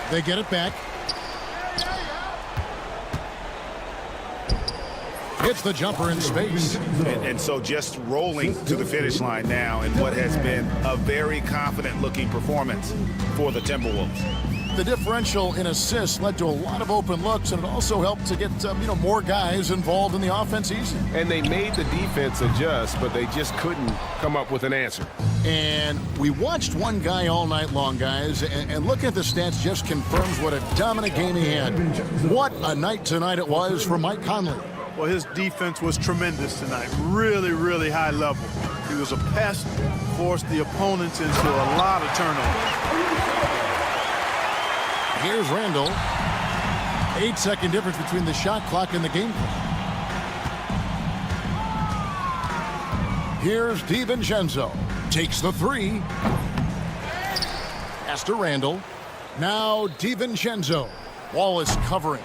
They get it back. Hits the jumper in space. And so just rolling to the finish line now in what has been a very confident-looking performance for the Timberwolves. The differential in assists led to a lot of open looks, and it also helped to get more guys involved in the offense easy. And they made the defense adjust, but they just couldn't come up with an answer. And we watched one guy all night long, guys, and looking at the stats just confirms what a dominant game he had. What a night tonight it was for Mike Conley. Well, his defense was tremendous tonight. Really, really high level. He was a pest, forced the opponents into a lot of turnovers. Here's Randall. 8-second difference between the shot clock and the game clock. Here's DiVincenzo. Takes the three. Pass to Randall. Now DiVincenzo. Wallace covering.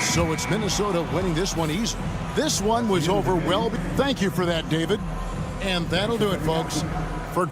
So it's Minnesota winning this one easy. This one was over well. Thank you for that, David. And that'll do it, folks. For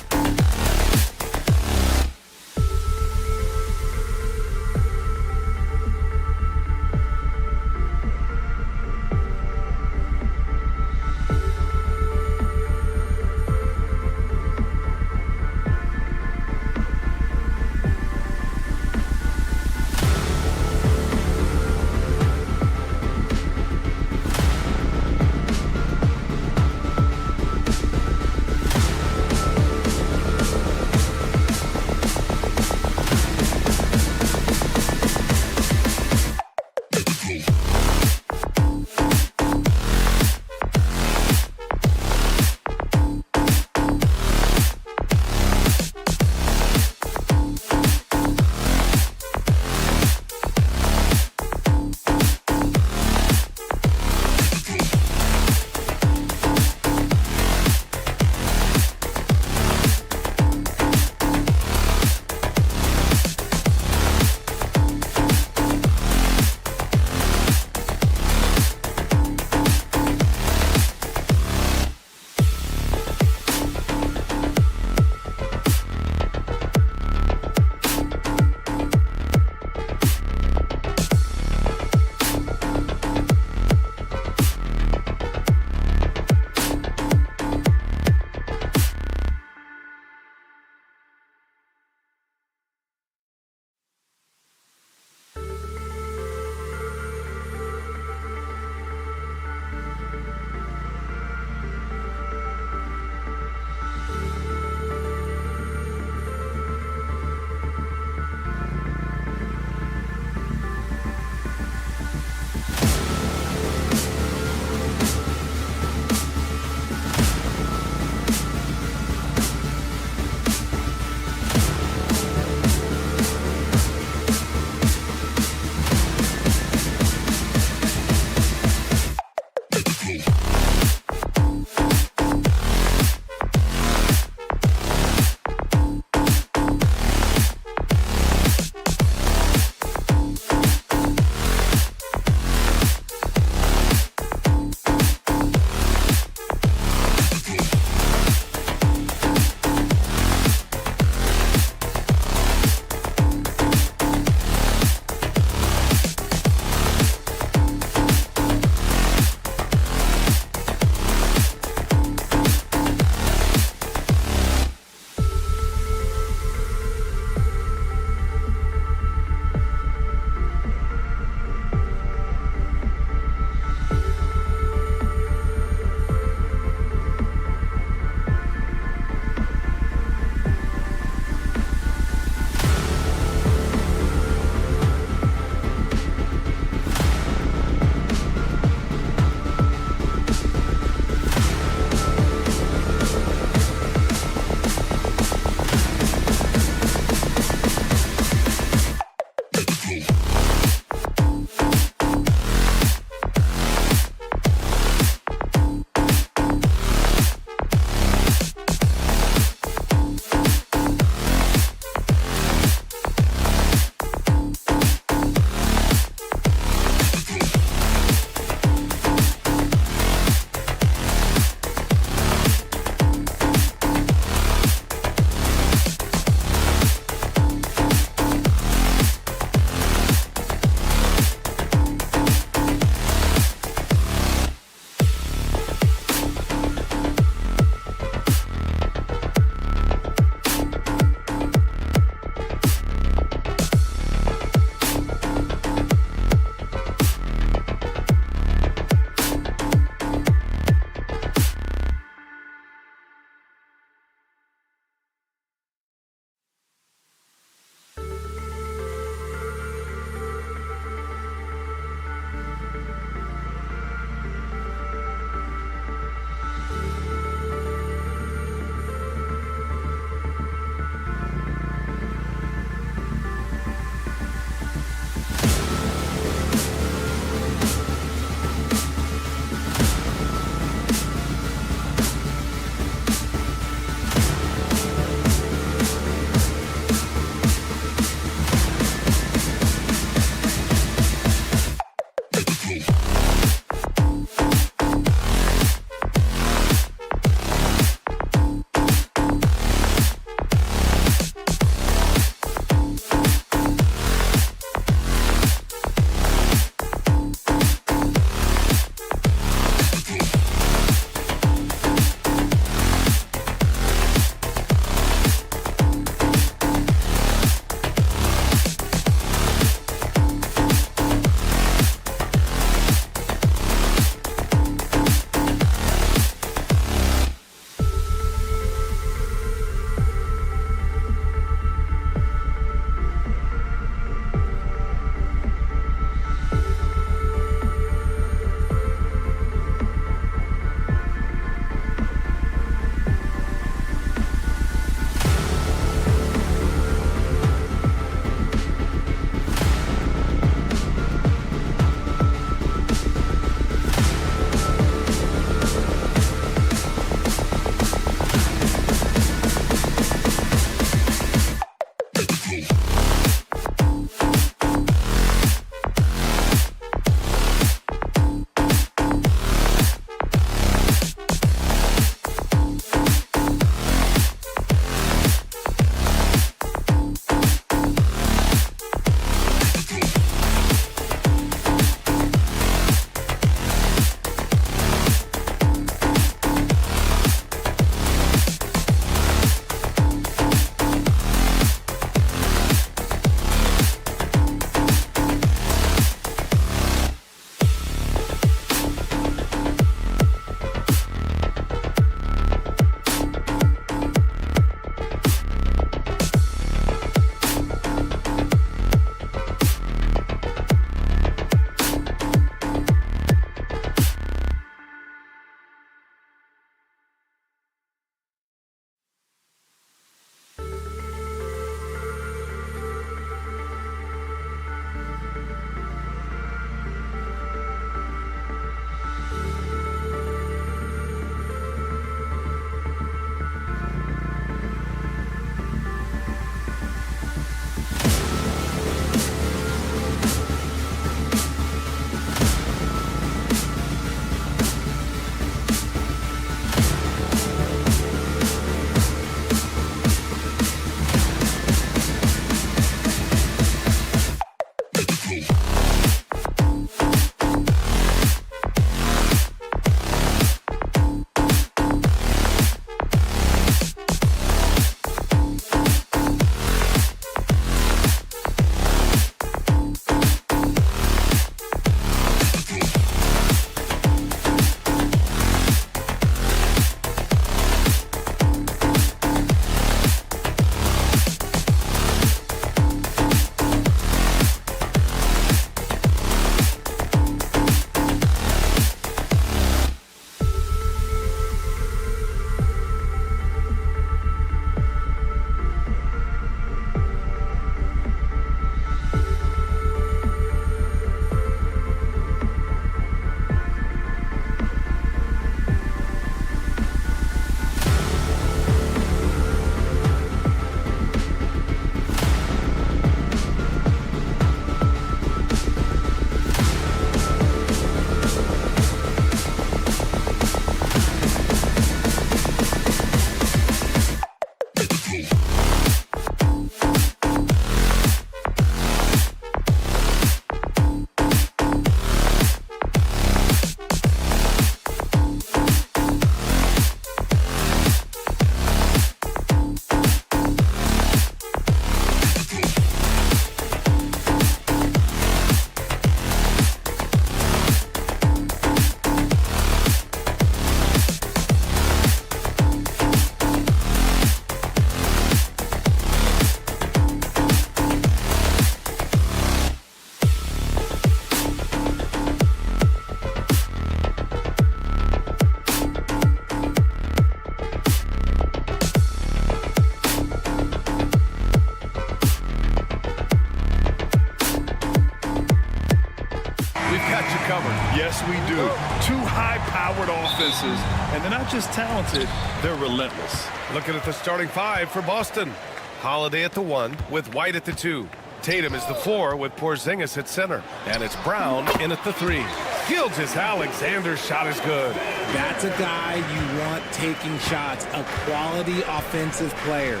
Two high-powered offenses, and they're not just talented, they're relentless. Looking at the starting five for Boston. Holiday at the 1 with White at the 2. Tatum is the 4 with Porzingis at center. And it's Brown in at the 3. Gilgeous-Alexander's shot is good. That's a guy you want taking shots, a quality offensive player.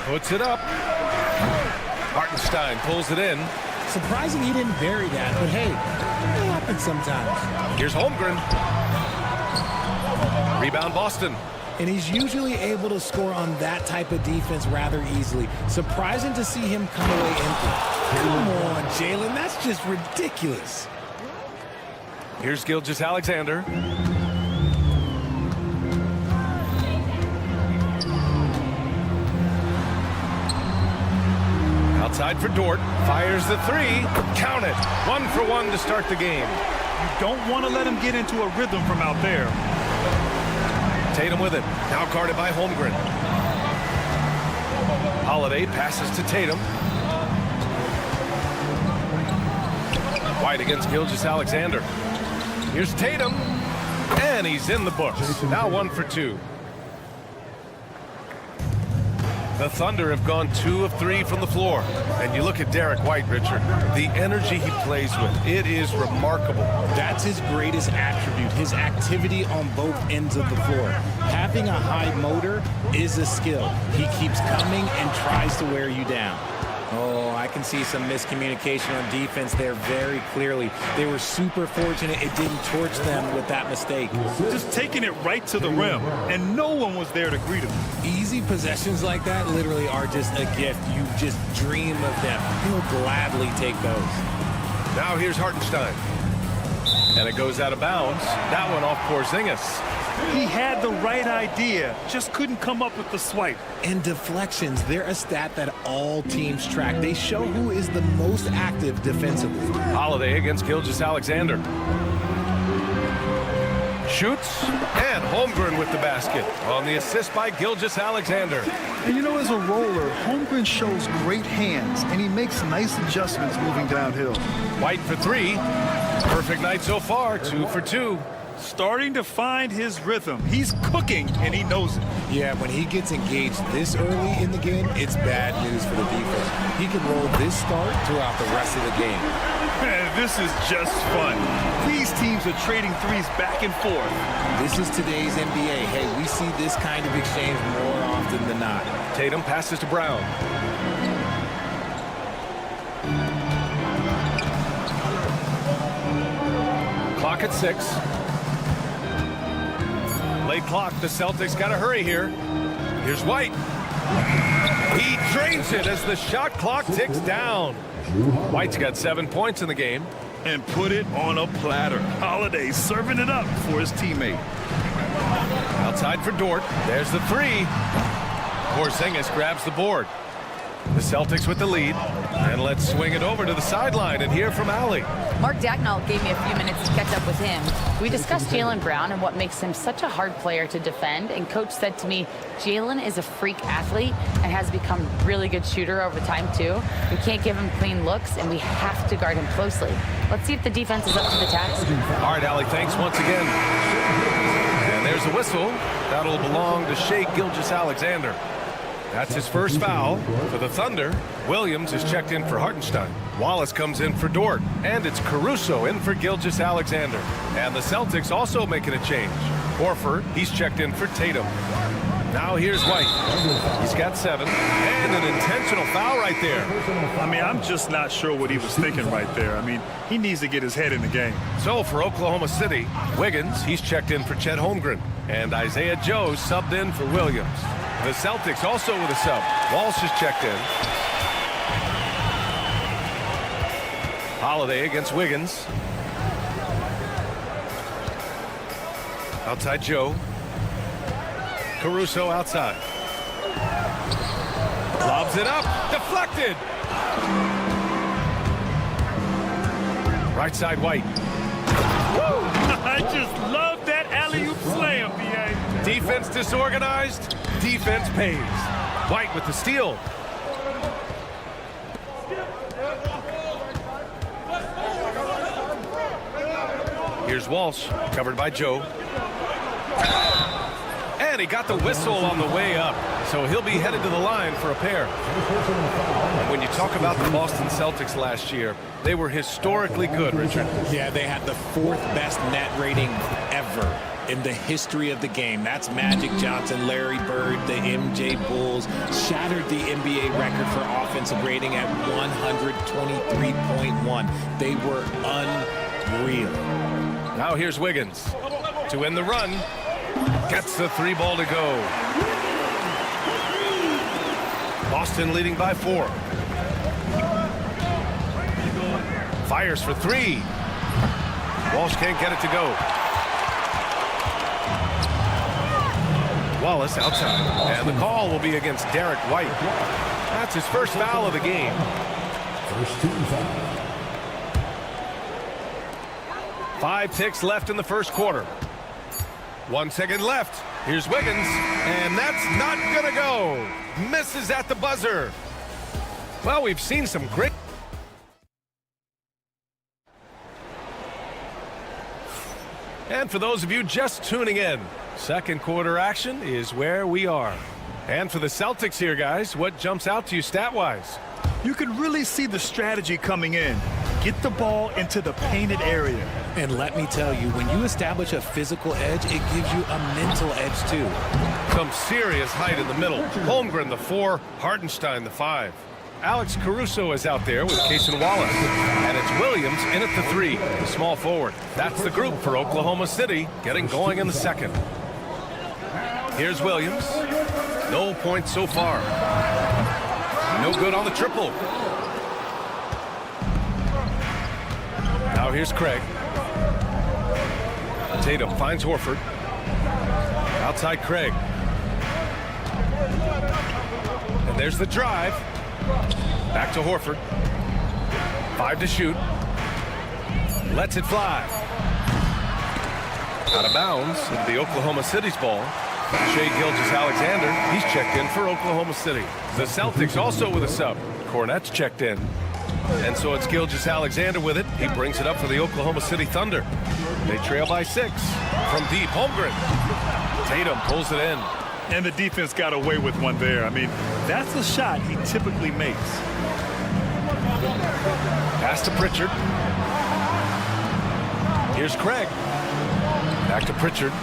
Puts it up. Hartenstein pulls it in. Surprising he didn't bury that, but hey, it happens sometimes. Here's Holmgren. Rebound Boston. And he's usually able to score on that type of defense rather easily. Surprising to see him come away empty. Come on, Jalen, that's just ridiculous. Here's Gilgeous-Alexander. Outside for Dort. Fires the 3. Count it. 1 for 1 to start the game. You don't want to let him get into a rhythm from out there. Tatum with it. Now guarded by Holmgren. Holiday passes to Tatum. White against Gilgeous-Alexander. Here's Tatum. And he's in the books. Now 1 for 2. The Thunder have gone 2 of 3 from the floor. And you look at Derek White, Richard, the energy he plays with, it is remarkable. That's his greatest attribute, his activity on both ends of the floor. Having a high motor is a skill. He keeps coming and tries to wear you down. Oh, I can see some miscommunication on defense there very clearly. They were super fortunate it didn't torch them with that mistake. Just taking it right to the rim, and no one was there to greet him. Easy possessions like that literally are just a gift. You just dream of them. He'll gladly take those. Now here's Hartenstein. And it goes out of bounds. That one off Porzingis. He had the right idea, just couldn't come up with the swipe. And deflections, they're a stat that all teams track. They show who is the most active defensively. Holiday against Gilgeous-Alexander. Shoots, and Holmgren with the basket on the assist by Gilgeous-Alexander. And you know, as a roller, Holmgren shows great hands, and he makes nice adjustments moving downhill. White for 3. Perfect night so far, 2 for 2. Starting to find his rhythm. He's cooking, and he knows it. Yeah, when he gets engaged this early in the game, it's bad news for the defense. He can roll this start throughout the rest of the game. Man, this is just fun. These teams are trading threes back and forth. This is today's NBA. Hey, we see this kind of exchange more often than not. Tatum passes to Brown. Clock at 6. Late clock. The Celtics got to hurry here. Here's White. He drains it as the shot clock ticks down. White's got 7 points in the game. And put it on a platter. Holiday serving it up for his teammate. Outside for Dort. There's the 3. Porzingis grabs the board. The Celtics with the lead. And let's swing it over to the sideline and hear from Allie. Mark Dagnall gave me a few minutes to catch up with him. We discussed Jaylen Brown and what makes him such a hard player to defend. And Coach said to me, Jaylen is a freak athlete and has become a really good shooter over time, too. We can't give him clean looks, and we have to guard him closely. Let's see if the defense is up to the task. All right, Allie, thanks once again. And there's a whistle. That'll belong to Shai Gilgeous-Alexander. That's his first foul for the Thunder. Williams is checked in for Hartenstein. Wallace comes in for Dort. And it's Caruso in for Gilgeous-Alexander. And the Celtics also making a change. Horford, he's checked in for Tatum. Now here's White. He's got 7. And an intentional foul right there. I mean, I'm just not sure what he was thinking right there. I mean, he needs to get his head in the game. So for Oklahoma City, Wiggins, he's checked in for Chet Holmgren. And Isaiah Joe subbed in for Williams. The Celtics also with a sub. Walsh is checked in. Holiday against Wiggins. Outside Joe. Caruso outside. Lobs it up. Deflected. Right side White. Woo! I just love that alley-oop slam, B.A. Defense disorganized. Defense pays. White with the steal. Here's Walsh, covered by Joe. And he got the whistle on the way up, so he'll be headed to the line for a pair. And when you talk about the Boston Celtics last year, they were historically good, Richard. Yeah, they had the 4th best net rating ever in the history of the game. That's Magic Johnson, Larry Bird, the MJ Bulls, shattered the NBA record for offensive rating at 123.1. They were unreal. Now here's Wiggins to win the run. Gets the 3 ball to go. Boston leading by 4. Fires for 3. Walsh can't get it to go. Wallace outside, and the call will be against Derek White. That's his first foul of the game. First team foul. 5 ticks left in the first quarter. 1 second left. Here's Wiggins, and that's not gonna go. Misses at the buzzer. Well, we've seen some great. And for those of you just tuning in, second quarter action is where we are. And for the Celtics here, guys, what jumps out to you stat-wise? You can really see the strategy coming in. Get the ball into the painted area. And let me tell you, when you establish a physical edge, it gives you a mental edge too. Some serious height in the middle. Holmgren, the 4, Hartenstein, the 5. Alex Caruso is out there with Cason Wallace. And it's Williams in at the 3, the small forward. That's the group for Oklahoma City, getting going in the second. Here's Williams. No points so far. No good on the triple. Now here's Craig. Tatum finds Horford. Outside Craig. And there's the drive. Back to Horford. 5 to shoot. Lets it fly. Out of bounds into the Oklahoma City's ball. Shai Gilgeous-Alexander, he's checked in for Oklahoma City. The Celtics also with a sub. Cornette's checked in. And so it's Gilgeous-Alexander with it. He brings it up for the Oklahoma City Thunder. They trail by 6. From deep, Holmgren. Tatum pulls it in. And the defense got away with one there. I mean, that's a shot he typically makes. Pass to Pritchard. Here's Craig. Back to Pritchard.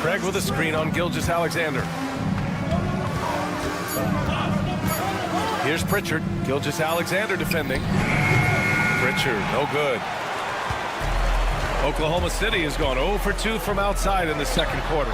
Craig with a screen on Gilgeous-Alexander. Here's Pritchard. Gilgeous-Alexander defending. Pritchard, no good. Oklahoma City has gone 0 for 2 from outside in the second quarter.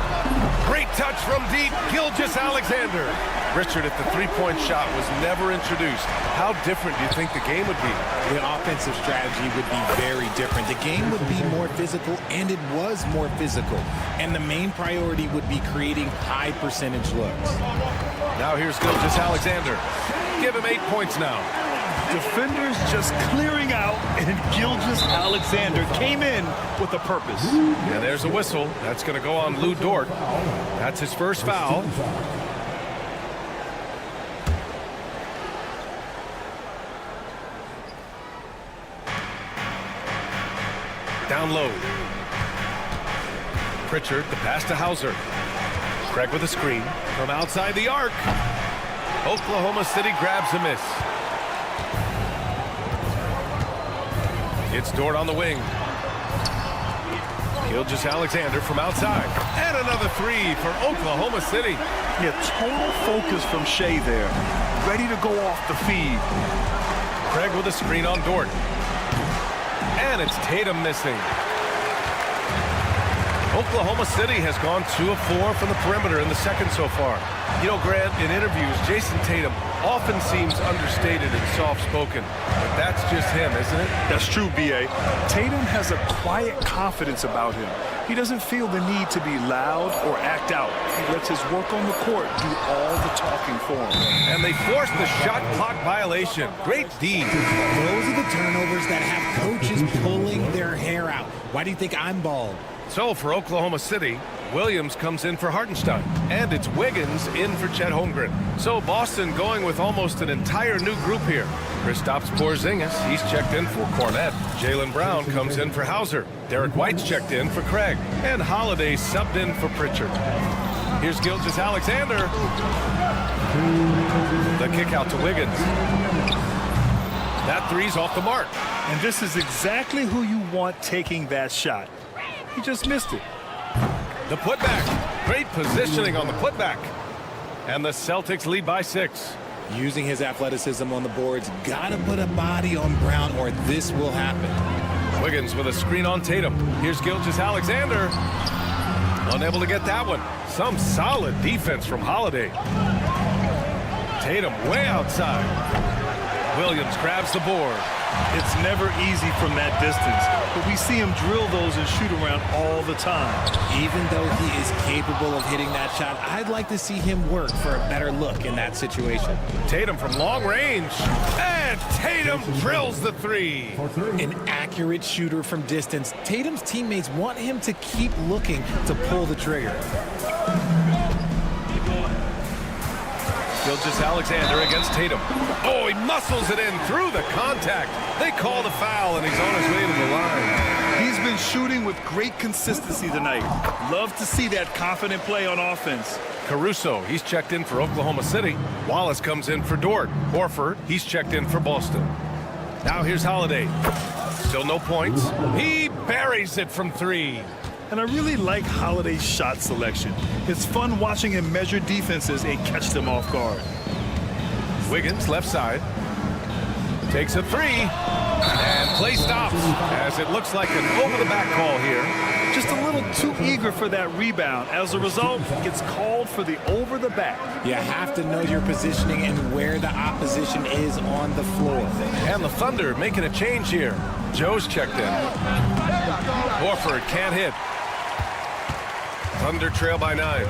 Great touch from deep, Gilgeous-Alexander. Richard, if the three-point shot was never introduced, how different do you think the game would be? The offensive strategy would be very different. The game would be more physical, and it was more physical. And the main priority would be creating high percentage looks. Now here's Gilgeous-Alexander. Give him 8 points now. Defenders just clearing out, and Gilgeous-Alexander came in with a purpose. And there's a whistle. That's going to go on Lou Dort. That's his first foul. Down low. Pritchard, the pass to Hauser. Craig with a screen from outside the arc. Oklahoma City grabs a miss. It's Dort on the wing. Gilgeous-Alexander from outside. And another 3 for Oklahoma City. Yeah, total focus from Shai there. Ready to go off the feed. Craig with a screen on Dort. And it's Tatum missing. Oklahoma City has gone 2 of 4 from the perimeter in the second so far. You know, Grant, in interviews, Jason Tatum often seems understated and soft-spoken. But that's just him, isn't it? That's true, B.A. Tatum has a quiet confidence about him. He doesn't feel the need to be loud or act out. He lets his work on the court do all the talking for him. And they forced the shot clock violation. Great D. Those are the turnovers that have coaches pulling their hair out. Why do you think I'm bald? So for Oklahoma City, Williams comes in for Hartenstein, and it's Wiggins in for Chet Holmgren. So Boston going with almost an entire new group here. Kristaps Porzingis, he's checked in for Cornette. Jaylen Brown comes in for Hauser. Derek White's checked in for Craig. And Holiday subbed in for Pritchard. Here's Gilgeous-Alexander. The kick out to Wiggins. That three's off the mark. And this is exactly who you want taking that shot. He just missed it. The putback. Great positioning on the putback. And the Celtics lead by 6. Using his athleticism on the boards, gotta put a body on Brown or this will happen. Wiggins with a screen on Tatum. Here's Gilgeous-Alexander. Unable to get that one. Some solid defense from Holiday. Tatum way outside. Williams grabs the board. It's never easy from that distance, but we see him drill those and shoot around all the time. Even though he is capable of hitting that shot, I'd like to see him work for a better look in that situation. Tatum from long range. And Tatum drills the three. An accurate shooter from distance. Tatum's teammates want him to keep looking to pull the trigger. Gilgeous-Alexander against Tatum. Oh, he muscles it in through the contact. They call the foul, and he's on his way to the line. He's been shooting with great consistency tonight. Love to see that confident play on offense. Caruso, he's checked in for Oklahoma City. Wallace comes in for Dort. Horford, he's checked in for Boston. Now here's Holiday. Still no points. He buries it from 3. And I really like Holiday's shot selection. It's fun watching him measure defenses and catch them off guard. Wiggins, left side. Takes a 3. And play stops as it looks like an over-the-back call here. Just a little too eager for that rebound. As a result, gets called for the over-the-back. You have to know your positioning and where the opposition is on the floor. And the Thunder making a change here. Joe's checked in. Horford can't hit. Thunder trail by 9.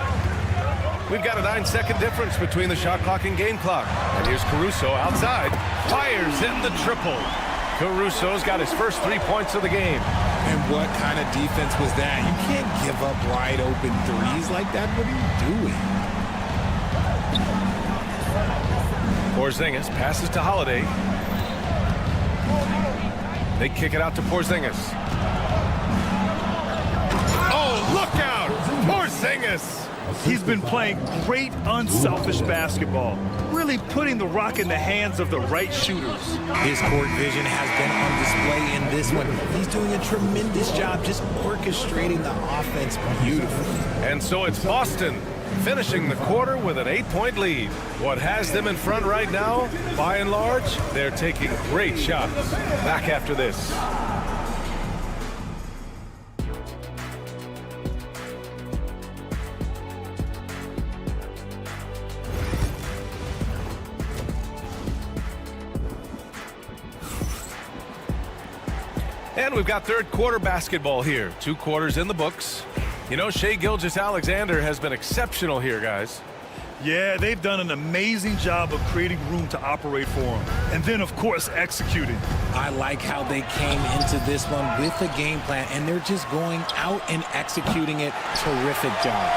We've got a 9-second difference between the shot clock and game clock. And here's Caruso outside. Fires in the triple. Caruso's got his first 3 points of the game. And what kind of defense was that? You can't give up wide open threes like that. What are you doing? Porzingis passes to Holiday. They kick it out to Porzingis. Oh, look out! Porzingis! He's been playing great unselfish basketball, really putting the rock in the hands of the right shooters. His court vision has been on display in this one. He's doing a tremendous job just orchestrating the offense beautifully. And so it's Boston finishing the quarter with an 8-point lead. What has them in front right now, by and large, they're taking great shots. Back after this. And we've got third quarter basketball here. 2 quarters in the books. You know, Shai Gilgeous-Alexander has been exceptional here, guys. Yeah, they've done an amazing job of creating room to operate for him. And then, of course, executing. I like how they came into this one with a game plan, and they're just going out and executing it. Terrific job.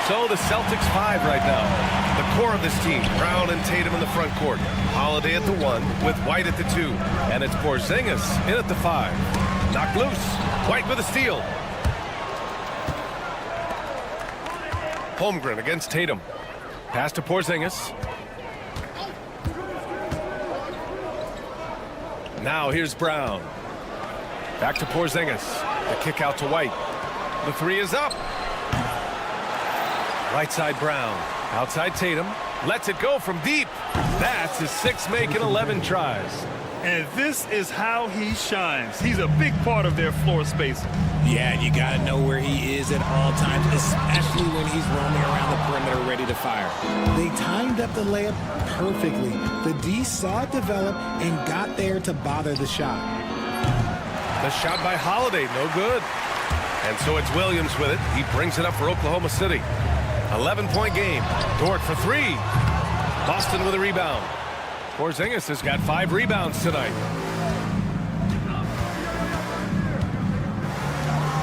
So the Celtics 5 right now. The core of this team, Brown and Tatum in the front court. Holiday at the 1 with White at the 2. And it's Porzingis in at the 5. Knocked loose. White with a steal. Holmgren against Tatum. Pass to Porzingis. Now here's Brown. Back to Porzingis. The kick out to White. The 3 is up. Right side Brown. Outside Tatum. Lets it go from deep. That's his 6th make in 11 tries. And this is how he shines. He's a big part of their floor spacing. Yeah, you got to know where he is at all times, especially when he's roaming around the perimeter ready to fire. They timed up the layup perfectly. The D saw it develop and got there to bother the shot. The shot by Holiday, no good. And so it's Williams with it. He brings it up for Oklahoma City. 11-point game. Dort for 3. Boston with a rebound. Porzingis has got 5 rebounds tonight.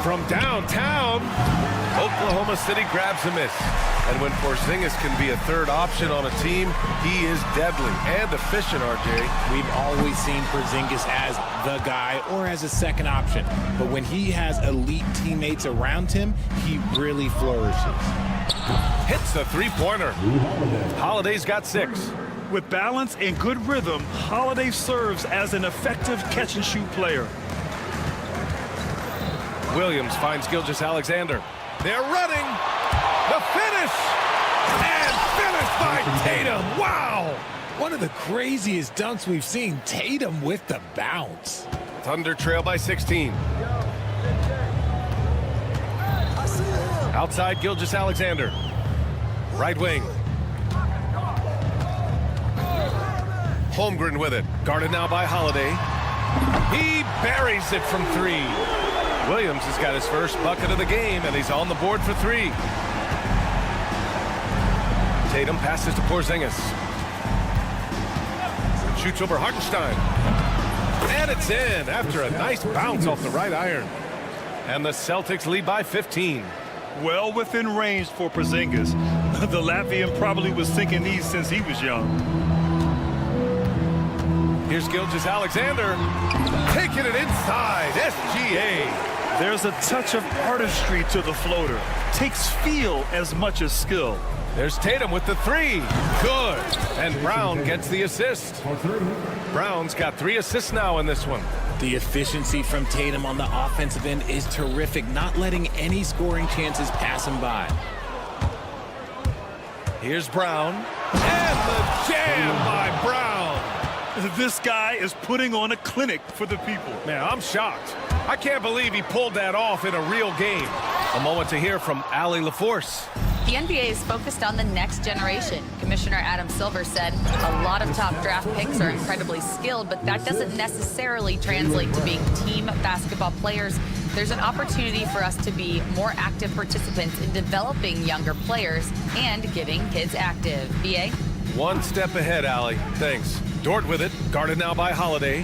From downtown, Oklahoma City grabs a miss. And when Porzingis can be a third option on a team, he is deadly and efficient, RJ. We've always seen Porzingis as the guy or as a second option. But when he has elite teammates around him, he really flourishes. Hits the three-pointer. Holiday's got 6. With balance and good rhythm, Holiday serves as an effective catch-and-shoot player. Williams finds Gilgeous-Alexander. They're running. The finish. And finished by Tatum. Wow. One of the craziest dunks we've seen. Tatum with the bounce. Thunder trail by 16. Outside Gilgeous-Alexander. Right wing. Holmgren with it. Guarded now by Holiday. He buries it from 3. Williams has got his first bucket of the game, and he's on the board for 3. Tatum passes to Porzingis. Shoots over Hartenstein. And it's in after a nice bounce off the right iron. And the Celtics lead by 15. Well within range for Porzingis. The Latvian probably was sinking these since he was young. Here's Gilgeous-Alexander. Taking it inside. SGA. There's a touch of artistry to the floater. Takes feel as much as skill. There's Tatum with the 3. Good. And Brown gets the assist. Brown's got 3 assists now in this one. The efficiency from Tatum on the offensive end is terrific, not letting any scoring chances pass him by. Here's Brown. And the jam by Brown. This guy is putting on a clinic for the people. Man, I'm shocked. I can't believe he pulled that off in a real game. A moment to hear from Allie LaForce. The NBA is focused on the next generation. Commissioner Adam Silver said a lot of top draft picks are incredibly skilled, but that doesn't necessarily translate to being team basketball players. There's an opportunity for us to be more active participants in developing younger players and getting kids active. BA? One step ahead, Allie. Thanks. Dort with it. Guarded now by Holiday.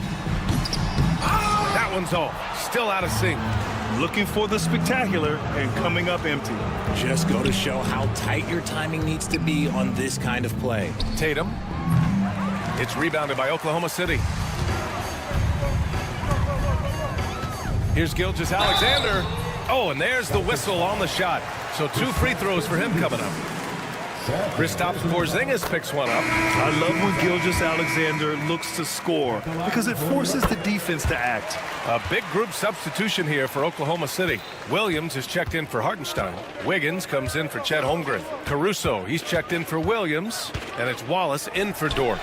That one's off. Still out of sync. Looking for the spectacular and coming up empty. Just go to show how tight your timing needs to be on this kind of play. Tatum. It's rebounded by Oklahoma City. Here's Gilgeous-Alexander. Oh, and there's the whistle on the shot. So 2 free throws for him coming up. Kristaps Porzingis picks one up. I love when Gilgeous-Alexander looks to score because it forces the defense to act. A big group substitution here for Oklahoma City. Williams is checked in for Hartenstein. Wiggins comes in for Chet Holmgren. Caruso, he's checked in for Williams. And it's Wallace in for Dort.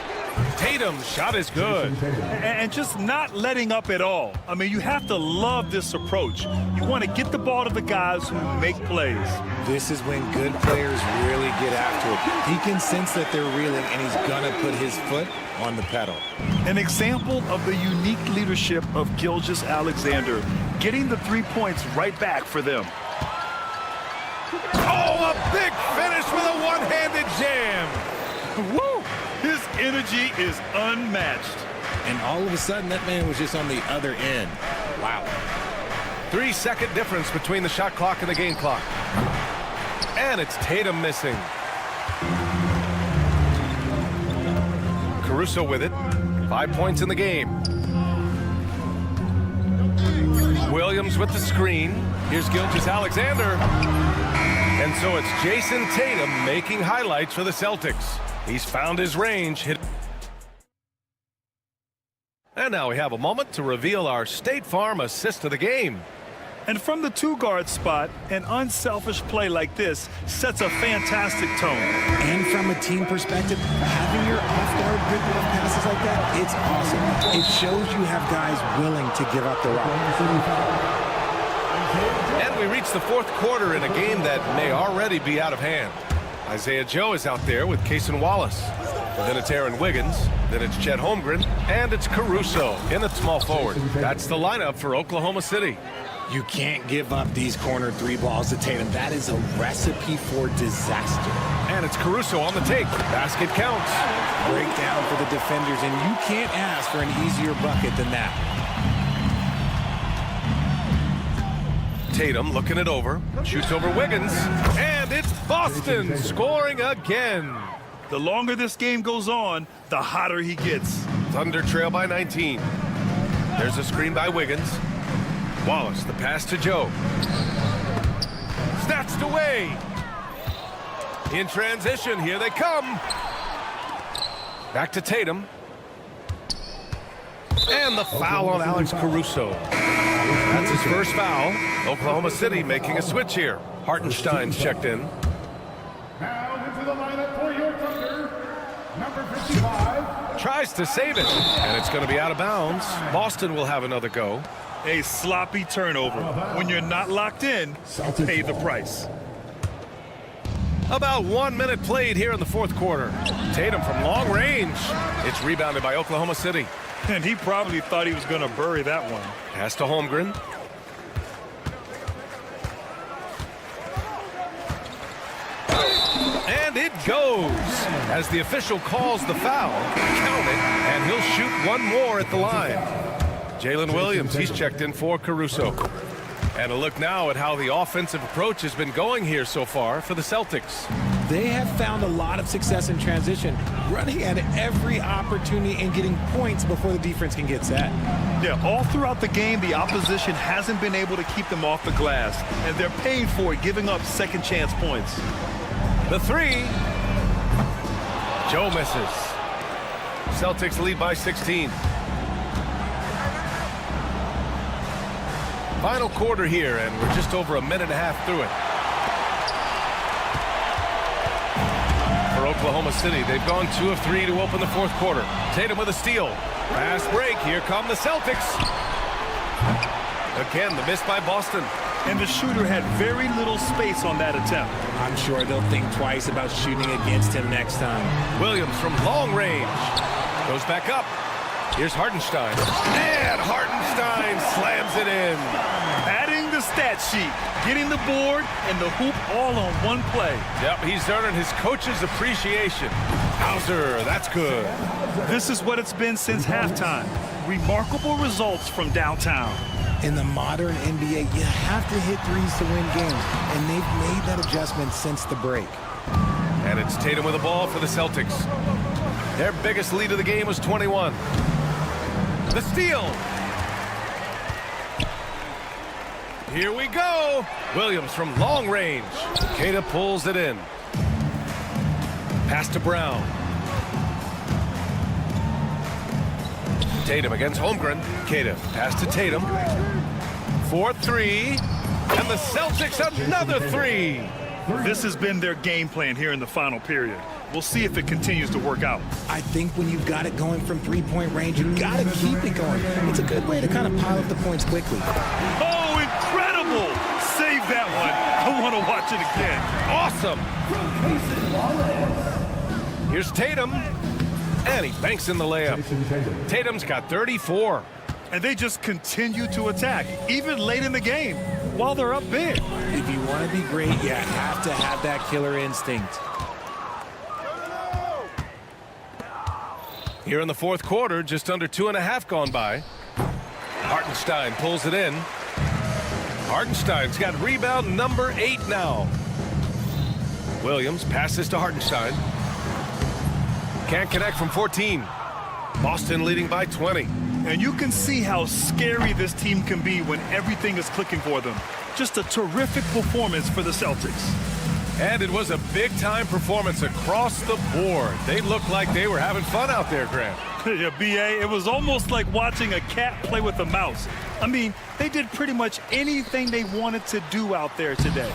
Tatum's shot is good. And just not letting up at all. I mean, you have to love this approach. You want to get the ball to the guys who make plays. This is when good players really get after it. He can sense that they're reeling, and he's going to put his foot on the pedal. An example of the unique leadership of Gilgeous-Alexander, getting the 3 points right back for them. Oh, a big finish with a one-handed jam. Woo! His energy is unmatched. And all of a sudden, that man was just on the other end. Wow. 3-second difference between the shot clock and the game clock. And it's Tatum missing. Caruso with it. 5 points in the game. Williams with the screen. Here's Gilgeous-Alexander. And so it's Jason Tatum making highlights for the Celtics. He's found his range. And now we have a moment to reveal our State Farm assist of the game. And from the 2-guard spot, an unselfish play like this sets a fantastic tone. And from a team perspective, having your off-guard rip-off passes like that, it's awesome. It shows you have guys willing to give up the rock. And we reach the 4th quarter in a game that may already be out of hand. Isaiah Joe is out there with Cason Wallace. Then it's Aaron Wiggins. Then it's Chet Holmgren. And it's Caruso in at small forward. That's the lineup for Oklahoma City. You can't give up these corner 3 balls to Tatum. That is a recipe for disaster. And it's Caruso on the take. Basket counts. Breakdown for the defenders, and you can't ask for an easier bucket than that. Tatum looking it over. Shoots over Wiggins. And it's Boston scoring again. The longer this game goes on, the hotter he gets. Thunder trail by 19. There's a screen by Wiggins. Wallace, the pass to Joe. Snatched away. In transition, here they come. Back to Tatum. And the foul on Alex Caruso. That's his first foul. Oklahoma City making a switch here. Hartenstein's checked in. Now into the lineup for your Thunder, number 55. Tries to save it, and it's going to be out of bounds. Boston will have another go. A sloppy turnover. When you're not locked in, pay the price. About 1 minute played here in the fourth quarter. Tatum from long range. It's rebounded by Oklahoma City. And he probably thought he was going to bury that one. Pass to Holmgren. And it goes. As the official calls the foul, count it, and he'll shoot one more at the line. Jalen Williams, he's checked in for Caruso. And a look now at how the offensive approach has been going here so far for the Celtics. They have found a lot of success in transition, running at every opportunity and getting points before the defense can get set. Yeah, all throughout the game, the opposition hasn't been able to keep them off the glass, and they're paying for it, giving up second chance points. The three. Joe misses. Celtics lead by 16. Final quarter here, and we're just over a minute and a half through it. For Oklahoma City, they've gone 2 of 3 to open the fourth quarter. Tatum with a steal. Fast break. Here come the Celtics. Again, the miss by Boston. And the shooter had very little space on that attempt. I'm sure they'll think twice about shooting against him next time. Williams from long range. Goes back up. Here's Hartenstein. And Hartenstein slams it in. Adding the stat sheet, getting the board, and the hoop all on one play. Yep, he's earning his coach's appreciation. Hauser, that's good. This is what it's been since halftime. Remarkable results from downtown. In the modern NBA, you have to hit threes to win games, and they've made that adjustment since the break. And it's Tatum with the ball for the Celtics. Their biggest lead of the game was 21. The steal. Here we go. Williams from long range. Queta pulls it in. Pass to Brown. Tatum against Holmgren. Queta pass to Tatum. 4-3. And the Celtics another three. This has been their game plan here in the final period. We'll see if it continues to work out. I think when you've got it going from three-point range, you've got to keep it going. It's a good way to kind of pile up the points quickly. Oh, incredible! Save that one. I want to watch Awesome. Here's Tatum. And he banks in the layup. Tatum's got 34. And they just continue to attack, even late in the game, while they're up big. If you want to be great, you have to have that killer instinct. Here in the fourth quarter, just under 2.5 gone by. Hartenstein pulls it in. Hartenstein's got rebound number 8 now. Williams passes to Hartenstein. Can't connect from 14. Boston leading by 20. And you can see how scary this team can be when everything is clicking for them. Just a terrific performance for the Celtics. And it was a big-time performance across the board. They looked like they were having fun out there, Grant. Yeah, B.A., it was almost like watching a cat play with a mouse. I mean, they did pretty much anything they wanted to do out there today.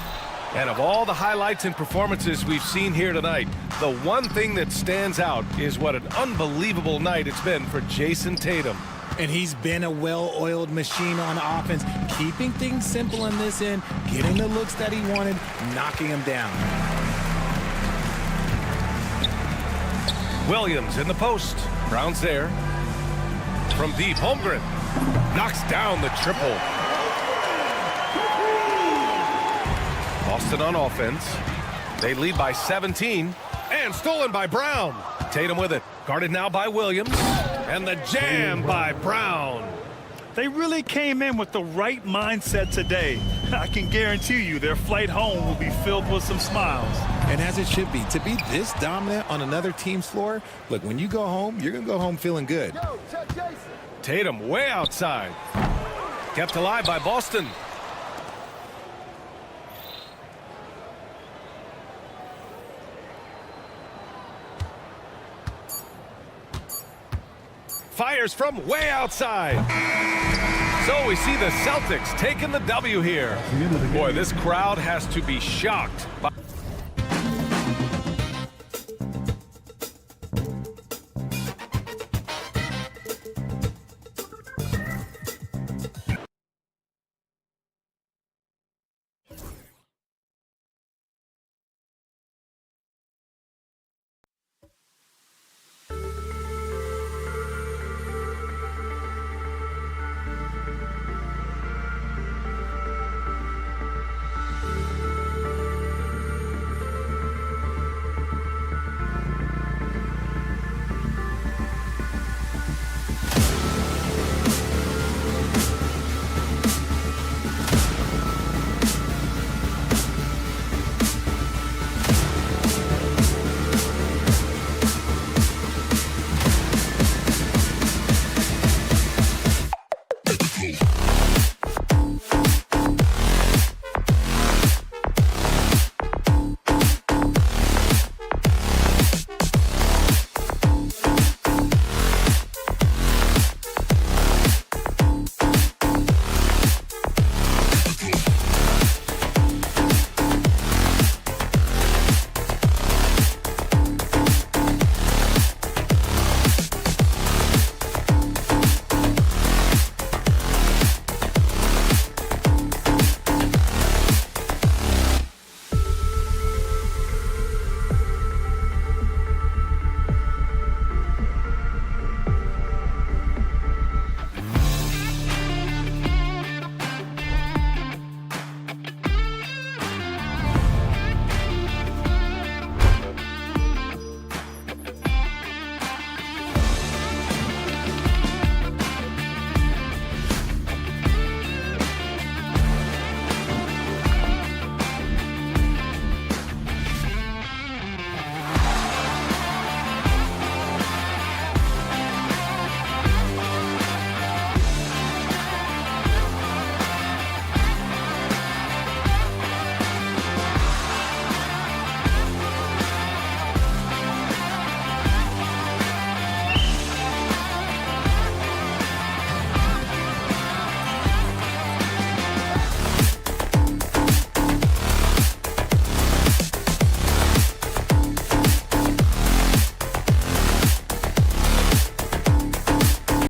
And of all the highlights and performances we've seen here tonight, the one thing that stands out is what an unbelievable night it's been for Jason Tatum. And he's been a well-oiled machine on offense, keeping things simple on this end, getting the looks that he wanted, knocking them down. Williams in the post. Brown's there. From deep, Holmgren knocks down the triple. Boston on offense. They lead by 17. And stolen by Brown. Tatum with it. Guarded now by Williams. And the jam by Brown. They really came in with the right mindset today. I can guarantee you their flight home will be filled with some smiles. And as it should be, to be this dominant on another team's floor, look, when you go home, you're going to go home feeling good. Tatum way outside. Kept alive by Boston. Fires from way outside. So we see the Celtics taking the W here. Boy, this crowd has to be shocked by